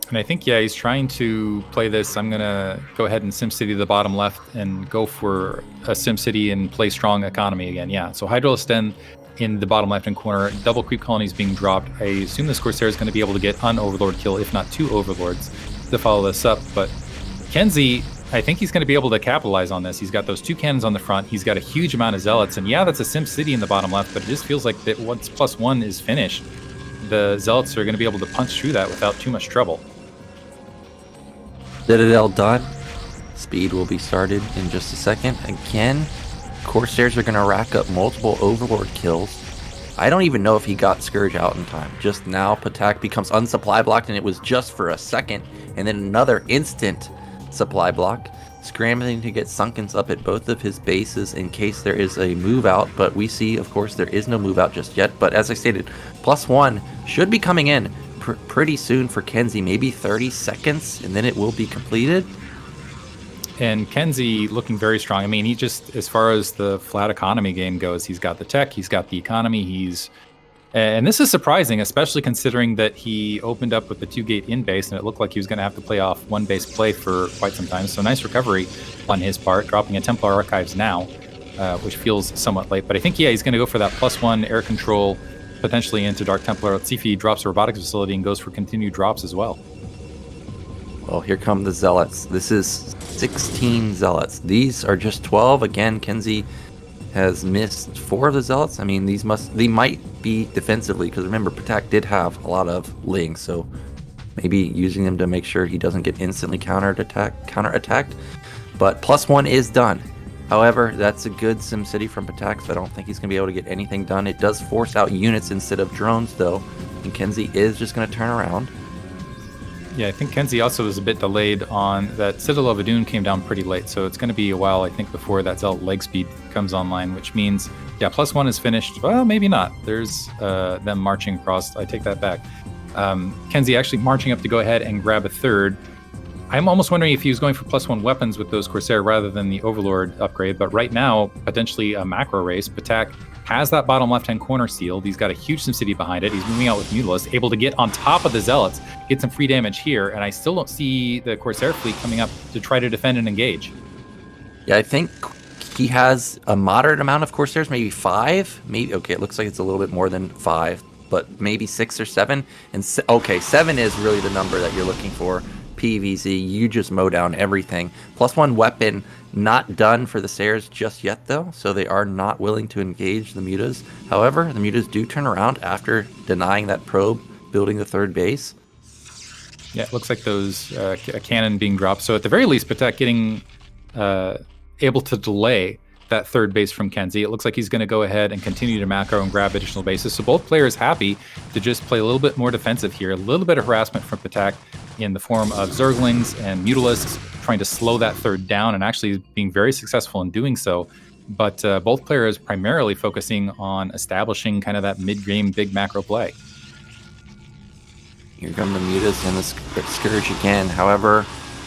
And I think, yeah, he's trying to play this. I'm going to go ahead and SimCity the bottom left and go for a SimCity and play strong economy again. Yeah, so Hydralistan in the bottom left-hand corner, double creep colonies being dropped. I assume this Corsair is going to be able to get an Overlord kill, if not 2 Overlords, to follow this up. But KenZy, I think he's going to be able to capitalize on this. He's got those 2 cannons on the front. He's got a huge amount of Zealots. And yeah, that's a SimCity in the bottom left, but it just feels like that once +1 is finished, the Zealots are going to be able to punch through that without too much trouble. Citadel done. Speed will be started in just a second. Again, Corsairs are going to rack up multiple Overlord kills. I don't even know if he got Scourge out in time. Just now, Patak becomes unsupply blocked, and it was just for a second, and then another instant supply block. Scrambling to get Sunkens up at both of his bases in case there is a move out, but we see, of course, there is no move out just yet. But as I stated, +1 should be coming in pretty soon for KenZy, maybe 30 seconds, and then it will be completed. And KenZy looking very strong. I mean, he just, as far as the flat economy game goes, he's got the tech, he's got the economy, and this is surprising, especially considering that he opened up with the 2-gate in base, and it looked like he was going to have to play off 1 base play for quite some time. So nice recovery on his part, dropping a Templar Archives now, which feels somewhat late. But I think, yeah, he's going to go for that +1 air control, potentially into Dark Templar. Let's see if he drops a robotics facility and goes for continued drops as well. Well, here come the Zealots. This is 16 Zealots. These are just 12. Again, KenZy has missed 4 of the Zealots. I mean, they might be defensively, because remember, Patak did have a lot of Lings, so maybe using them to make sure he doesn't get instantly counterattacked. But +1 is done. However, that's a good SimCity from Patak, so I don't think he's going to be able to get anything done. It does force out units instead of drones, though, and KenZy is just going to turn around. Yeah, I think KenZy also was a bit delayed on that. Citadel of Adun came down pretty late, so it's going to be a while, I think, before that Zealot leg speed comes online, which means, yeah, +1 is finished. Well, maybe not. There's them marching across. I take that back. KenZy actually marching up to go ahead and grab a 3rd. I'm almost wondering if he was going for +1 weapons with those Corsair rather than the Overlord upgrade, but right now, potentially a macro race. Patak has that bottom left-hand corner sealed. He's got a huge SimCity behind it. He's moving out with Mutalisk, able to get on top of the Zealots, get some free damage here, and I still don't see the Corsair fleet coming up to try to defend and engage. Yeah, I think he has a moderate amount of Corsairs, maybe 5. Maybe okay, it looks like it's a little bit more than 5, but maybe 6 or 7. And okay, 7 is really the number that you're looking for. PVZ, you just mow down everything. +1 weapon, not done for the Sayers just yet though, so they are not willing to engage the Mutas. However, the Mutas do turn around after denying that probe, building the 3rd base. Yeah, it looks like those a cannon being dropped. So at the very least, Patek getting able to delay that 3rd base from KenZy. It looks like he's going to go ahead and continue to macro and grab additional bases. So both players happy to just play a little bit more defensive here. A little bit of harassment from Patek in the form of Zerglings and Mutalisks, trying to slow that 3rd down and actually being very successful in doing so. But both players primarily focusing on establishing kind of that mid-game big macro play. Here come the Mutas and the Scourge again. However,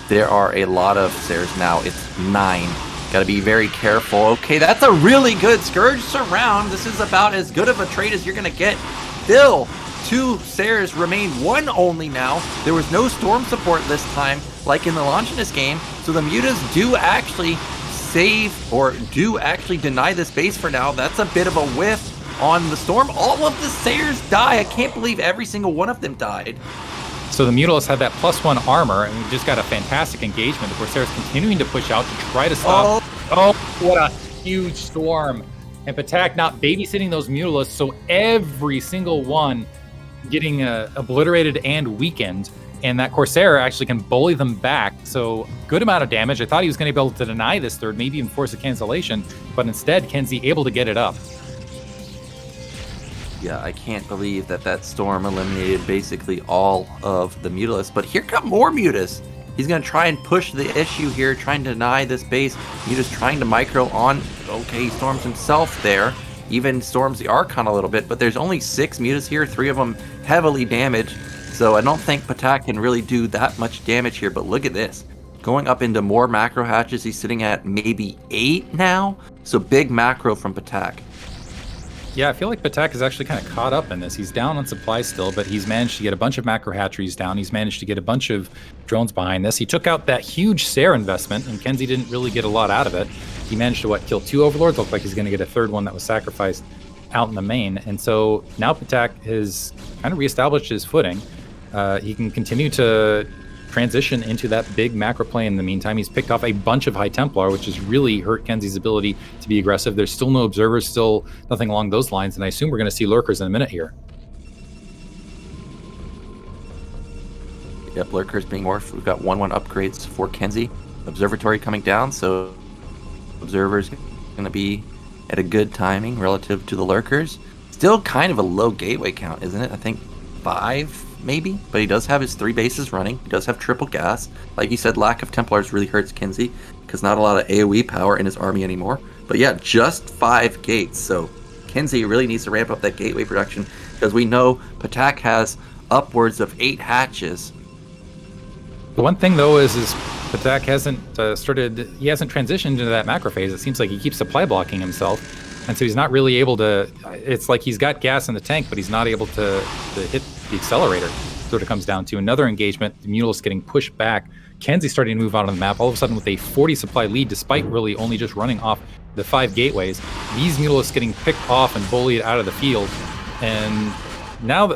there are a lot of Sayers now. It's 9. Got to be very careful. Okay, that's a really good Scourge surround. This is about as good of a trade as you're going to get. Still, 2 Sayers remain, 1 only now. There was no Storm support this time, like in the Longinus game. So the Mutas do actually save, or do actually deny this base for now. That's a bit of a whiff on the Storm. All of the Sayers die. I can't believe every single one of them died. So the Mutalisk had that +1 armor, and we just got a fantastic engagement. The Corsairs continuing to push out to try to stop. Oh, what a huge storm. And Patek not babysitting those Mutalisks, so every single one getting obliterated and weakened. And that Corsair actually can bully them back. So good amount of damage. I thought he was going to be able to deny this 3rd, maybe even force a cancellation, but instead KenZy able to get it up. Yeah, I can't believe that Storm eliminated basically all of the Mutalisks. But here come more Mutas. He's going to try and push the issue here, trying to deny this base. Mutas trying to micro on. Okay, he storms himself there. Even storms the Archon a little bit. But there's only 6 Mutas here, 3 of them heavily damaged. So I don't think Patek can really do that much damage here. But look at this. Going up into more macro hatches. He's sitting at maybe 8 now. So big macro from Patek. Yeah, I feel like Patek is actually kind of caught up in this. He's down on supply still, but he's managed to get a bunch of macro hatcheries down. He's managed to get a bunch of drones behind this. He took out that huge Sair investment, and KenZy didn't really get a lot out of it. He managed to, kill 2 Overlords? Looked like he's going to get a 3rd one that was sacrificed out in the main. And so now Patek has kind of reestablished his footing. He can continue to transition into that big macro play in the meantime. He's picked off a bunch of High Templar, which has really hurt KenZy's ability to be aggressive. There's still no observers, still nothing along those lines, and I assume we're going to see lurkers in a minute here. Yep, lurkers being morphed. We've got 1/1 upgrades for KenZy. Observatory coming down, so observers going to be at a good timing relative to the lurkers. Still kind of a low gateway count, isn't it? I think 5 maybe, but he does have his 3 bases running. He does have triple gas. Like you said, lack of Templars really hurts KenZy because not a lot of AoE power in his army anymore. But yeah, just 5 gates. So KenZy really needs to ramp up that gateway production because we know Patek has upwards of 8 hatches. The one thing though is Patek hasn't he hasn't transitioned into that macro phase. It seems like he keeps supply blocking himself. And so he's not really able to, it's like he's got gas in the tank, but he's not able to hit the accelerator. So it comes down to another engagement, the Mutalisk getting pushed back. KenZy starting to move out on the map, all of a sudden with a 40 supply lead, despite really only just running off the 5 gateways. These Mutalisks getting picked off and bullied out of the field. And now,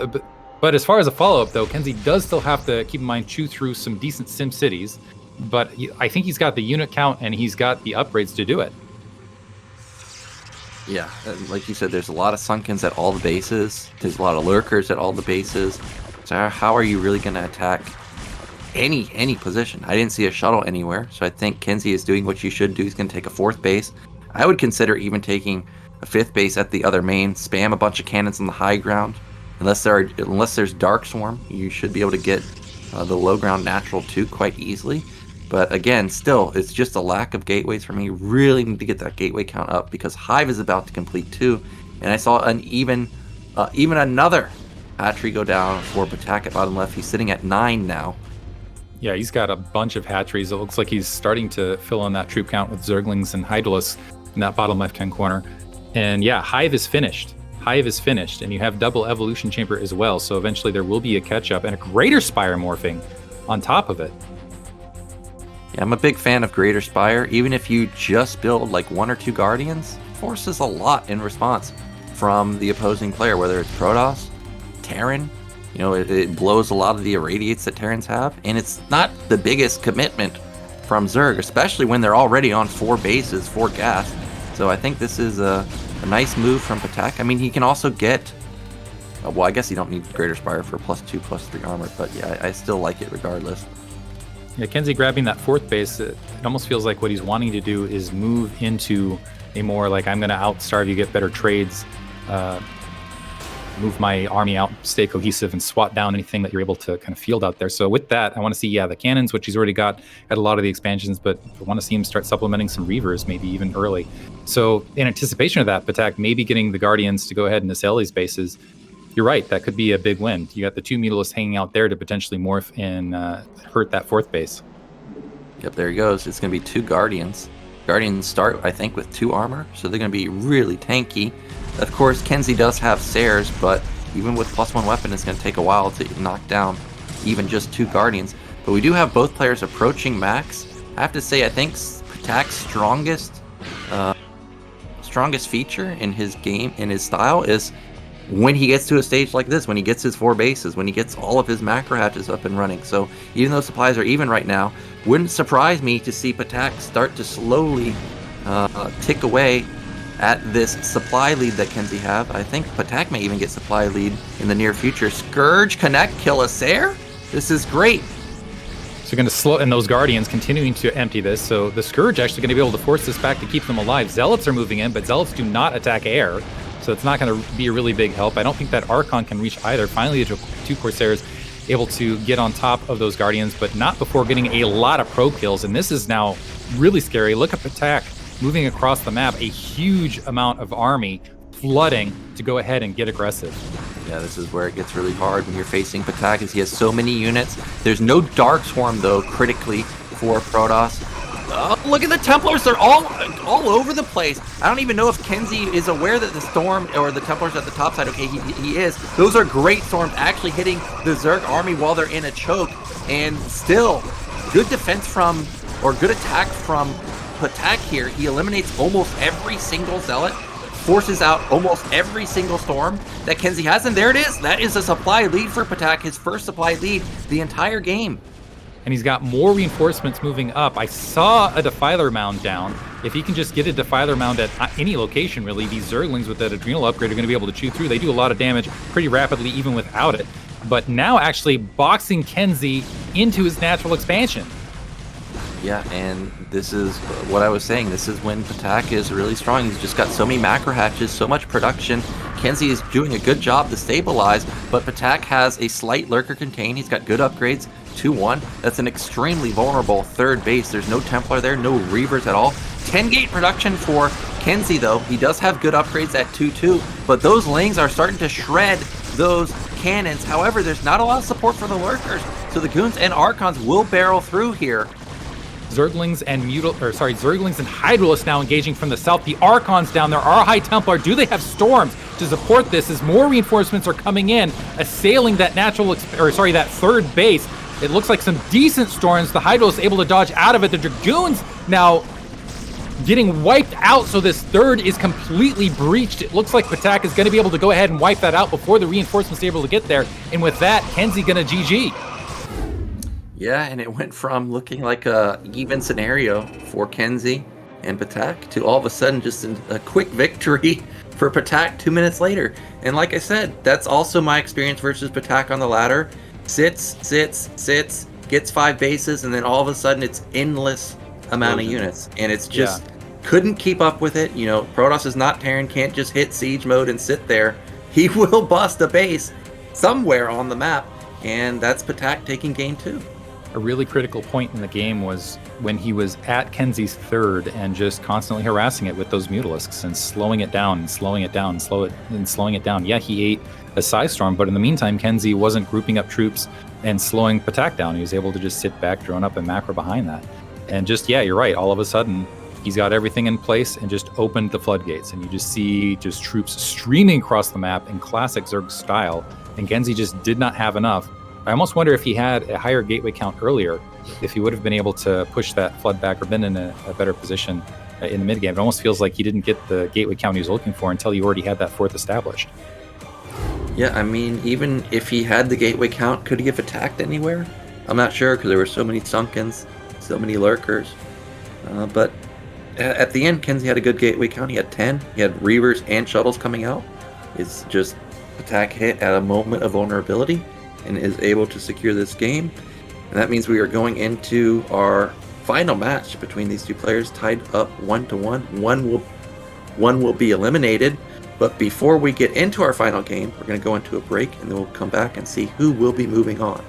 but as far as a follow-up though, KenZy does still have to, keep in mind, chew through some decent sim cities. But I think he's got the unit count and he's got the upgrades to do it. Yeah, like you said, there's a lot of Sunkens at all the bases. There's a lot of lurkers at all the bases. So how are you really going to attack any position? I didn't see a shuttle anywhere, so I think KenZy is doing what you should do. He's going to take a 4th base. I would consider even taking a 5th base at the other main. Spam a bunch of cannons on the high ground. Unless there's Dark Swarm, you should be able to get the low ground natural too quite easily. But again, still, it's just a lack of gateways for me. Really need to get that gateway count up because Hive is about to complete 2. And I saw even another hatchery go down for Patek at bottom left. He's sitting at 9 now. Yeah, he's got a bunch of hatcheries. It looks like he's starting to fill in that troop count with Zerglings and Hydralisks in that bottom left-hand corner. And yeah, Hive is finished. And you have double evolution chamber as well. So eventually there will be a catch up and a greater spire morphing on top of it. Yeah, I'm a big fan of Greater Spire. Even if you just build like 1 or 2 Guardians, forces a lot in response from the opposing player, whether it's Protoss, Terran. You know, it blows a lot of the irradiates that Terrans have, and it's not the biggest commitment from Zerg, especially when they're already on 4 bases, 4 gas. So I think this is a nice move from Patak. I mean, he can also get, well, I guess you don't need Greater Spire for +2, +3 armor, but yeah, I still like it regardless. Yeah, KenZy grabbing that 4th base, it almost feels like what he's wanting to do is move into a more like, I'm going to outstarve you, get better trades, move my army out, stay cohesive, and swat down anything that you're able to kind of field out there. So with that, I want to see, the cannons, which he's already got at a lot of the expansions, but I want to see him start supplementing some Reavers, maybe even early. So in anticipation of that, Patak maybe getting the Guardians to go ahead and assail these bases. You're right, that could be a big win. You got the 2 Mutalisks hanging out there to potentially morph and hurt that 4th base. Yep, there he goes. It's going to be 2 Guardians. Guardians start, I think, with 2 armor, so they're going to be really tanky. Of course, KenZy does have Sares, but even with +1 weapon, it's going to take a while to knock down even just 2 Guardians. But we do have both players approaching max. I have to say, I think Patak's strongest feature in his game, in his style, is when he gets to a stage like this, when he gets his 4 bases, when he gets all of his macro hatches up and running. So even though supplies are even right now, wouldn't surprise me to see Patak start to slowly tick away at this supply lead that KenZy have. I think Patak may even get supply lead in the near future. Scourge connect, kill a Sare? This is great. So you're going to slow, and those Guardians continuing to empty this. So the Scourge actually going to be able to force this back to keep them alive. Zealots are moving in, but Zealots do not attack air. So it's not going to be a really big help. I don't think that Archon can reach either. Finally, the 2 Corsairs able to get on top of those Guardians, but not before getting a lot of pro kills. And this is now really scary. Look at Patak moving across the map, a huge amount of army flooding to go ahead and get aggressive. Yeah, this is where it gets really hard when you're facing Patak, as he has so many units. There's no Dark Swarm, though, critically for Protoss. Look at the Templars, they're all over the place. I don't even know if KenZy is aware that the Storm or the Templars at the top side, okay, he is. Those are great storms actually hitting the Zerg army while they're in a choke. And still, good defense from, or good attack from Patak here. He eliminates almost every single Zealot, forces out almost every single storm that KenZy has, and there it is. That is a supply lead for Patak, his first supply lead the entire game. And he's got more reinforcements moving up. I saw a Defiler Mound down. If he can just get a Defiler Mound at any location, really, these Zerglings with that Adrenal upgrade are going to be able to chew through. They do a lot of damage pretty rapidly, even without it. But now actually boxing KenZy into his natural expansion. Yeah, and this is what I was saying. This is when Patak is really strong. He's just got so many macro hatches, so much production. KenZy is doing a good job to stabilize, but Patak has a slight lurker contain. He's got good upgrades. 2-1. That's an extremely vulnerable 3rd base. There's no Templar there, no Reavers at all. 10 gate production for KenZy, though. He does have good upgrades at 2-2, but those Lings are starting to shred those cannons. However, there's not a lot of support for the lurkers, so the Goons and Archons will barrel through here. Zerglings and Zerglings and Hydralisks now engaging from the south. The Archons down there are High Templar. Do they have storms to support this as more reinforcements are coming in, assailing that that 3rd base? It looks like some decent storms. The Hydralisks able to dodge out of it. The Dragoons now getting wiped out, so this 3rd is completely breached. It looks like Patak is going to be able to go ahead and wipe that out before the reinforcements are able to get there. And with that, KenZy gonna GG. Yeah, and it went from looking like a even scenario for KenZy and Patak to all of a sudden just a quick victory for Patak 2 minutes later. And like I said, that's also my experience versus Patak on the ladder. Sits, gets 5 bases, and then all of a sudden it's endless amount of units. And it's just couldn't keep up with it. You know, Protoss is not Terran, can't just hit siege mode and sit there. He will bust a base somewhere on the map, and that's Patak taking game 2. A really critical point in the game was when he was at KenZy's 3rd and just constantly harassing it with those Mutalisks and slowing it down and slowing it down and slowing it down. Yeah, he ate a Psystorm, but in the meantime, KenZy wasn't grouping up troops and slowing Patak down. He was able to just sit back, drone up, and macro behind that. And just, yeah, you're right. All of a sudden, He's got everything in place and just opened the floodgates, and you just see just troops streaming across the map in classic Zerg style, and KenZy just did not have enough. I almost wonder if he had a higher gateway count earlier, if he would have been able to push that flood back or been in a better position in the mid game. It almost feels like he didn't get the gateway count he was looking for until he already had that fourth established. Yeah, I mean, even if he had the gateway count, could he have attacked anywhere? I'm not sure, because there were so many Sunkens, so many Lurkers. But at the end, KenZy had a good gateway count. He had 10. He had Reavers and Shuttles coming out. It's just attack hit at a moment of vulnerability and is able to secure this game. And that means we are going into our final match between these two players, tied up 1-1. One will be eliminated. But before we get into our final game, we're going to go into a break, and then we'll come back and see who will be moving on.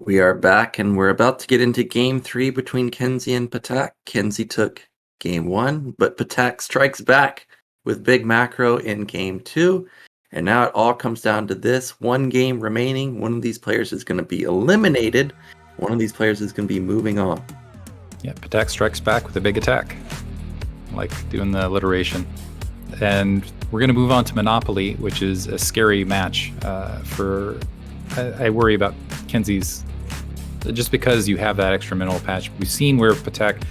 We are back, and we're about to get into Game 3 between KenZy and Patak. KenZy took Game 1, but Patak strikes back with Big Macro in Game 2. And now it all comes down to this. One game remaining. One of these players is going to be eliminated. One of these players is going to be moving on. Yeah, Patak strikes back with a big attack. Like doing the alliteration. And we're going to move on to Monopoly, which is a scary match I worry about KenZy's, just because you have that extra mineral patch. We've seen where Patak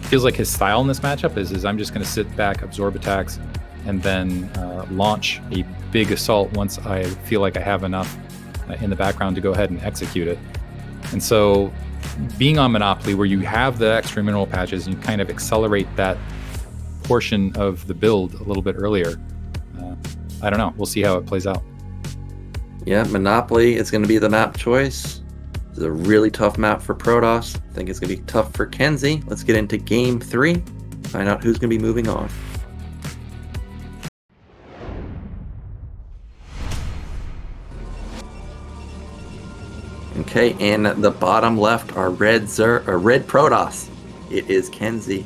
feels like his style in this matchup is I'm just going to sit back, absorb attacks, and then launch a big assault once I feel like I have enough in the background to go ahead and execute it. And so being on Monopoly, where you have the extra mineral patches and you kind of accelerate that portion of the build a little bit earlier, I don't know. We'll see how it plays out. Yeah, Monopoly is going to be the map choice. This is a really tough map for Protoss. I think it's going to be tough for KenZy. Let's get into game 3. Find out who's going to be moving on. Okay, in the bottom left are red Protoss. It is KenZy.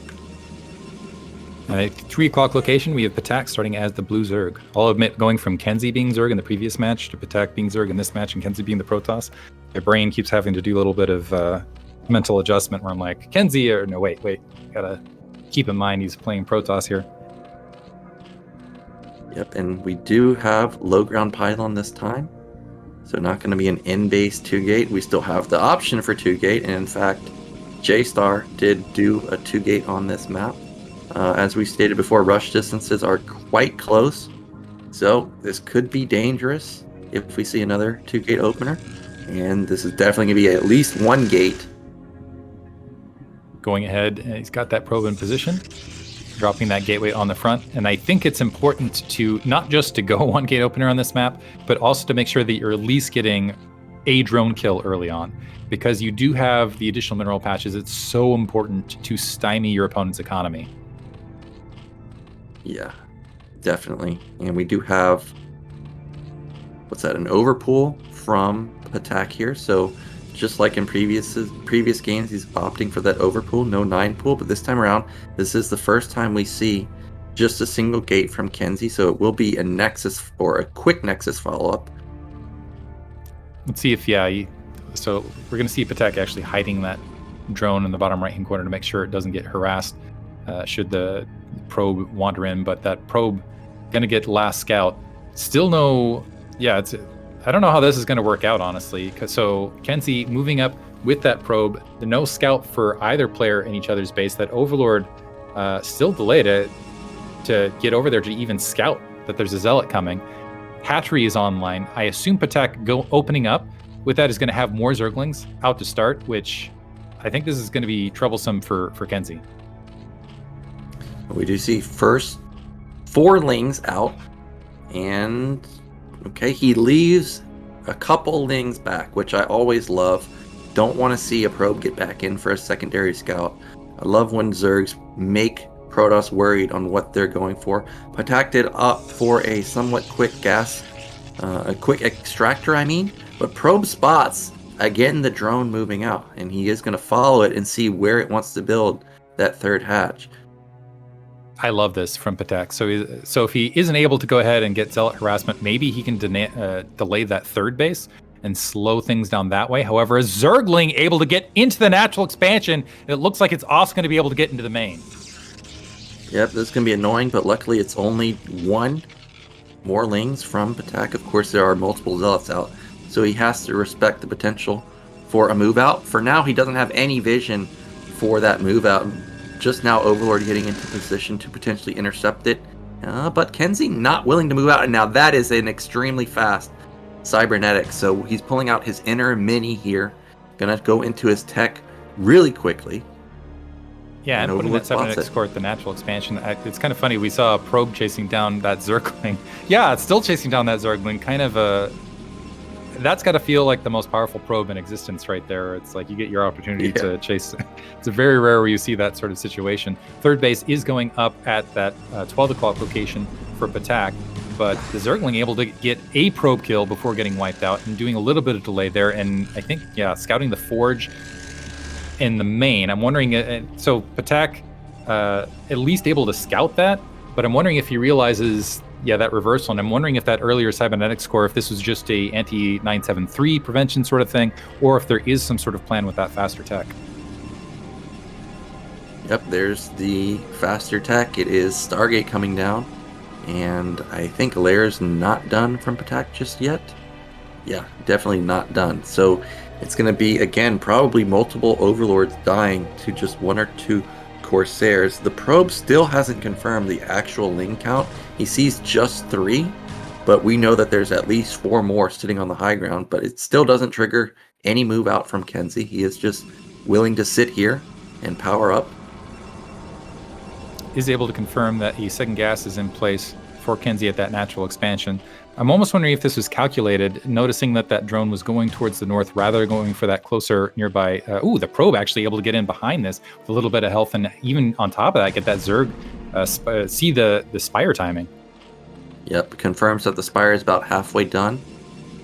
At 3 o'clock location, we have Patak starting as the blue Zerg. I'll admit, going from KenZy being Zerg in the previous match to Patak being Zerg in this match and KenZy being the Protoss, my brain keeps having to do a little bit of mental adjustment where I'm like, KenZy, or no, wait, gotta keep in mind he's playing Protoss here. Yep, and we do have low ground pylon this time. So not going to be an in-base 2-gate. We still have the option for 2-gate, and in fact, J-Star did do a 2-gate on this map. As we stated before, rush distances are quite close, so this could be dangerous if we see another 2-gate opener, and this is definitely going to be at least 1 gate. Going ahead, he's got that probe in position, dropping that gateway on the front, and I think it's important to not just to go 1-gate opener on this map, but also to make sure that you're at least getting a drone kill early on, because you do have the additional mineral patches. It's so important to stymie your opponent's economy. Yeah, definitely. And we do have, what's that, an overpool from Patak here. So just like in previous games, he's opting for that overpool, no 9 pool. But this time around, this is the first time we see just a single gate from KenZy. So it will be a Nexus or a quick Nexus follow-up. Let's see if, so we're going to see Patak actually hiding that drone in the bottom right-hand corner to make sure it doesn't get harassed should the probe wander in, but that probe gonna get last scout. Still no, I don't know how this is gonna work out, honestly. So KenZy moving up with that probe, the no scout for either player in each other's base. That Overlord still delayed it to get over there to even scout that there's a Zealot coming. Hatchery is online. I assume Patak opening up with that is gonna have more Zerglings out to start, which I think this is gonna be troublesome for KenZy. We do see first 4 Lings out, and okay, he leaves a couple Lings back, which I always love. Don't want to see a probe get back in for a secondary scout. I love when Zergs make Protoss worried on what they're going for. Patak did opt for a somewhat quick a quick extractor, but probe spots again the drone moving out, and he is going to follow it and see where it wants to build that 3rd hatch. I love this from Patak. So if he isn't able to go ahead and get Zealot harassment, maybe he can delay that 3rd base and slow things down that way. However, a Zergling able to get into the natural expansion, it looks like it's also going to be able to get into the main. Yep, this is going to be annoying, but luckily it's only 1 more Lings from Patak. Of course, there are multiple Zealots out, so he has to respect the potential for a move out. For now, he doesn't have any vision for that move out. Just now Overlord getting into position to potentially intercept it, but KenZy not willing to move out, and now that is an extremely fast cybernetic, so he's pulling out his inner mini here, gonna go into his tech really quickly. Yeah, and putting that cybernetics core at the natural expansion. It's kind of funny, we saw a probe chasing down that Zergling. Yeah, it's still chasing down that Zergling, kind of that's got to feel like the most powerful probe in existence right there. It's like you get your opportunity to chase. It's very rare where you see that sort of situation. 3rd base is going up at that 12 o'clock location for Patak, but the Zergling able to get a probe kill before getting wiped out and doing a little bit of delay there. And I think, scouting the forge in the main. I'm wondering, so Patak at least able to scout that, but I'm wondering if he realizes that reversal, and I'm wondering if that earlier cybernetics score, if this was just a anti-973 prevention sort of thing, or if there is some sort of plan with that faster tech. Yep, there's the faster tech. It is Stargate coming down, and I think Lair's not done from Patak just yet. Yeah, definitely not done. So it's going to be, again, probably multiple Overlords dying to just 1 or 2 Corsairs. The probe still hasn't confirmed the actual Ling count. He sees just 3, but we know that there's at least 4 more sitting on the high ground, but it still doesn't trigger any move out from KenZy. He is just willing to sit here and power up. Is able to confirm that a 2nd gas is in place for KenZy at that natural expansion. I'm almost wondering if this was calculated, noticing that that drone was going towards the north rather than going for that closer nearby. The probe actually able to get in behind this with a little bit of health, and even on top of that, get that Zerg, see the Spire timing. Yep, confirms that the Spire is about halfway done.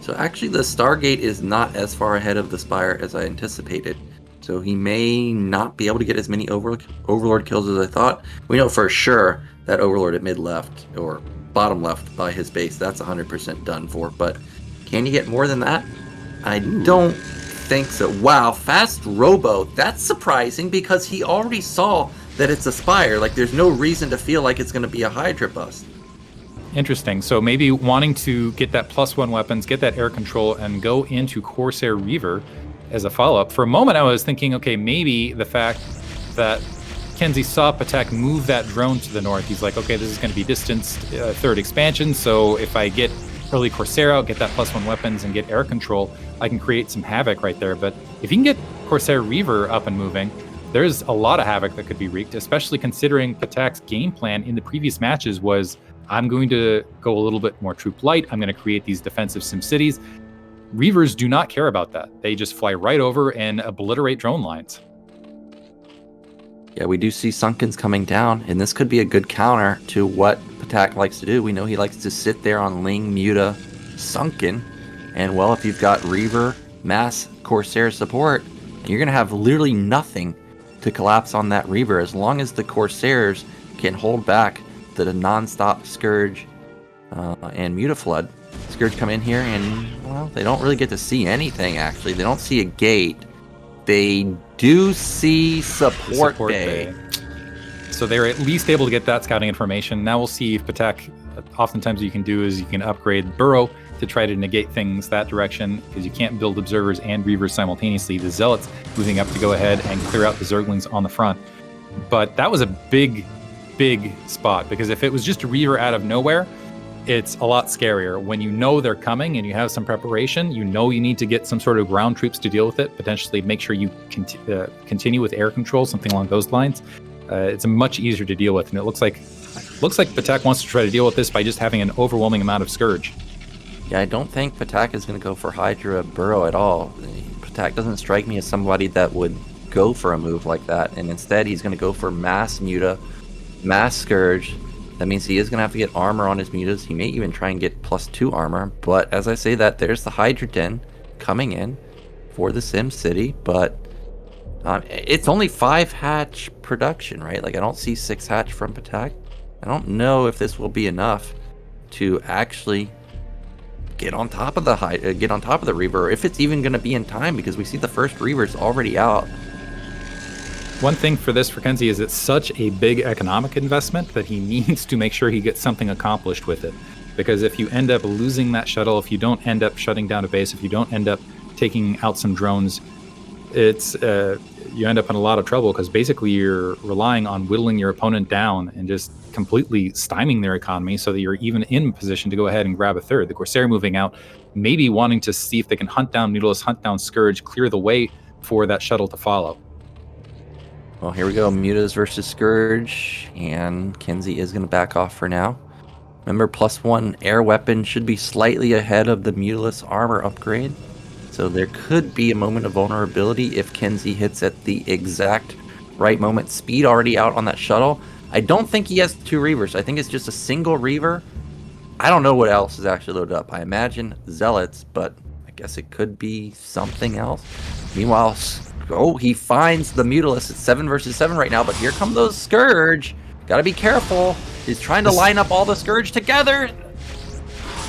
So actually the Stargate is not as far ahead of the Spire as I anticipated. So he may not be able to get as many Overlord kills as I thought. We know for sure that Overlord at mid left or bottom left by his base, that's 100% done for. But can you get more than that? I don't think so. Wow, fast Robo. That's surprising because he already saw that it's a Spire. Like there's no reason to feel like it's going to be a Hydra bust. Interesting. So maybe wanting to get that +1 weapons, get that air control, and go into Corsair Reaver as a follow-up. For a moment, I was thinking, okay, maybe the fact that KenZy saw Patek move that drone to the north, he's like, okay, this is going to be distanced third expansion, so if I get early Corsair out, get that +1 weapons, and get air control, I can create some havoc right there. But if you can get Corsair Reaver up and moving, there's a lot of havoc that could be wreaked, especially considering Patek's game plan in the previous matches was, I'm going to go a little bit more troop light. I'm going to create these defensive sim cities. Reavers do not care about that. They just fly right over and obliterate drone lines. Yeah, we do see Sunkens coming down, and this could be a good counter to what Patek likes to do. We know he likes to sit there on Ling, Muta, Sunken, and well, if you've got Reaver, Mass, Corsair support, you're going to have literally nothing to collapse on that Reaver as long as the Corsairs can hold back the non-stop Scourge and Mutaflood. Scourge come in here and, well, they don't really get to see anything, actually. They don't see a gate. They do see support bay. So they're at least able to get that scouting information. Now we'll see if Patek, oftentimes what you can do is you can upgrade Burrow to try to negate things that direction, because you can't build observers and Reavers simultaneously. The Zealots moving up to go ahead and clear out the Zerglings on the front. But that was a big spot, because if it was just a Reaver out of nowhere, it's a lot scarier. When you know they're coming and you have some preparation, you know you need to get some sort of ground troops to deal with it, potentially make sure you continue with air control, something along those lines. It's much easier to deal with, and it looks like Patek wants to try to deal with this by just having an overwhelming amount of Scourge. Yeah, I don't think Patek is going to go for Hydra Burrow at all. Patek doesn't strike me as somebody that would go for a move like that, and instead he's going to go for Mass Muta, Mass Scourge. That means he is going to have to get armor on his mutas. He may even try and get +2 armor. But as I say that, there's the Hydra Den coming in for the Sim City. But it's only 5 hatch production, right? Like, I don't see 6 hatch from Patek. I don't know if this will be enough to actually get on top of the Reaver, or if it's even going to be in time, because we see the first Reaver's already out. One thing for KenZy is it's such a big economic investment that he needs to make sure he gets something accomplished with it. Because if you end up losing that shuttle, if you don't end up shutting down a base, if you don't end up taking out some drones, it's you end up in a lot of trouble, because basically you're relying on whittling your opponent down and just completely stymieing their economy so that you're even in position to go ahead and grab a third. The Corsair moving out, maybe wanting to see if they can hunt down Nautilus, hunt down Scourge, clear the way for that shuttle to follow. Well, here we go. Mutas versus Scourge, and KenZy is going to back off for now. Remember, +1 air weapon should be slightly ahead of the Mutilus armor upgrade. So there could be a moment of vulnerability if KenZy hits at the exact right moment. Speed already out on that shuttle. I don't think he has 2 Reavers. I think it's just a single Reaver. I don't know what else is actually loaded up. I imagine Zealots, but I guess it could be something else. Meanwhile, he finds the Mutilus. It's 7 versus 7 right now, but here come those Scourge. Gotta be careful. He's trying to line up all the Scourge together.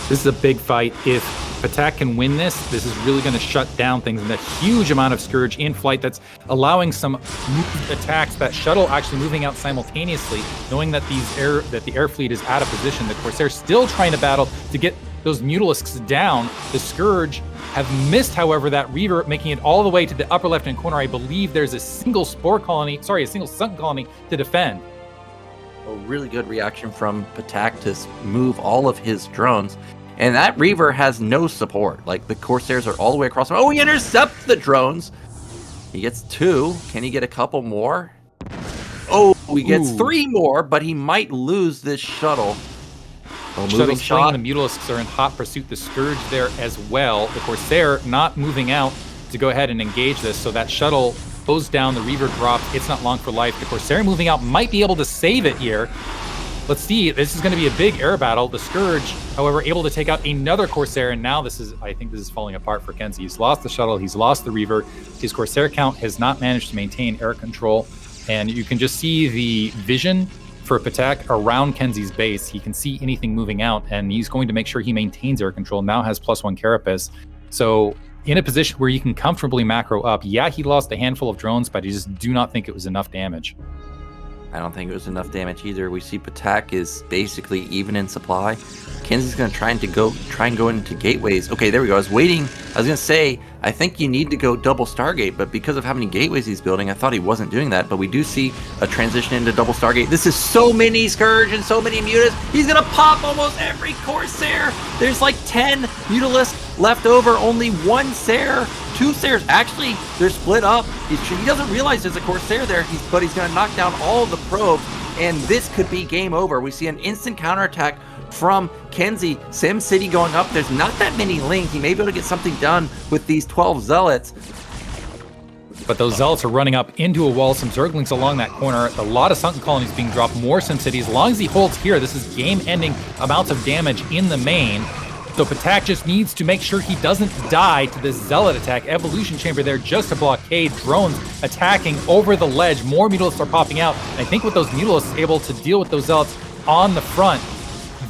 This is a big fight. If Patek can win this is really going to shut down things, and that huge amount of Scourge in flight that's allowing some moved attacks. That shuttle actually moving out simultaneously, knowing that the air fleet is out of position. The Corsair still trying to battle to get those Mutalisks down. The Scourge have missed, however, that Reaver, making it all the way to the upper left-hand corner. I believe there's a single Sunken colony to defend. A really good reaction from Patek to move all of his drones. And that Reaver has no support. Like, the Corsairs are all the way across. Oh, he intercepts the drones. He gets 2. Can he get a couple more? Oh, he gets 3 more, but he might lose this shuttle. moving shot. The Mutalisks are in hot pursuit. The Scourge there as well. The Corsair not moving out to go ahead and engage this. So that shuttle goes down. The Reaver drops. It's not long for life. The Corsair moving out might be able to save it here. Let's see. This is going to be a big air battle. The Scourge, however, able to take out another Corsair. And now I think this is falling apart for KenZy. He's lost the shuttle. He's lost the Reaver. His Corsair count has not managed to maintain air control. And you can just see the vision for Patak around KenZy's base. He can see anything moving out, and he's going to make sure he maintains air control. Now has +1 Carapace. So in a position where you can comfortably macro up. Yeah, he lost a handful of drones, but I just do not think it was enough damage. I don't think it was enough damage either. We see Patak is basically even in supply. KenZy's going to try and go into gateways. Okay, there we go. I was waiting. I was going to say, I think you need to go double Stargate, but because of how many gateways he's building, I thought he wasn't doing that. But we do see a transition into double Stargate. This is so many Scourge and so many Mutas. He's going to pop almost every Corsair. There's like 10 Mutalisks left over. Only one Sair. 2 Sairs. Actually, they're split up. He doesn't realize there's a Corsair there, but he's going to knock down all the probes, and this could be game over. We see an instant counterattack from KenZy. SimCity going up. There's not that many Link. He may be able to get something done with these 12 Zealots. But those Zealots are running up into a wall. Some Zerglings along that corner. A lot of Sunken Colonies being dropped. More SimCity. As long as he holds here, this is game-ending amounts of damage in the main. So Patak just needs to make sure he doesn't die to this Zealot attack. Evolution Chamber there just to blockade. Drones attacking over the ledge. More Mutalisks are popping out. And I think with those Mutalisks able to deal with those Zealots on the front,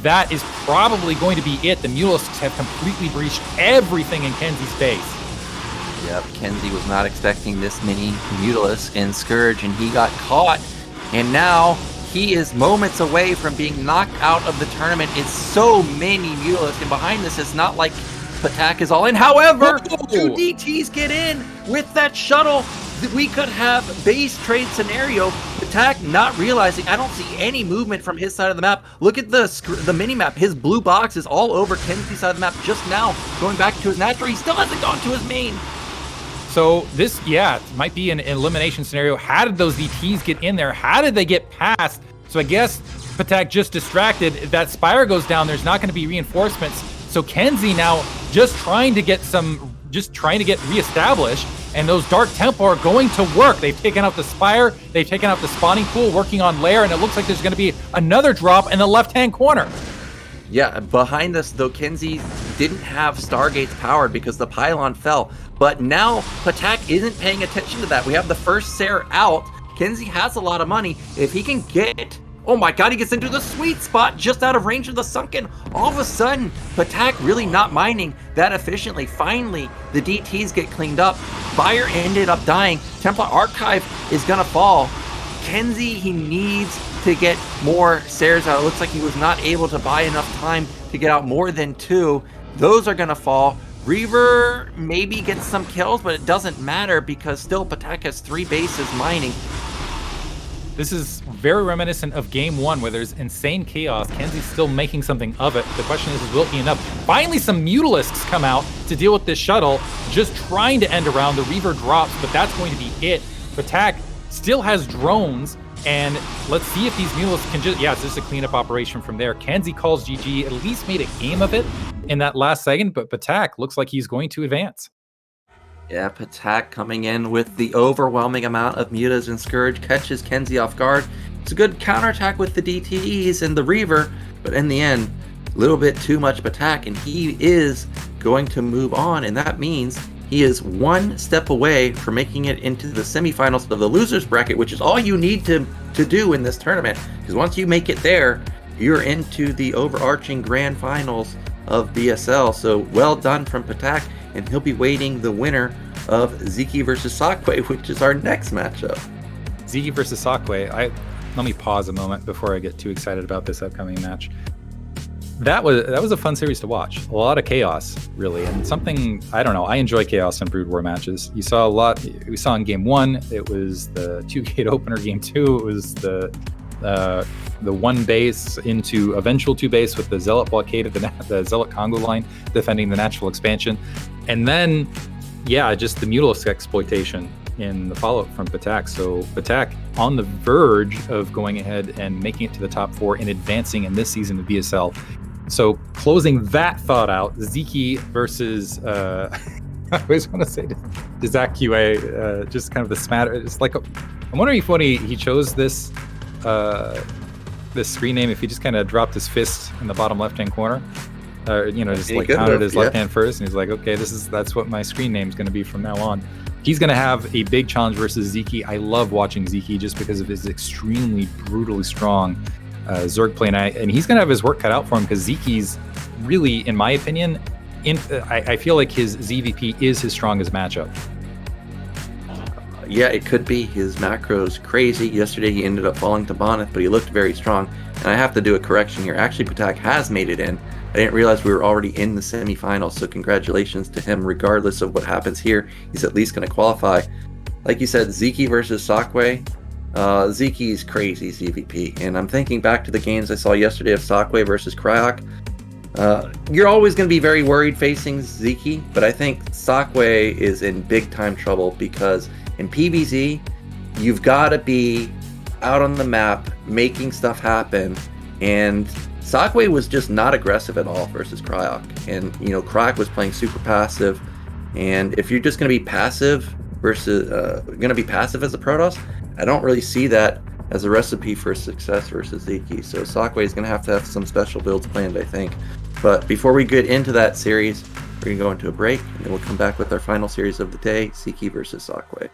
that is probably going to be it. The Mutalisks have completely breached everything in KenZy's base. Yep, KenZy was not expecting this many Mutalisks in Scourge, and he got caught. And now he is moments away from being knocked out of the tournament. It's so many Mutalisks, and behind this, it's not like Patak is all in. However, 2 DTs get in with that shuttle. We could have base trade scenario. Patak not realizing. I don't see any movement from his side of the map. Look at the mini map. His blue box is all over KenZy's side of the map just now, going back to his natural. He still hasn't gone to his main. So this, might be an elimination scenario. How did those DTs get in there? How did they get past? So I guess Patak just distracted. That Spire goes down. There's not going to be reinforcements. So KenZy now just trying to get reestablished. And those Dark Temple are going to work. They've taken out the Spire. They've taken out the spawning pool, working on Lair. And it looks like there's going to be another drop in the left-hand corner. Yeah, behind us, though, KenZy didn't have Stargates powered because the pylon fell. But now Patak isn't paying attention to that. We have the first Sair out. KenZy has a lot of money. If he can get... Oh my god, he gets into the sweet spot just out of range of the Sunken. All of a sudden, Patak really not mining that efficiently. Finally, the DTs get cleaned up. Fire ended up dying. Templar Archive is going to fall. KenZy, he needs to get more Sairs out. It looks like he was not able to buy enough time to get out more than 2. Those are going to fall. Reaver maybe gets some kills, but it doesn't matter because still Patak has 3 bases mining. This is very reminiscent of Game 1, where there's insane chaos. KenZy's still making something of it. The question is will it be enough? Finally, some Mutalisks come out to deal with this shuttle, just trying to end around. The Reaver drops, but that's going to be it. Patak still has drones, and let's see if these Mutalisks can just... Yeah, it's just a cleanup operation from there. KenZy calls GG, at least made a game of it in that last second, but Patak looks like he's going to advance. Yeah, Patak coming in with the overwhelming amount of Mutas and Scourge catches KenZy off guard. It's a good counterattack with the DTEs and the Reaver, but in the end, a little bit too much Patak, and he is going to move on, and that means he is 1 step away from making it into the semifinals of the losers bracket, which is all you need to do in this tournament, because once you make it there, you're into the overarching grand finals of BSL. So well done from Patak, and he'll be waiting the winner of Sziky versus Sakwe, which is our next matchup. Sziky versus Sakwe. Let me pause a moment before I get too excited about this upcoming match. That was a fun series to watch. A lot of chaos, really, and something, I don't know, I enjoy chaos in Brood War matches. You saw a lot. We saw in Game 1, it was the 2-gate opener. Game 2, it was the 1 base into eventual 2 base with the Zealot blockade of the Zealot Congo line defending the natural expansion. And then, just the Mutalisk exploitation in the follow-up from Patak. So Patak on the verge of going ahead and making it to the top 4 and advancing in this season of BSL. So closing that thought out, Sziky versus I always want to say zzzeropl, just kind of the smatter. It's like I'm wondering if when he chose this this screen name, if he just kind of dropped his fist in the bottom left hand corner, just like counted his left hand first, and he's like, okay, that's what my screen name is going to be from now on. He's going to have a big challenge versus Sziky. I love watching Sziky just because of his extremely brutally strong Zerg play, and he's going to have his work cut out for him because Ziky's really, in my opinion, I feel like his ZVP is his strongest matchup. Yeah, it could be. His macro's crazy. Yesterday he ended up falling to Bonyth, but he looked very strong. And I have to do a correction here. Actually, Patak has made it in. I didn't realize we were already in the semifinals, so congratulations to him. Regardless of what happens here, he's at least going to qualify. Like you said, Sziky versus Sockway. Ziky's crazy ZVP. And I'm thinking back to the games I saw yesterday of Sockway versus Cryok. You're always going to be very worried facing Sziky, but I think Sockway is in big time trouble because in PvZ, you've got to be out on the map, making stuff happen, and Sockway was just not aggressive at all versus Cryok. And, Cryok was playing super passive, and if you're just going to be passive versus, passive as a Protoss, I don't really see that as a recipe for success versus Sziky. So Sockway is going to have some special builds planned, I think. But before we get into that series, we're going to go into a break, and then we'll come back with our final series of the day, Sziky versus Sockway.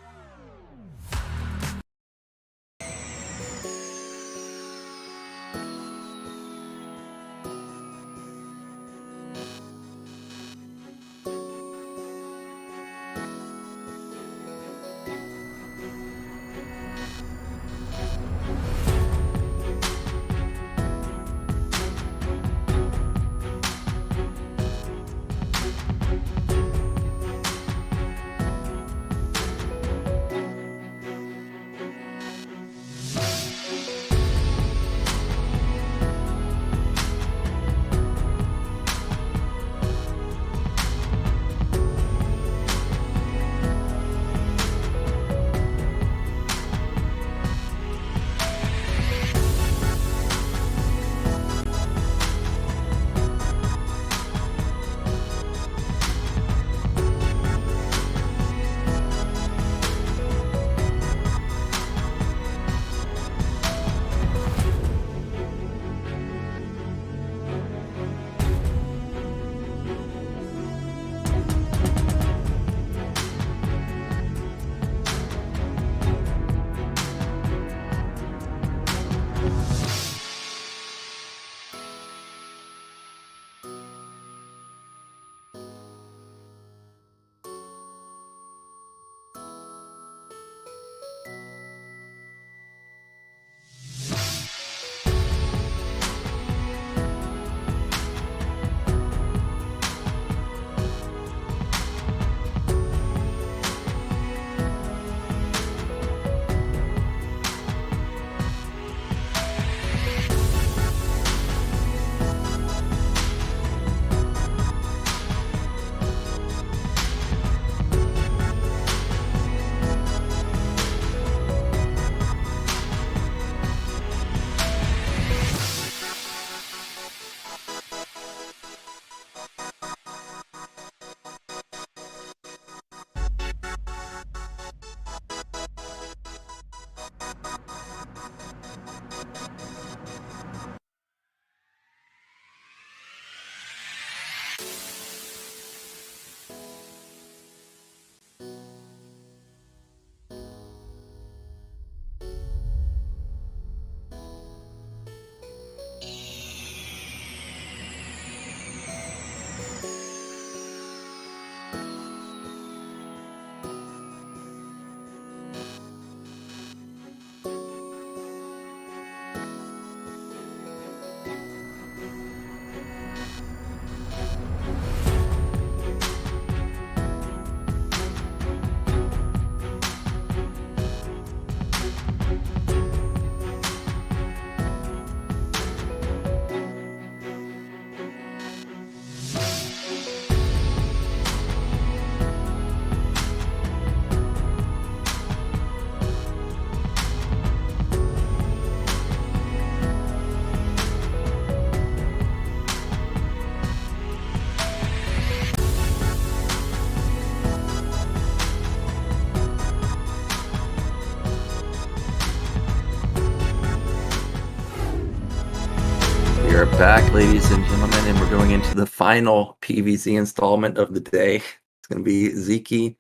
are back, ladies and gentlemen, and we're going into the final PvZ installment of the day. It's going to be Sziky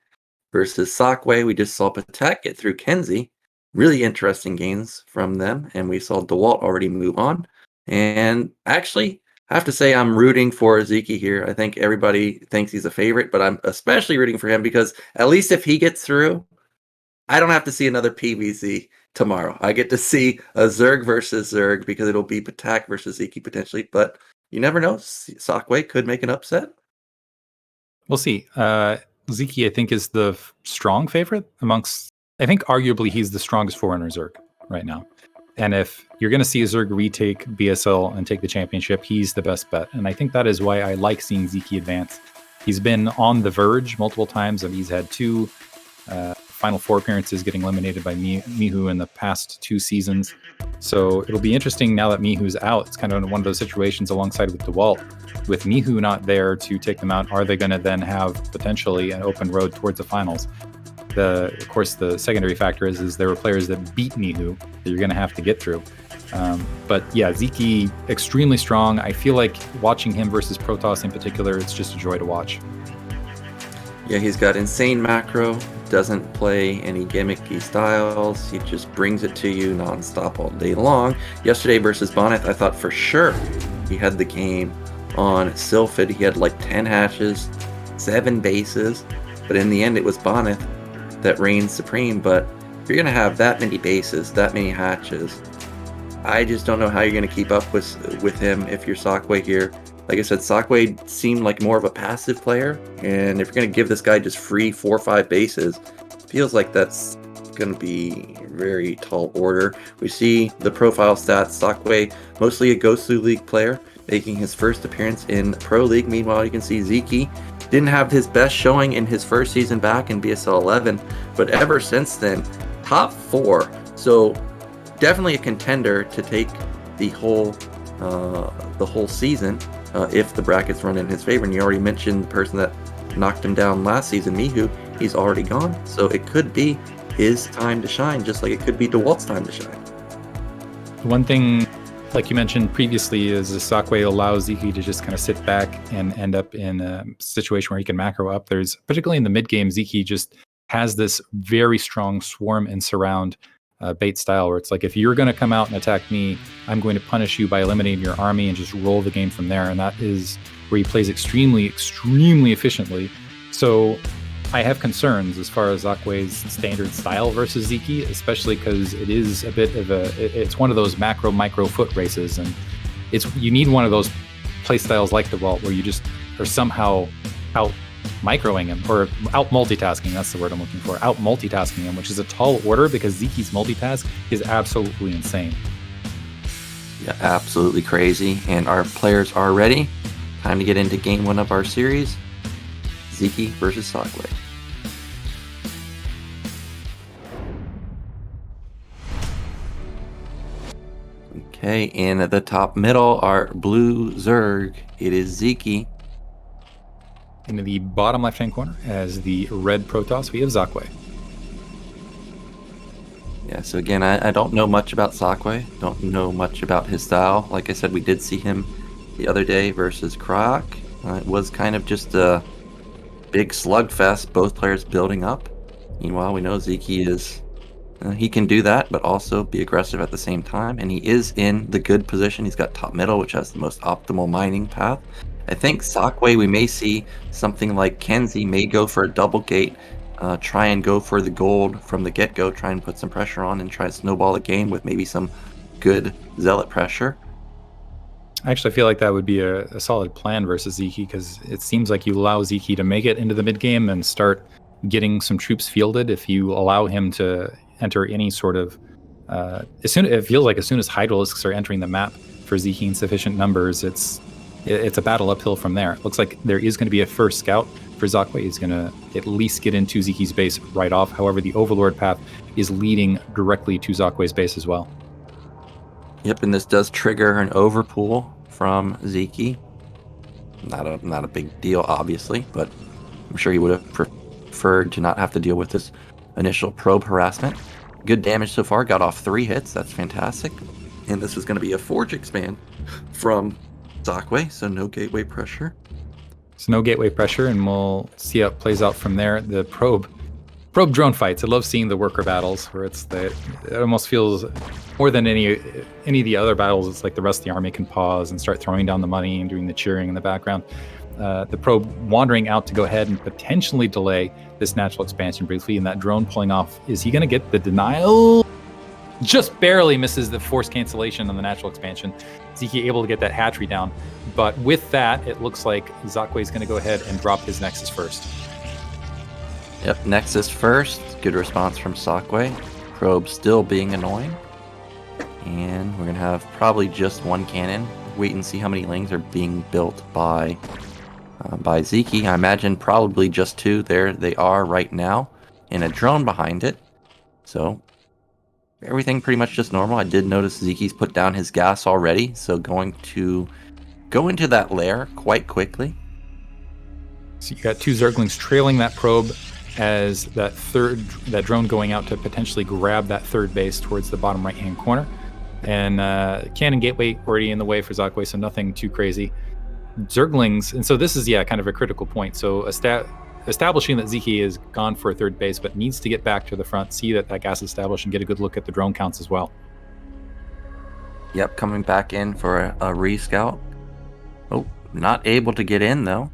versus Sockway. We just saw Patek get through KenZy. Really interesting games from them, and we saw Dewalt already move on. And actually, I have to say I'm rooting for Sziky here. I think everybody thinks he's a favorite, but I'm especially rooting for him because at least if he gets through, I don't have to see another PvZ tomorrow. I get to see a Zerg versus Zerg because it'll be Patak versus Sziky potentially, but you never know. Sockway could make an upset. We'll see. Sziky, I think, is the strong favorite amongst. I think arguably he's the strongest Forerunner Zerg right now. And if you're going to see a Zerg retake BSL and take the championship, he's the best bet. And I think that is why I like seeing Sziky advance. He's been on the verge multiple times, and he's had two Final Four appearances, getting eliminated by Mihu in the past 2 seasons. So it'll be interesting now that Mihu's out. It's kind of one of those situations alongside with Dewalt. With Mihu not there to take them out, are they going to then have potentially an open road towards the finals? Of course, the secondary factor is there were players that beat Mihu that you're going to have to get through. But yeah, Sziky, extremely strong. I feel like watching him versus Protoss in particular, it's just a joy to watch. Yeah, he's got insane macro, doesn't play any gimmicky styles. He just brings it to you nonstop all day long. Yesterday versus Bonyth, I thought for sure he had the game on Sylphid. He had like 10 hatches, 7 bases, but in the end it was Bonyth that reigned supreme. But if you're going to have that many bases, that many hatches, I just don't know how you're going to keep up with him if you're Sockway here. Like I said, Sockway seemed like more of a passive player, and if you're going to give this guy just free 4 or 5 bases, feels like that's going to be very tall order. We see the profile stats, Sockway, mostly a Ghostly League player, making his first appearance in Pro League. Meanwhile, you can see Sziky didn't have his best showing in his first season back in BSL 11, but ever since then, top 4. So definitely a contender to take the whole season. If the brackets run in his favor. And you already mentioned the person that knocked him down last season, Mihu. He's already gone. So it could be his time to shine, just like it could be DeWalt's time to shine. One thing, like you mentioned previously, is the Sockway allows Sziky to just kind of sit back and end up in a situation where he can macro up. There's, particularly in the mid game, Sziky just has this very strong swarm and surround bait style where it's like, if you're going to come out and attack me, I'm going to punish you by eliminating your army and just roll the game from there. And that is where he plays extremely, extremely efficiently. So I have concerns as far as Sockway's standard style versus Sziky, especially because it is a bit of it's one of those macro micro foot races, and you need one of those play styles like the Dewalt where you just are somehow out microing him, or out multitasking, that's the word I'm looking for, out multitasking him, which is a tall order because Ziky's multitask is absolutely insane. Yeah, absolutely crazy. And our players are ready. Time to get into game 1 of our series, Sziky versus Sockway. Okay, in the top middle, our blue Zerg, it is Sziky. In the bottom left-hand corner, as the red Protoss, we have Sockway. Yeah, so again, I don't know much about Sockway. Don't know much about his style. Like I said, we did see him the other day versus Croc. It was kind of just a big slugfest, both players building up. Meanwhile, we know Sziky is... he can do that, but also be aggressive at the same time. And he is in the good position. He's got top middle, which has the most optimal mining path. I think Sockway, we may see something like KenZy may go for a double gate, try and go for the gold from the get-go, try and put some pressure on and try to snowball the game with maybe some good zealot pressure. I actually feel like that would be a solid plan versus Sziky, because it seems like you allow Sziky to make it into the mid-game and start getting some troops fielded. If you allow him to enter any sort of... it feels like as soon as Hydralisks are entering the map for Sziky in sufficient numbers, it's a battle uphill from there. It looks like there is going to be a first scout for Sockway. He's going to at least get into Ziky's base right off. However, the Overlord path is leading directly to Sockway's base as well. Yep, and this does trigger an overpool from Sziky. Not a big deal, obviously, but I'm sure he would have preferred to not have to deal with this initial probe harassment. Good damage so far, got off 3 hits, that's fantastic. And this is going to be a Forge expand from Zackway, so no gateway pressure. So no gateway pressure, and we'll see how it plays out from there. The probe drone fights. I love seeing the worker battles where it almost feels more than any of the other battles. It's like the rest of the army can pause and start throwing down the money and doing the cheering in the background. The probe wandering out to go ahead and potentially delay this natural expansion briefly, and that drone pulling off. Is he going to get the denial? Just barely misses the force cancellation on the natural expansion. Sziky able to get that hatchery down. But with that, it looks like Zackway is going to go ahead and drop his Nexus first. Yep, Nexus first. Good response from Zackway. Probe still being annoying. And we're going to have probably just one cannon. Wait and see how many lings are being built by Sziky. I imagine probably just 2. There they are right now. And a drone behind it. So everything pretty much just normal. I did notice Sziky's put down his gas already. So going to go into that lair quite quickly. So you got 2 Zerglings trailing that probe as that drone going out to potentially grab that third base towards the bottom right-hand corner. And cannon gateway already in the way for Zackway, so nothing too crazy. Zerglings, and so this is, kind of a critical point. So establishing that Sziky is gone for a third base, but needs to get back to the front, see that gas is established, and get a good look at the drone counts as well. Yep, coming back in for a re-scout. Oh, not able to get in, though.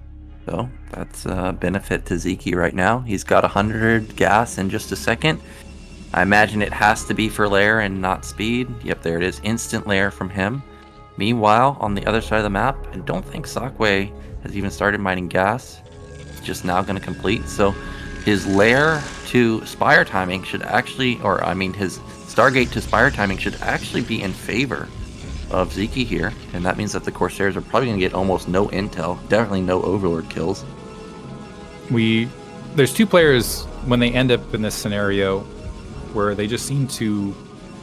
So that's a benefit to Sziky right now. He's got 100 gas in just a second. I imagine it has to be for lair and not speed. Yep, there it is. Instant lair from him. Meanwhile, on the other side of the map, I don't think Zackway has even started mining gas. It's just now going to complete. So his lair to spire timing should actually, his Stargate to spire timing should actually be in favor of Sziky here. And that means that the Corsairs are probably going to get almost no intel. Definitely no Overlord kills. There's 2 players when they end up in this scenario where they just seem to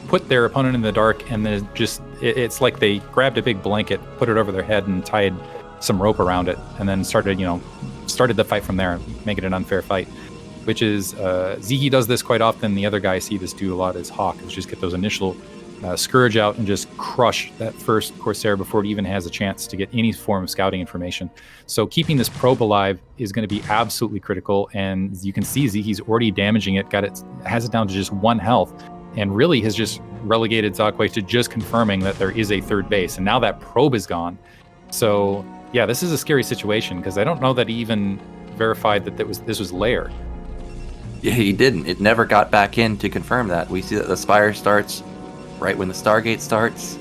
put their opponent in the dark, and then it's like they grabbed a big blanket, put it over their head, and tied some rope around it, and then started the fight from there, make it an unfair fight. Which is Sziky does this quite often. The other guy I see this do a lot is Hawk, is just get those initial Scourge out and just crush that first Corsair before it even has a chance to get any form of scouting information. So keeping this probe alive is going to be absolutely critical, and you can see Sziky's already damaging it, has it down to just 1 health, and really has just relegated Zackway to just confirming that there is a third base, and now that probe is gone. So yeah, this is a scary situation, because I don't know that he even verified that this was lair. Yeah, he didn't. It never got back in to confirm that. We see that the Spire starts right when the Stargate starts.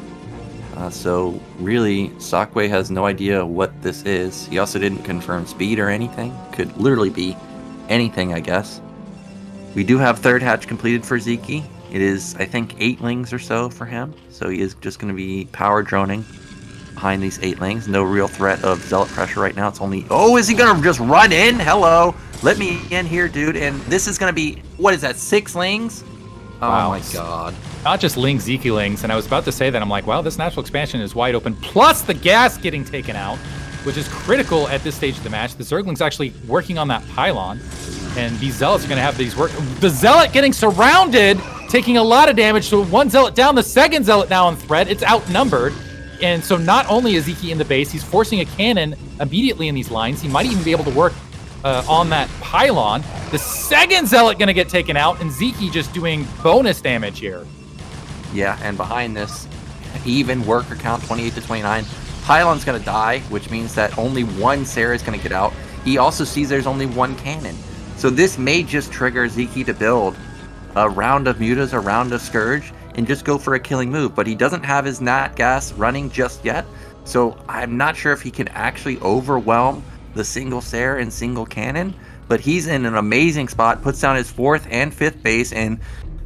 So really, Zackway has no idea what this is. He also didn't confirm speed or anything. Could literally be anything, I guess. We do have third hatch completed for Sziky. It is, I think, 8 lings or so for him. So he is just going to be power droning behind these 8 lings. No real threat of zealot pressure right now. It's only... Oh, is he going to just run in? Hello. Let me in here, dude. And this is going to be... What is that, 6 lings? Wow. Oh my god. Not just lings, Sziky lings. And I was about to say that. I'm like, wow, this natural expansion is wide open. Plus the gas getting taken out, which is critical at this stage of the match. The Zergling's actually working on that pylon. And these Zealots are going to have these work. The Zealot getting surrounded, taking a lot of damage. So 1 Zealot down, the 2nd Zealot now on threat. It's outnumbered. And so not only is Sziky in the base, he's forcing a cannon immediately in these lines. He might even be able to work on that pylon. The 2nd Zealot going to get taken out, and Sziky just doing bonus damage here. Yeah, and behind this, even worker count 28 to 29. Pylon's going to die, which means that only 1 Sarah is going to get out. He also sees there's only 1 cannon. So this may just trigger Sziky to build a round of mutas, a round of Scourge, and just go for a killing move. But he doesn't have his Nat Gas running just yet, so I'm not sure if he can actually overwhelm the single Sarah and single cannon. But he's in an amazing spot, puts down his 4th and 5th base, and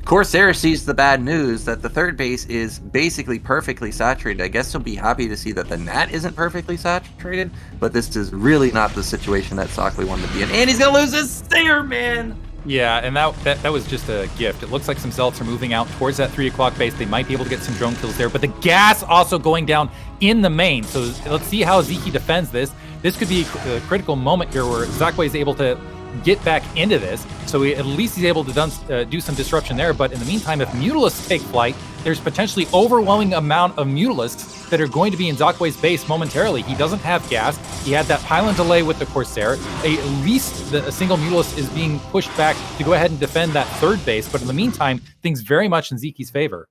Corsair sees the bad news that the 3rd base is basically perfectly saturated. I guess he'll be happy to see that the Nat isn't perfectly saturated, but this is really not the situation that Zackway wanted to be in. And he's gonna lose his Stinger, man! Yeah, and that was just a gift. It looks like some Zealots are moving out towards that 3 o'clock base. They might be able to get some drone kills there, but the gas also going down in the main. So let's see how Sziky defends this. This could be a critical moment here where Zackway is able to get back into this. So at least he's able to do some disruption there. But in the meantime, if Mutalisks take flight, there's potentially overwhelming amount of Mutalisks that are going to be in Zakway's base momentarily. He doesn't have gas. He had that pylon delay with the Corsair. At least a single Mutalisk is being pushed back to go ahead and defend that third base. But in the meantime, things very much in Zyky's favor.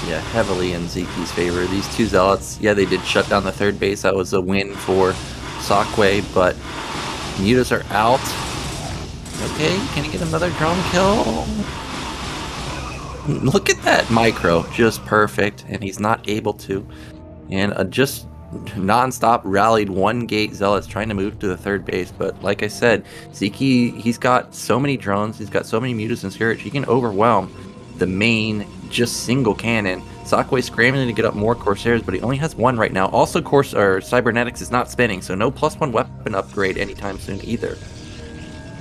Yeah, heavily in Zyky's favor. These two Zealots, yeah, they did shut down the third base. That was a win for Zakway, but Mutas are out. Okay, can he get another drone kill? Look at that micro, just perfect, and he's not able to. And just non-stop rallied one gate Zealots trying to move to the third base. But like I said, Sziky, he's got so many drones, he's got so many Mutas and Scourge, he can overwhelm the main just single cannon. Zakway scrambling to get up more Corsairs, but he only has one right now. Also, Cybernetics is not spinning, so no +1 weapon upgrade anytime soon either.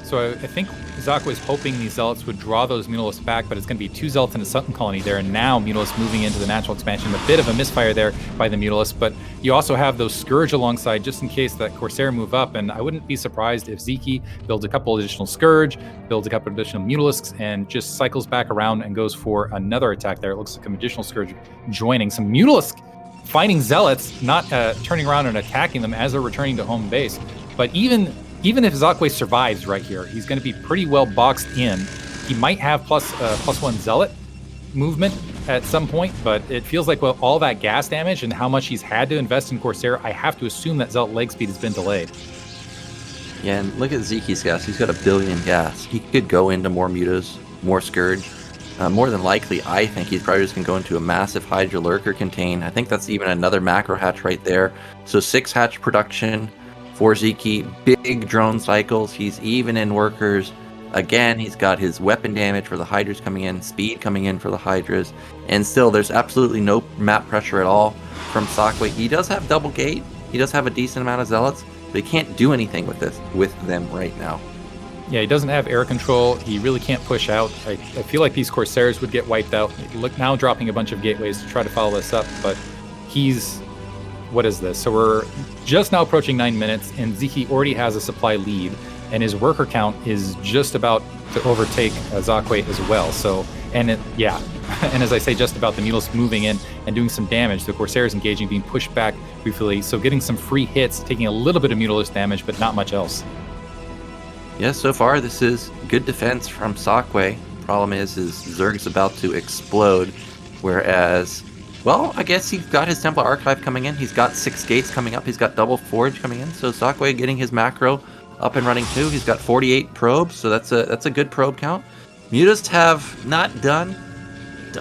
So I think Zakway's hoping these Zealots would draw those Mutalisks back, but it's going to be 2 Zealots and a Sutton colony there, and now Mutalisks moving into the natural expansion. A bit of a misfire there by the Mutalisks, but you also have those Scourge alongside just in case that Corsair move up, and I wouldn't be surprised if Sziky builds a couple additional Scourge, builds a couple additional Mutalisks, and just cycles back around and goes for another attack there. It looks like an additional Scourge joining. Some Mutalisks finding Zealots, not turning around and attacking them as they're returning to home base. But even if Zakway survives right here, he's going to be pretty well boxed in. He might have +1 Zealot movement at some point, but it feels like with all that gas damage and how much he's had to invest in Corsair, I have to assume that Zealot leg speed has been delayed. Yeah, and look at Zyky's gas. He's got 1 billion gas. He could go into more Mutas, more Scourge. More than likely, I think he's probably just going to go into a massive Hydra Lurker contain. I think that's even another macro hatch right there. So 6 hatch production for Sziky, big drone cycles. He's even in workers. Again, he's got his weapon damage for the Hydras coming in, speed coming in for the Hydras, and still there's absolutely no map pressure at all from Zakway. He does have double gate. He does have a decent amount of Zealots, but he can't do anything with them right now. Yeah, he doesn't have air control. He really can't push out. I feel like these Corsairs would get wiped out. Look, now dropping a bunch of gateways to try to follow this up, but he's... What is this? So we're just now approaching 9 minutes, and Sziky already has a supply lead, and his worker count is just about to overtake Zakway as well. So, and as I say, just about, the Mutalisks moving in and doing some damage. The Corsairs engaging, being pushed back briefly, so getting some free hits, taking a little bit of Mutalisk damage, but not much else. Yeah, so far this is good defense from Zakway. Problem is Zerg's about to explode, whereas... Well, I guess he's got his Templar Archive coming in. He's got 6 gates coming up. He's got double forge coming in. So Zakway getting his macro up and running too. He's got 48 probes, so that's a good probe count. Mutas have not done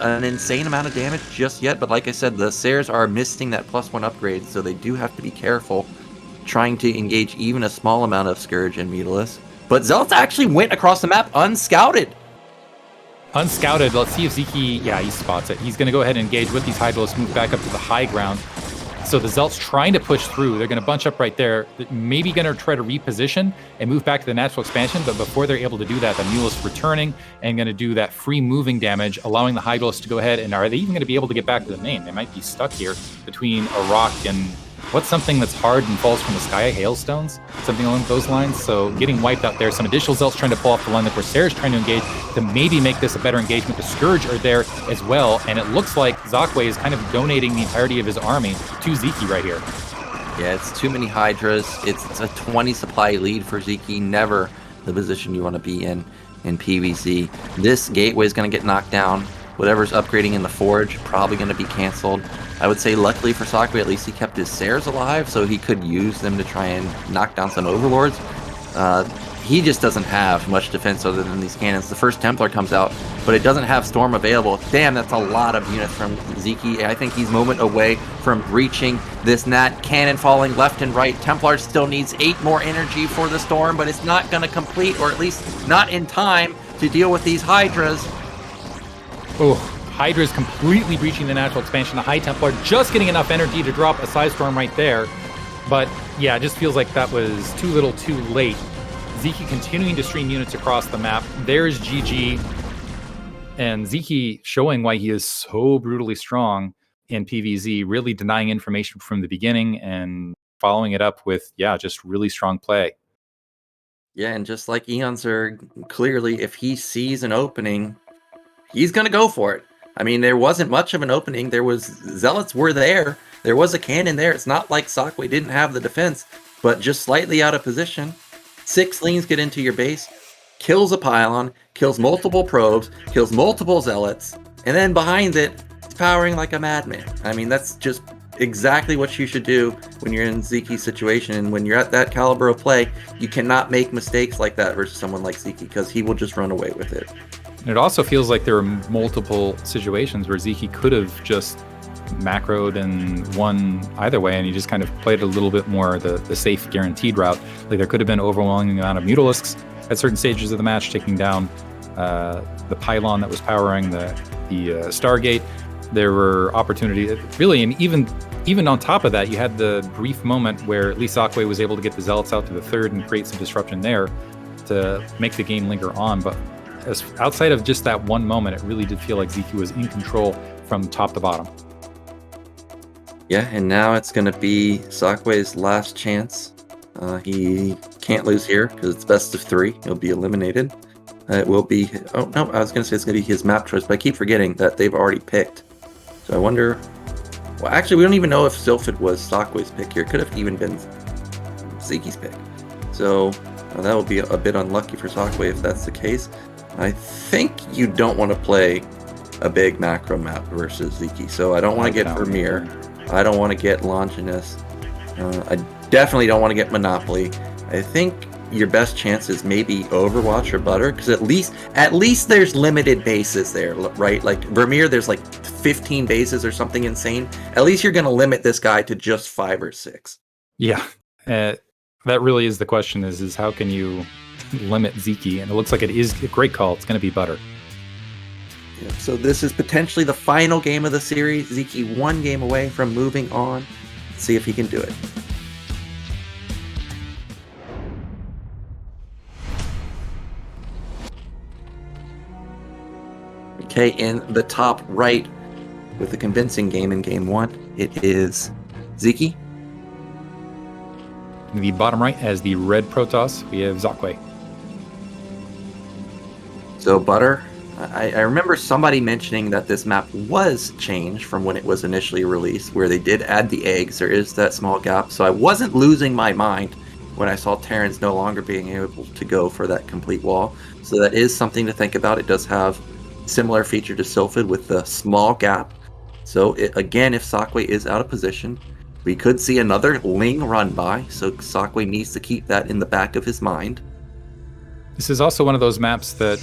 an insane amount of damage just yet, but like I said, the Sairs are missing that +1 upgrade, so they do have to be careful trying to engage even a small amount of Scourge and Mutalisks. But Zealots actually went across the map unscouted. Unscouted, let's see if Sziky, yeah, he spots it. He's going to go ahead and engage with these Hydralisks, move back up to the high ground. So the Zealots trying to push through. They're going to bunch up right there. Maybe going to try to reposition and move back to the natural expansion, but before they're able to do that, the Mutalisks returning and going to do that free moving damage, allowing the Hydralisks to go ahead, and are they even going to be able to get back to the main? They might be stuck here between a rock and... What's something that's hard and falls from the sky? Hailstones? Something along those lines. So getting wiped out there. Some additional Zealots trying to pull off the line. The Corsairs trying to engage to maybe make this a better engagement. The Scourge are there as well. And it looks like Zakway is kind of donating the entirety of his army to Sziky right here. Yeah, it's too many Hydras. It's a 20 supply lead for Sziky. Never the position you want to be in PvZ. This gateway is going to get knocked down. Whatever's upgrading in the Forge, probably going to be canceled. I would say luckily for Zakway, at least he kept his Sairs alive, so he could use them to try and knock down some Overlords. He just doesn't have much defense other than these cannons. The first Templar comes out, but it doesn't have Storm available. Damn, that's a lot of units from Sziky. I think he's a moment away from breaching this Nat. Cannon falling left and right. Templar still needs 8 more energy for the Storm, but it's not going to complete, or at least not in time to deal with these Hydras. Oh, Hydra is completely breaching the natural expansion. The High Templar just getting enough energy to drop a Side Storm right there. But yeah, it just feels like that was too little too late. Sziky continuing to stream units across the map. There's GG. And Sziky showing why he is so brutally strong in PvZ, really denying information from the beginning and following it up with, yeah, just really strong play. Yeah, and just like Eonzer, clearly, if he sees an opening, he's going to go for it. I mean, there wasn't much of an opening. Zealots were there. There was a cannon there. It's not like Sockway didn't have the defense, but just slightly out of position. 6 leans get into your base, kills a pylon, kills multiple probes, kills multiple zealots, and then behind it, it's powering like a madman. I mean, that's just exactly what you should do when you're in Sziky's situation, and when you're at that caliber of play, you cannot make mistakes like that versus someone like Sziky, because he will just run away with it. And it also feels like there are multiple situations where Sziky could have just macroed and won either way, and he just kind of played a little bit more the safe, guaranteed route. Like there could have been overwhelming amount of Mutalisks at certain stages of the match, taking down the pylon that was powering the Stargate. There were opportunities, really, and even on top of that, you had the brief moment where at least Sockway was able to get the Zealots out to the third and create some disruption there to make the game linger on. But outside of just that one moment, it really did feel like Sziky was in control from top to bottom. Yeah, and now it's going to be Sockway's last chance. He can't lose here because it's best of 3. He'll be eliminated. It will be... Oh, no, I was going to say it's going to be his map choice, but I keep forgetting that they've already picked. So I wonder... Well, actually, we don't even know if Sylphid was Sockway's pick here. It could have even been Sziky's pick. So that will be a bit unlucky for Sockway if that's the case. I think you don't want to play a big macro map versus Sziky. So I don't want to get Vermeer. I don't want to get Longinus. I definitely don't want to get Monopoly. I think your best chance is maybe Overwatch or Butter, because at least there's limited bases there, right? Like Vermeer, there's like 15 bases or something insane. At least you're going to limit this guy to just 5 or 6. Yeah, that really is the question: is how can you limit Sziky? And it looks like it is a great call. It's going to be Butter. Yeah, so this is potentially the final game of the series. Sziky 1 game away from moving on. Let's see if he can do it. Okay, in the top right with a convincing game in game 1, it is Sziky. In the bottom right, as the red Protoss, we have Sockway. So Butter, I remember somebody mentioning that this map was changed from when it was initially released, where they did add the eggs. There is that small gap, so I wasn't losing my mind when I saw Terrans no longer being able to go for that complete wall. So that is something to think about. It does have similar feature to Sylphid with the small gap. So again, if Sockway is out of position, we could see another Ling run by. So Sockway needs to keep that in the back of his mind. This is also one of those maps that,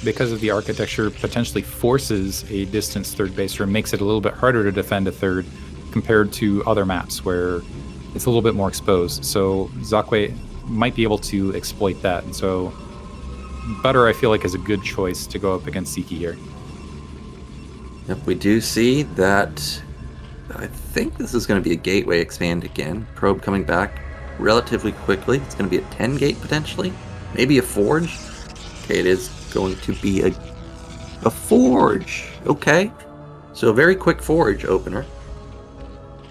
because of the architecture, potentially forces a distance third base, or makes it a little bit harder to defend a third compared to other maps where it's a little bit more exposed. So Sockway might be able to exploit that. And so Butter, I feel like, is a good choice to go up against Sziky here. Yep, we do see that. I think this is going to be a gateway expand again. Probe coming back relatively quickly. It's going to be a 10 gate potentially. Maybe a forge. Okay, it is going to be a forge. Okay. So a very quick forge opener.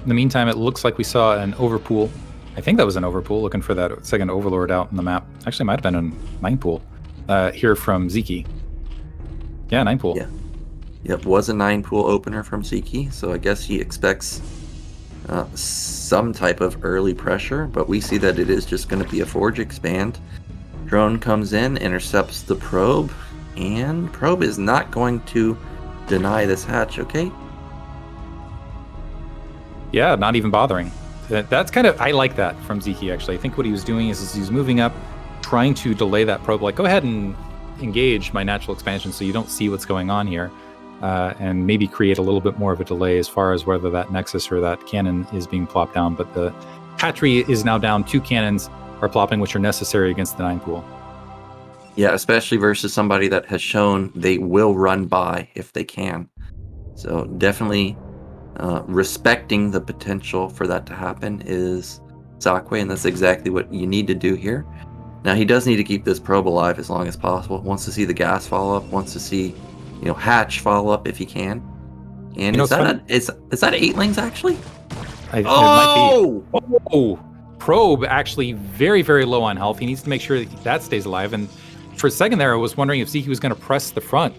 In the meantime, it looks like we saw an overpool. I think that was an overpool, looking for that second overlord out on the map. Actually, it might have been a 9-pool here from Sziky. Yeah, 9-pool. Yeah. Yep, was a 9-pool opener from Sziky, so I guess he expects some type of early pressure, but we see that it is just going to be a forge expand. Drone comes in, intercepts the probe, and probe is not going to deny this hatch, okay? Yeah, not even bothering. That's kind of, I like that from Sziky, actually. I think what he was doing is he's moving up, trying to delay that probe, like, go ahead and engage my natural expansion so you don't see what's going on here, and maybe create a little bit more of a delay as far as whether that Nexus or that cannon is being plopped down. But the hatchery is now down. 2 cannons are plopping, which are necessary against the 9-pool. Yeah, especially versus somebody that has shown they will run by if they can. So definitely respecting the potential for that to happen is Sockway, and that's exactly what you need to do here. Now, he does need to keep this probe alive as long as possible. Wants to see the gas follow up, wants to see, hatch follow up if he can. And is that 8 lings actually? It might be. Oh! probe actually very, very low on health. He needs to make sure that stays alive. And for a second there, I was wondering if Sziky was going to press the front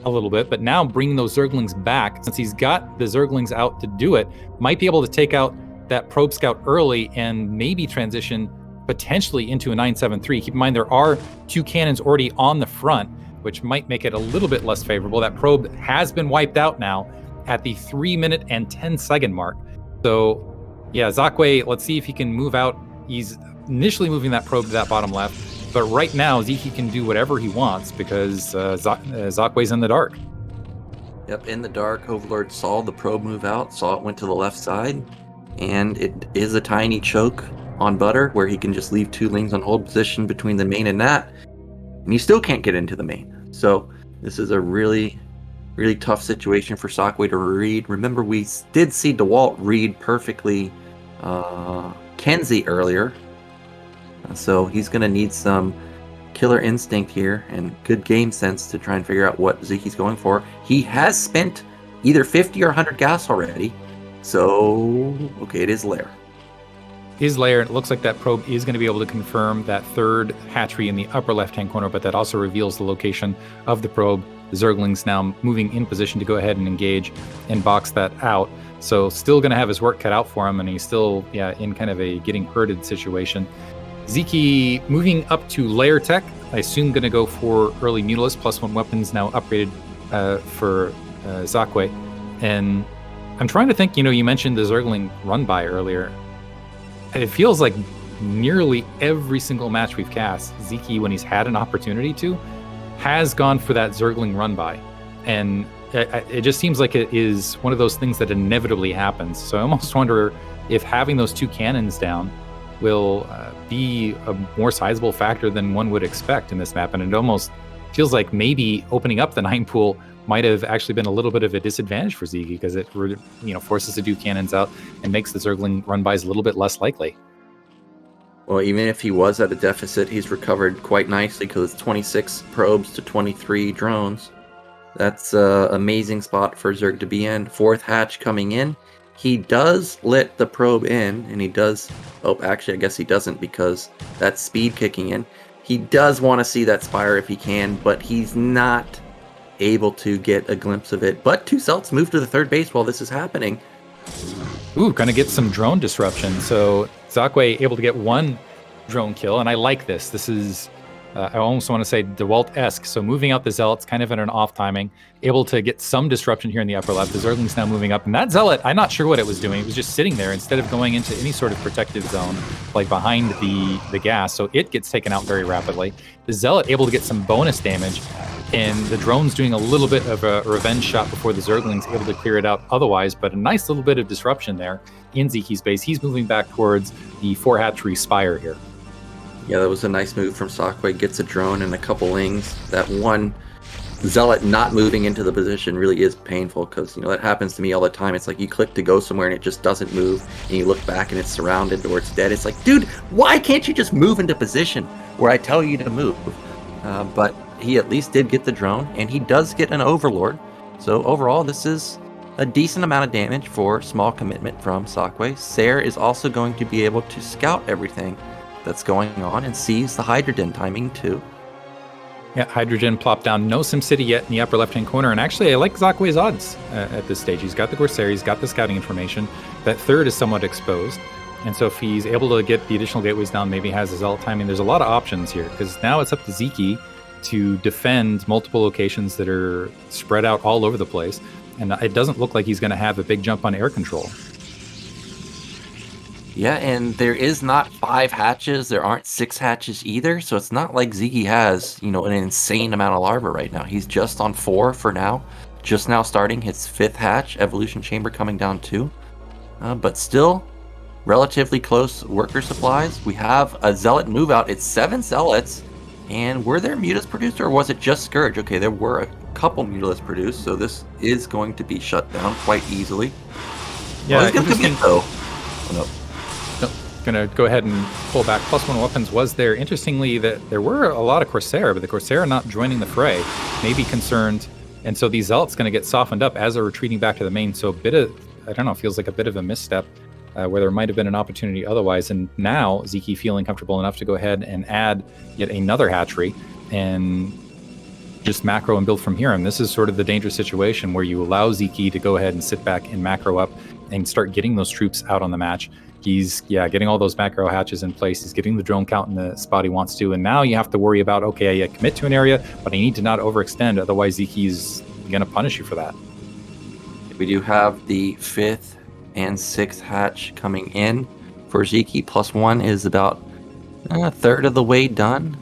a little bit, but now bringing those Zerglings back, since he's got the Zerglings out to do it, might be able to take out that probe scout early and maybe transition potentially into a 973. Keep in mind, there are 2 cannons already on the front, which might make it a little bit less favorable. That probe has been wiped out now at the 3 minute and 10 second mark. So yeah, Zakwe, let's see if he can move out. He's initially moving that probe to that bottom left, but right now Sziky can do whatever he wants because Zakwe's in the dark. Yep, in the dark, Overlord saw the probe move out, saw it went to the left side, and it is a tiny choke on Butter where he can just leave 2 lings on hold position between the main and that, and he still can't get into the main. So this is a really, really tough situation for Zakwe to read. Remember, we did see Dewalt read perfectly KenZy earlier, so he's going to need some killer instinct here and good game sense to try and figure out what Ziky's going for. He has spent either 50 or 100 gas already, so okay, it is lair. His lair, it looks like that probe is going to be able to confirm that 3rd hatchery in the upper left-hand corner, but that also reveals the location of the probe. The Zerglings now moving in position to go ahead and engage and box that out. So still going to have his work cut out for him, and he's still in kind of a getting herded situation. Sziky moving up to lair tech. I assume going to go for early Mutalisk, +1 weapons now upgraded for Zakwe. And I'm trying to think, you mentioned the Zergling run by earlier. It feels like nearly every single match we've cast, Sziky, when he's had an opportunity to, has gone for that Zergling run by. And it just seems like it is one of those things that inevitably happens. So I almost wonder if having those 2 cannons down will be a more sizable factor than one would expect in this map. And it almost feels like maybe opening up the 9 pool might have actually been a little bit of a disadvantage for Sziky because it forces to do cannons out and makes the Zergling run-bys a little bit less likely. Well, even if he was at a deficit, he's recovered quite nicely because it's 26 probes to 23 drones. That's an amazing spot for Zerg to be in. 4th hatch coming in. He does let the probe in, and he does... Oh, actually, I guess he doesn't because that's speed kicking in. He does want to see that Spire if he can, but he's not able to get a glimpse of it. But 2 Celts move to the 3rd base while this is happening. Ooh, gonna get some drone disruption. So Zakwe able to get 1 drone kill, and I like this. This is, I almost want to say Dewalt-esque. So moving out the Zealots kind of in an off timing, able to get some disruption here in the upper left. The Zergling's now moving up, and that Zealot, I'm not sure what it was doing. It was just sitting there instead of going into any sort of protective zone, like behind the gas. So it gets taken out very rapidly. The Zealot able to get some bonus damage, and the drone's doing a little bit of a revenge shot before the Zergling's able to clear it out otherwise, but a nice little bit of disruption there in Sziky's base. He's moving back towards the 4 hatchery Spire here. Yeah, that was a nice move from Zakwe. Gets a drone and a couple lings. That 1 Zealot not moving into the position really is painful because, that happens to me all the time. It's like you click to go somewhere and it just doesn't move, and you look back and it's surrounded or it's dead. It's like, dude, why can't you just move into position where I tell you to move? But he at least did get the drone, and he does get an Overlord. So overall, this is a decent amount of damage for small commitment from Zakwe. Ser is also going to be able to scout everything that's going on and sees the Hydrogen timing too. Yeah, Hydrogen plopped down. No SimCity yet in the upper left-hand corner. And actually, I like Zakwe's odds at this stage. He's got the Corsair, he's got the scouting information. That 3rd is somewhat exposed. And so if he's able to get the additional gateways down, maybe has his Zealot timing. There's a lot of options here because now it's up to Sziky to defend multiple locations that are spread out all over the place. And it doesn't look like he's going to have a big jump on air control. Yeah, and there is not 5 hatches. There aren't 6 hatches either. So it's not like Sziky has, an insane amount of larvae right now. He's just on 4 for now. Just now starting his 5th hatch. Evolution Chamber coming down too. But still, relatively close worker supplies. We have a Zealot move out. It's 7 Zealots. And were there Mutas produced, or was it just Scourge? Okay, there were a couple Mutalists produced, so this is going to be shut down quite easily. Yeah, he's going to commit, though. Oh, no. Going to go ahead and pull back. +1 weapons was there. Interestingly, that there were a lot of Corsair, but the Corsair not joining the fray, maybe concerned. And so these Zealots going to get softened up as they're retreating back to the main. So a bit of, I don't know, feels like a bit of a misstep where there might have been an opportunity otherwise. And now Sziky feeling comfortable enough to go ahead and add yet another hatchery and just macro and build from here. And this is sort of the dangerous situation where you allow Sziky to go ahead and sit back and macro up and start getting those troops out on the match. He's getting all those macro hatches in place. He's getting the drone count in the spot he wants to. And now you have to worry about, okay, I commit to an area, but I need to not overextend. Otherwise, Ziky's going to punish you for that. We do have the 5th and 6th hatch coming in for Sziky. +1 is about a third of the way done.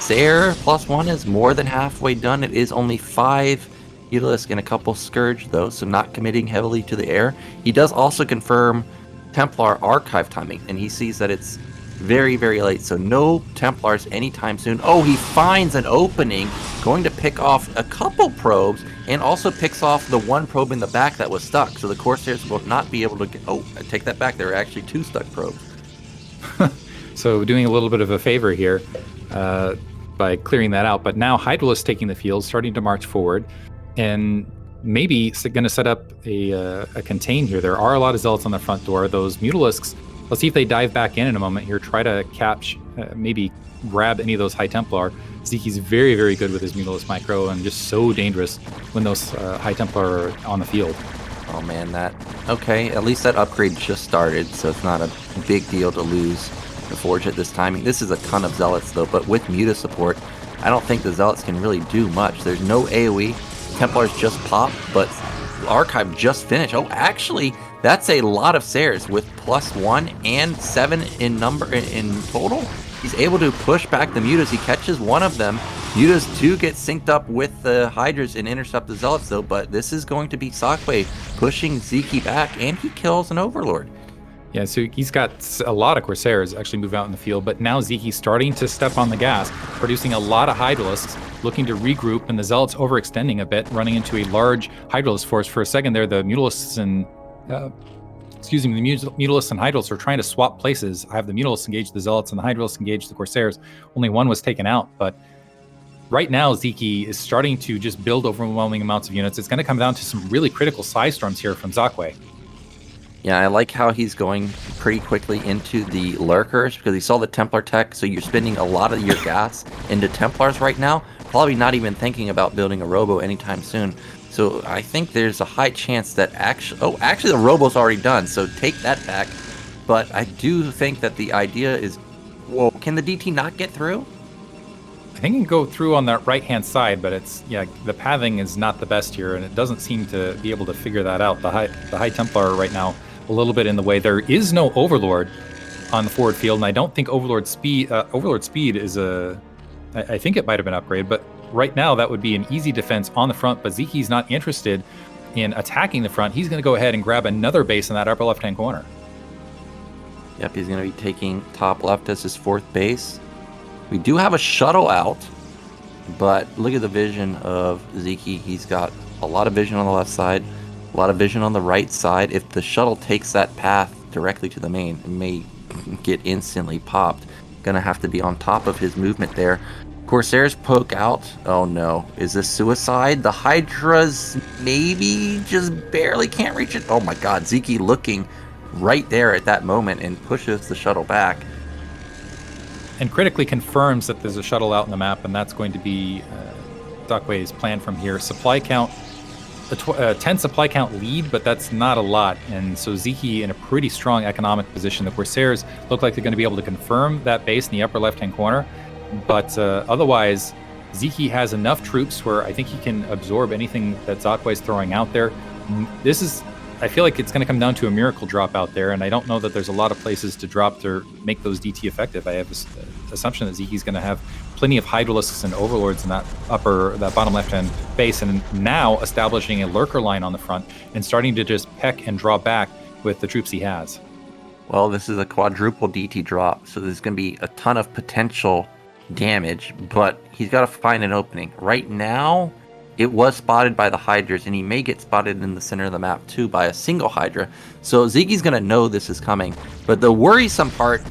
Zaire +1 is more than halfway done. It is only 5 Utilisk and a couple Scourge, though, so not committing heavily to the air. He does also confirm Templar archive timing, and he sees that it's very, very late, so no Templars anytime soon. Oh, he finds an opening, going to pick off a couple probes, and also picks off the one probe in the back that was stuck, so the Corsairs will not be able to get... Oh, I take that back, there were actually 2 stuck probes. So doing a little bit of a favor here by clearing that out, but now Hydralisk taking the field, starting to march forward, and maybe going to set up a contain here. There are a lot of Zealots on the front door. Those Mutalisks, let's see if they dive back in a moment here, try to catch, maybe grab any of those High Templar. Ziky's very, very good with his Mutalisk micro and just so dangerous when those High Templar are on the field. Oh man, that... Okay, at least that upgrade just started, so it's not a big deal to lose the Forge at this timing. This is a ton of Zealots though, but with Muta support, I don't think the Zealots can really do much. There's no AoE. Templars just popped, but Archive just finished. Oh, actually, that's a lot of Sayers with +1 and 7 in number in total. He's able to push back the Mutas. He catches one of them. Mutas do get synced up with the Hydras and intercept the Zealots, though, but this is going to be Sakwe pushing Sziky back, and he kills an Overlord. Yeah, so he's got a lot of Corsairs actually move out in the field, but now Ziky's starting to step on the gas, producing a lot of Hydralisks, looking to regroup, and the Zealots overextending a bit, running into a large Hydralisk force. For a second there, the Mutalisks and Mutalisks and Hydralisks are trying to swap places. I have the Mutalisks engage the Zealots and the Hydralisks engage the Corsairs. Only one was taken out, but right now Sziky is starting to just build overwhelming amounts of units. It's going to come down to some really critical size storms here from Zakwe. Yeah, I like how he's going pretty quickly into the Lurkers because he saw the Templar tech, so you're spending a lot of your gas into Templars right now, probably not even thinking about building a Robo anytime soon. So I think there's a high chance that actually the Robo's already done, so take that back. But I do think that the idea is, well, can the DT not get through? I think it can go through on that right-hand side, but the pathing is not the best here, and it doesn't seem to be able to figure that out. The High Templar right now a little bit in the way. There is no Overlord on the forward field, and I don't think Overlord speed is I think it might have been upgraded, but right now that would be an easy defense on the front, but Ziky's not interested in attacking the front. He's going to go ahead and grab another base in that upper left-hand corner. Yep, he's going to be taking top left as his 4th base. We do have a shuttle out, but look at the vision of Sziky. He's got a lot of vision on the left side, a lot of vision on the right side. If the shuttle takes that path directly to the main, it may get instantly popped. Gonna have to be on top of his movement there. Corsairs poke out. Oh no, is this suicide? The Hydras maybe just barely can't reach it. Oh my god, Sziky looking right there at that moment and pushes the shuttle back. And critically confirms that there's a shuttle out in the map, and that's going to be Zakwe's plan from here. Supply count, a 10 supply count lead, but that's not a lot. And so Sziky in a pretty strong economic position. The Corsairs look like they're going to be able to confirm that base in the upper left-hand corner. But otherwise, Sziky has enough troops where I think he can absorb anything that Zakwe's throwing out there. I feel like it's going to come down to a miracle drop out there, and I don't know that there's a lot of places to drop to make those DT effective. I have this assumption that Ziky's going to have plenty of Hydralisks and Overlords in that bottom left-hand base, and now establishing a Lurker line on the front and starting to just peck and draw back with the troops he has. Well, this is a quadruple DT drop, so there's going to be a ton of potential damage, but he's got to find an opening. Right now, it was spotted by the Hydras, and he may get spotted in the center of the map too by a single Hydra. So Ziky's going to know this is coming. But the worrisome part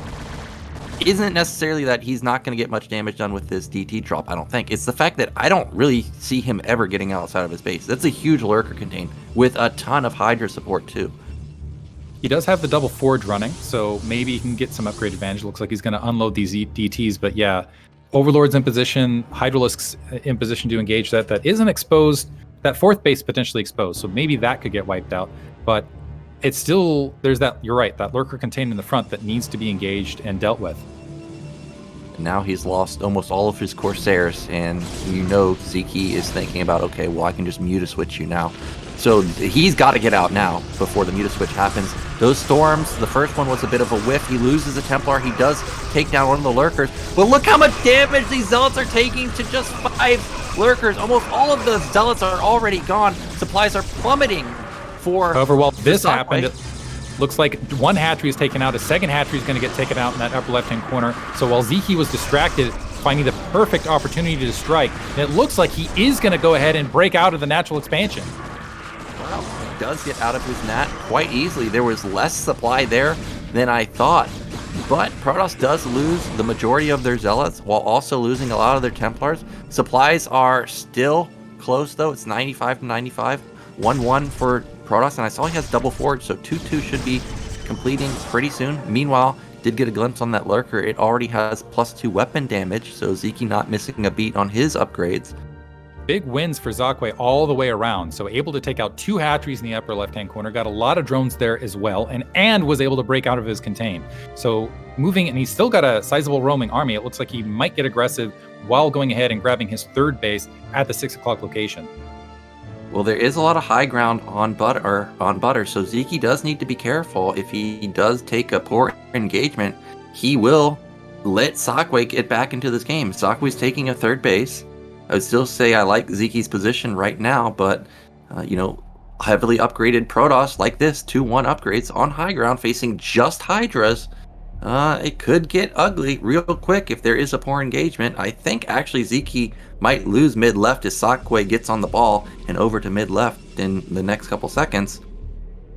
isn't necessarily that he's not going to get much damage done with this DT drop, I don't think. It's the fact that I don't really see him ever getting outside of his base. That's a huge Lurker contain with a ton of Hydra support too. He does have the double forge running, so maybe he can get some upgrade advantage. Looks like he's going to unload these DTs, but yeah, Overlord's in position, Hydralisk's in position to engage that isn't exposed, that fourth base potentially exposed, so maybe that could get wiped out, but it's still, there's that, you're right, that lurker contained in the front that needs to be engaged and dealt with. Now he's lost almost all of his Corsairs, and Sziky is thinking about, okay, well, I can just Muta-Switch you now. So he's got to get out now before the Muta-Switch happens. Those Storms, the first one was a bit of a whiff. He loses a Templar. He does take down one of the Lurkers. But look how much damage these Zealots are taking to just 5 Lurkers. Almost all of the Zealots are already gone. Supplies are plummeting for... However, while this happened, it looks like one hatchery is taken out. A second hatchery is going to get taken out in that upper left-hand corner. So while Sziky was distracted, finding the perfect opportunity to strike, it looks like he is going to go ahead and break out of the natural expansion. Wow, he does get out of his nat quite easily. There was less supply there than I thought. But Protoss does lose the majority of their Zealots while also losing a lot of their Templars. Supplies are still close, though. It's 95 to 95. 1-1 for Protoss, and I saw he has double forge, so 2-2 should be completing pretty soon. Meanwhile, did get a glimpse on that Lurker. It already has +2 weapon damage, so Sziky not missing a beat on his upgrades. Big wins for Zakway all the way around. So able to take out 2 hatcheries in the upper left-hand corner, got a lot of drones there as well, and was able to break out of his contain. So moving, and he's still got a sizable roaming army. It looks like he might get aggressive while going ahead and grabbing his third base at the 6 o'clock location. Well, there is a lot of high ground on butter, so Sziky does need to be careful. If he does take a poor engagement, he will let Zakway get back into this game. Zakway's taking a third base. I would still say I like Ziky's position right now, but, heavily upgraded Protoss like this, 2-1 upgrades on high ground facing just Hydras, it could get ugly real quick if there is a poor engagement. I think actually Sziky might lose mid-left as Zakway gets on the ball and over to mid-left in the next couple seconds.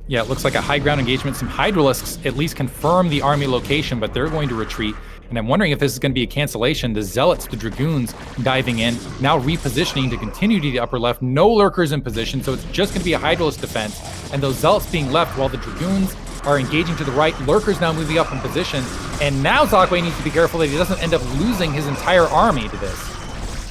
Yeah, it looks like a high ground engagement. Some Hydralisks at least confirm the army location, but they're going to retreat. And I'm wondering if this is going to be a cancellation. The Zealots, the Dragoons, diving in, now repositioning to continue to the upper left. No Lurkers in position, so it's just going to be a Hydralisk defense. And those Zealots being left while the Dragoons are engaging to the right. Lurkers now moving up in position. And now Zakway needs to be careful that he doesn't end up losing his entire army to this.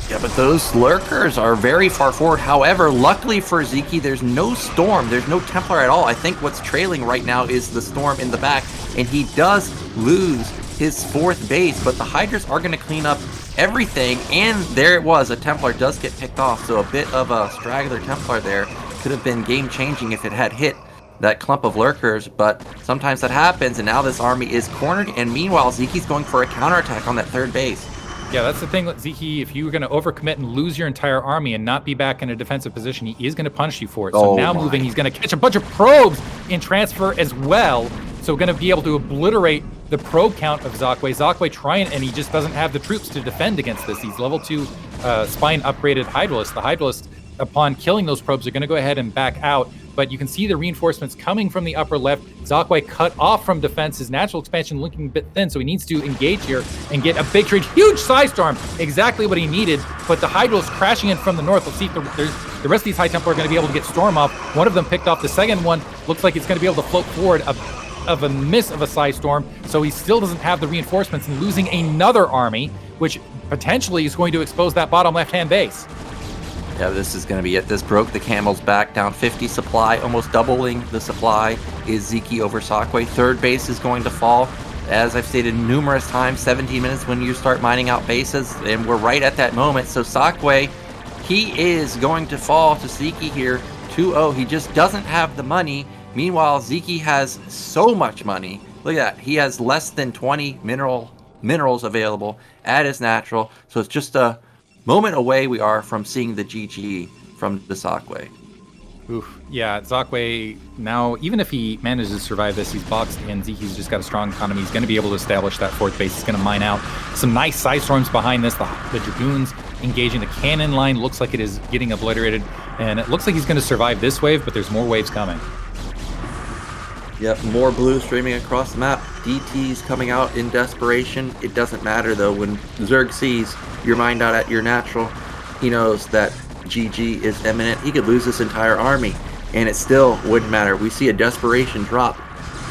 Yeah, but those Lurkers are very far forward. However, luckily for Sziky, there's no Storm. There's no Templar at all. I think what's trailing right now is the Storm in the back. And he does lose his fourth base, but the Hydras are going to clean up everything, and there it was. A Templar does get picked off, so a bit of a straggler Templar there could have been game-changing if it had hit that clump of Lurkers, but sometimes that happens, and now this army is cornered, and meanwhile, Ziky's going for a counterattack on that third base. Yeah, that's the thing with Sziky. If you're going to overcommit and lose your entire army and not be back in a defensive position, he is going to punish you for it. So now moving, he's going to catch a bunch of probes in transfer as well, so going to be able to obliterate the probe count of Zakway. Zakway trying, and he just doesn't have the troops to defend against this. He's level 2 spine upgraded Hydralisk. The Hydralisk, upon killing those probes, are going to go ahead and back out. But you can see the reinforcements coming from the upper left. Zakway cut off from defense. His natural expansion looking a bit thin, so he needs to engage here and get a big trade. Huge Psystorm, exactly what he needed. But the Hydralisk crashing in from the north. Let's see if the rest of these High Templar are going to be able to get Storm off. One of them picked off. The second one looks like it's going to be able to float forward of a miss of a Psystorm, so he still doesn't have the reinforcements and losing another army, which potentially is going to expose that bottom left-hand base. Yeah, this is going to be it. This broke the Camel's back, down 50 supply, almost doubling the supply is Sziky over Zakway. Third base is going to fall. As I've stated numerous times, 17 minutes when you start mining out bases, and we're right at that moment. So Zakway, he is going to fall to Sziky here, 2-0. He just doesn't have the money. Meanwhile, Sziky has so much money. Look at that. He has less than 20 minerals available at his natural. So it's just a moment away we are from seeing the GG from the Zakway. Oof. Yeah, Zakway now, even if he manages to survive this, he's boxed in. Sziky's just got a strong economy. He's going to be able to establish that fourth base. He's going to mine out some nice Psystorms behind this. The Dragoons engaging the cannon line. Looks like it is getting obliterated. And it looks like he's going to survive this wave, but there's more waves coming. Yep, more blue streaming across the map. DT's coming out in desperation. It doesn't matter though. When Zerg sees you're mined out at your natural, he knows that GG is imminent. He could lose this entire army, and it still wouldn't matter. We see a desperation drop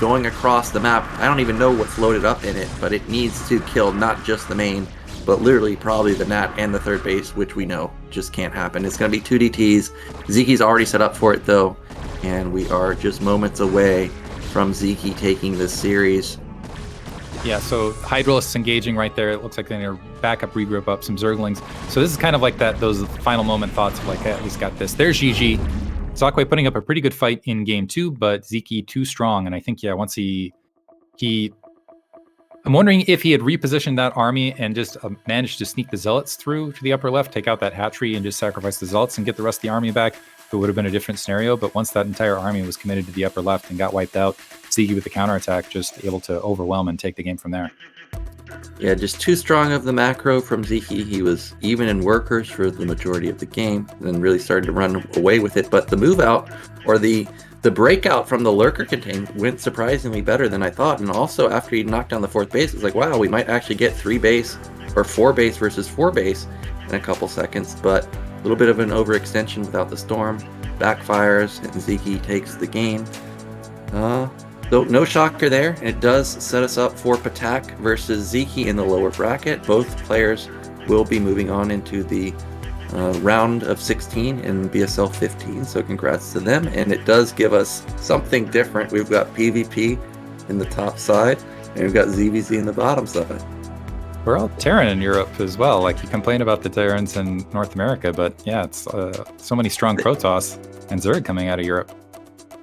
going across the map. I don't even know what's loaded up in it, but it needs to kill not just the main, but literally probably the Nat and the third base, which we know just can't happen. It's going to be 2 DTs. Sziky's already set up for it, though, and we are just moments away from Sziky taking this series. Yeah, so Hydralisks engaging right there. It looks like they're going to back up, regroup up some Zerglings. So this is kind of like those final moment thoughts of like, hey, at least got this. There's GG. Zockway putting up a pretty good fight in game 2, but Sziky too strong. And I think, once he I'm wondering if he had repositioned that army and just managed to sneak the Zealots through to the upper left, take out that hatchery and just sacrifice the Zealots and get the rest of the army back, it would have been a different scenario. But once that entire army was committed to the upper left and got wiped out, Sziky with the counterattack just able to overwhelm and take the game from there. Yeah, just too strong of the macro from Sziky. He was even in workers for the majority of the game, then really started to run away with it. But the move out, or the breakout from the lurker contain, went surprisingly better than I thought. And also after he knocked down the 4th base, it's like, wow, we might actually get 3 base or 4 base versus 4 base in a couple seconds. But a little bit of an overextension without the storm. Backfires, and Sziky takes the game. So no shocker there. It does set us up for Patak versus Sziky in the lower bracket. Both players will be moving on into the round of 16 in BSL15, so congrats to them. And it does give us something different. We've got PvP in the top side, and we've got ZVZ in the bottom side. We're all Terran in Europe as well. Like, you complain about the Terrans in North America, but yeah, it's so many strong Protoss and Zerg coming out of Europe.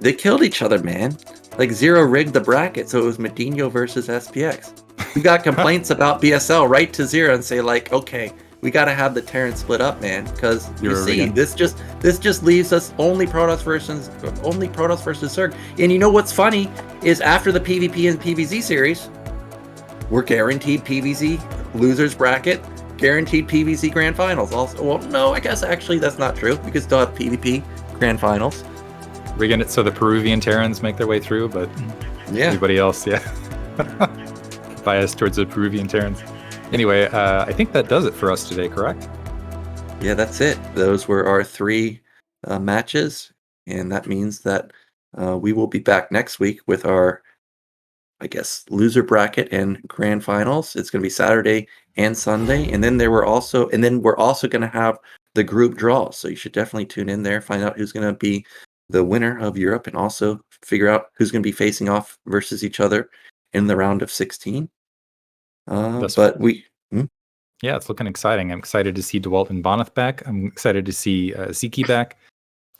They killed each other, man. Like, Zero rigged the bracket, so it was Medino versus SPX. We got complaints about BSL, right to Zero and say, like, okay, we got to have the Terran split up, man, because you see, this just leaves us only Protoss versus Zerg. And you know what's funny is after the PvP and PvZ series, we're guaranteed PvZ losers bracket, guaranteed PvZ grand finals. Also, well, no, I guess actually that's not true. We could still have PvP grand finals. Rigging it so the Peruvian Terrans make their way through, but everybody else, biased towards the Peruvian Terrans. Anyway, I think that does it for us today, correct? Yeah, that's it. Those were our 3 matches, and that means that we will be back next week with our, I guess, loser bracket and grand finals. It's going to be Saturday and Sunday, and then we're also going to have the group draw. So you should definitely tune in there, find out who's going to be the winner of Europe, and also figure out who's going to be facing off versus each other in the round of 16. Yeah, it's looking exciting. I'm excited to see Dewalt and Bonyth back. I'm excited to see Sziky back.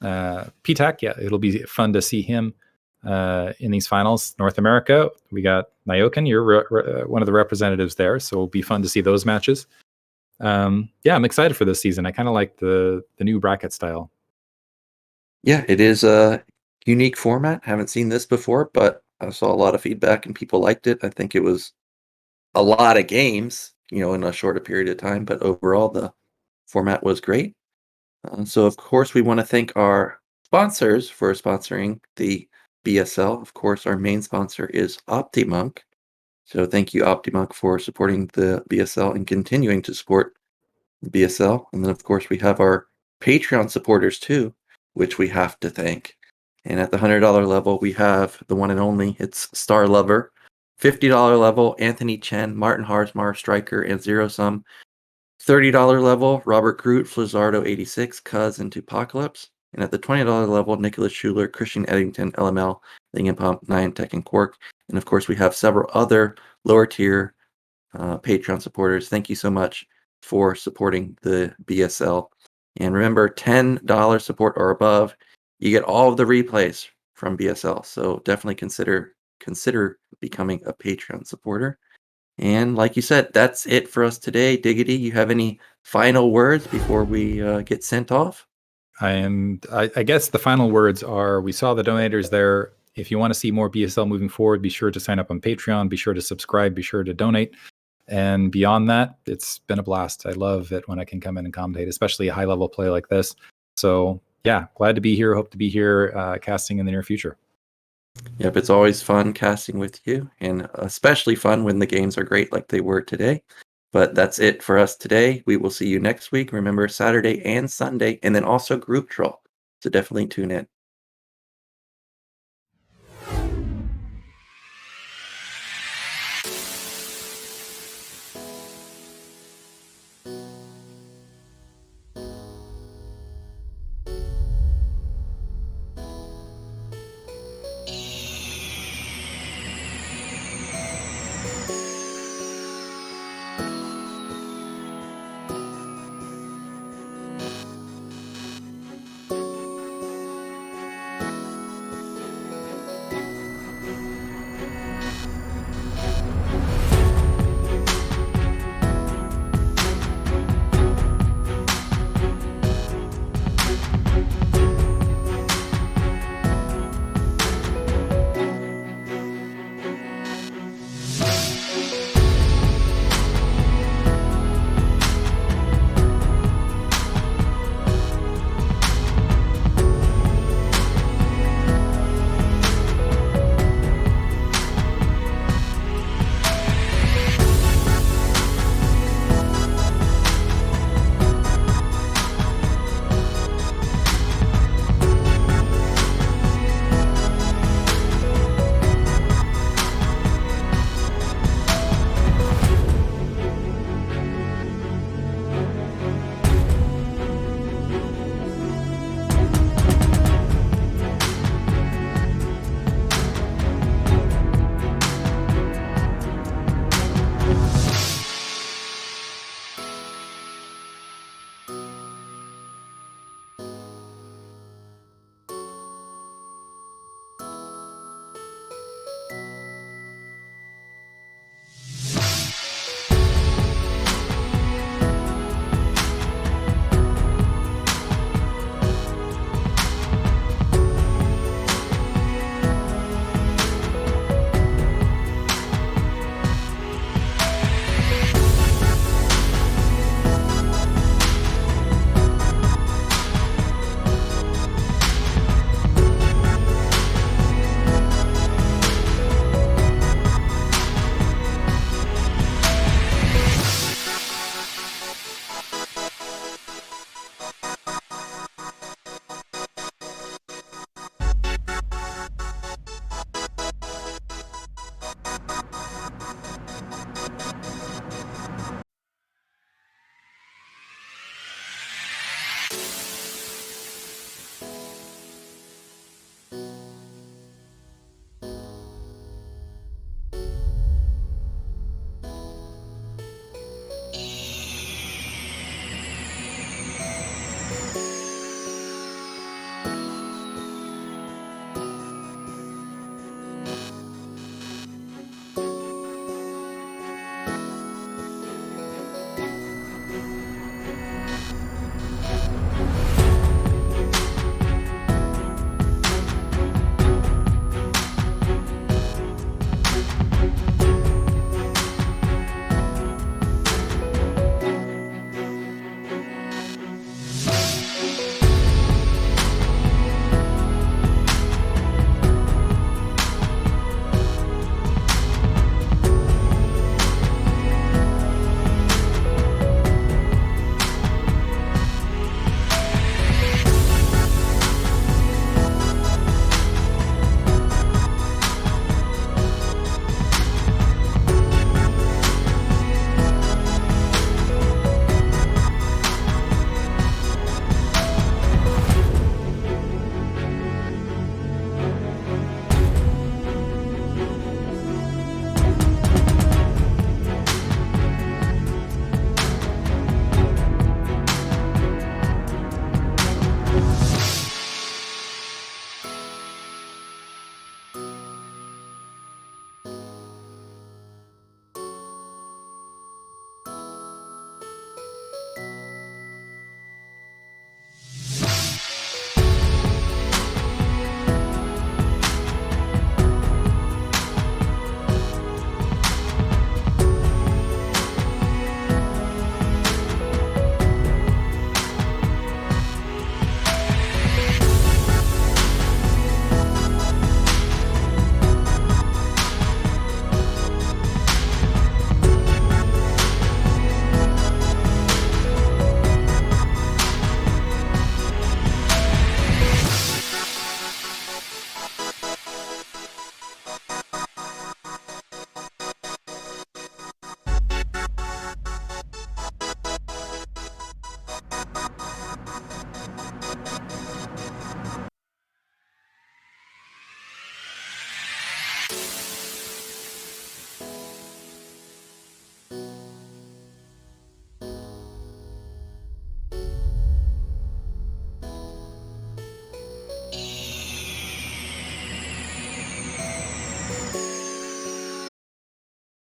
Patak, it'll be fun to see him in these finals. North America, we got Nyoken. You're one of the representatives there, so it'll be fun to see those matches. I'm excited for this season. I kind of like the new bracket style. Yeah, it is a unique format. Haven't seen this before, but I saw a lot of feedback and people liked it. I think it was a lot of games, in a shorter period of time, but overall the format was great. So of course we want to thank our sponsors for sponsoring the BSL. Of course, our main sponsor is OptiMonk. So thank you, OptiMonk, for supporting the BSL and continuing to support the BSL. And then of course we have our Patreon supporters too, which we have to thank. And at the $100 level, we have the one and only, it's Star Lover. $50 level, Anthony Chen, Martin Harsmar, Striker, and Zero Sum. $30 level, Robert Groot, Flizzardo 86, Cuz, and Tupacalypse. And at the $20 level, Nicholas Schuler, Christian Eddington, LML, Pump, Niantic, and Quark. And of course, we have several other lower tier Patreon supporters. Thank you so much for supporting the BSL. And remember, $10 support or above, you get all of the replays from BSL. So definitely consider becoming a Patreon supporter. And like you said, that's it for us today. Diggity, you have any final words before we get sent off? I guess the final words are, we saw the donators there. If you want to see more BSL moving forward, be sure to sign up on Patreon, be sure to subscribe, be sure to donate. And beyond that, it's been a blast. I love it when I can come in and commentate, especially a high level play like this. So yeah, glad to be here. Hope to be here casting in the near future. Yep, it's always fun casting with you, and especially fun when the games are great like they were today. But that's it for us today. We will see you next week. Remember, Saturday and Sunday, and then also group draw. So definitely tune in.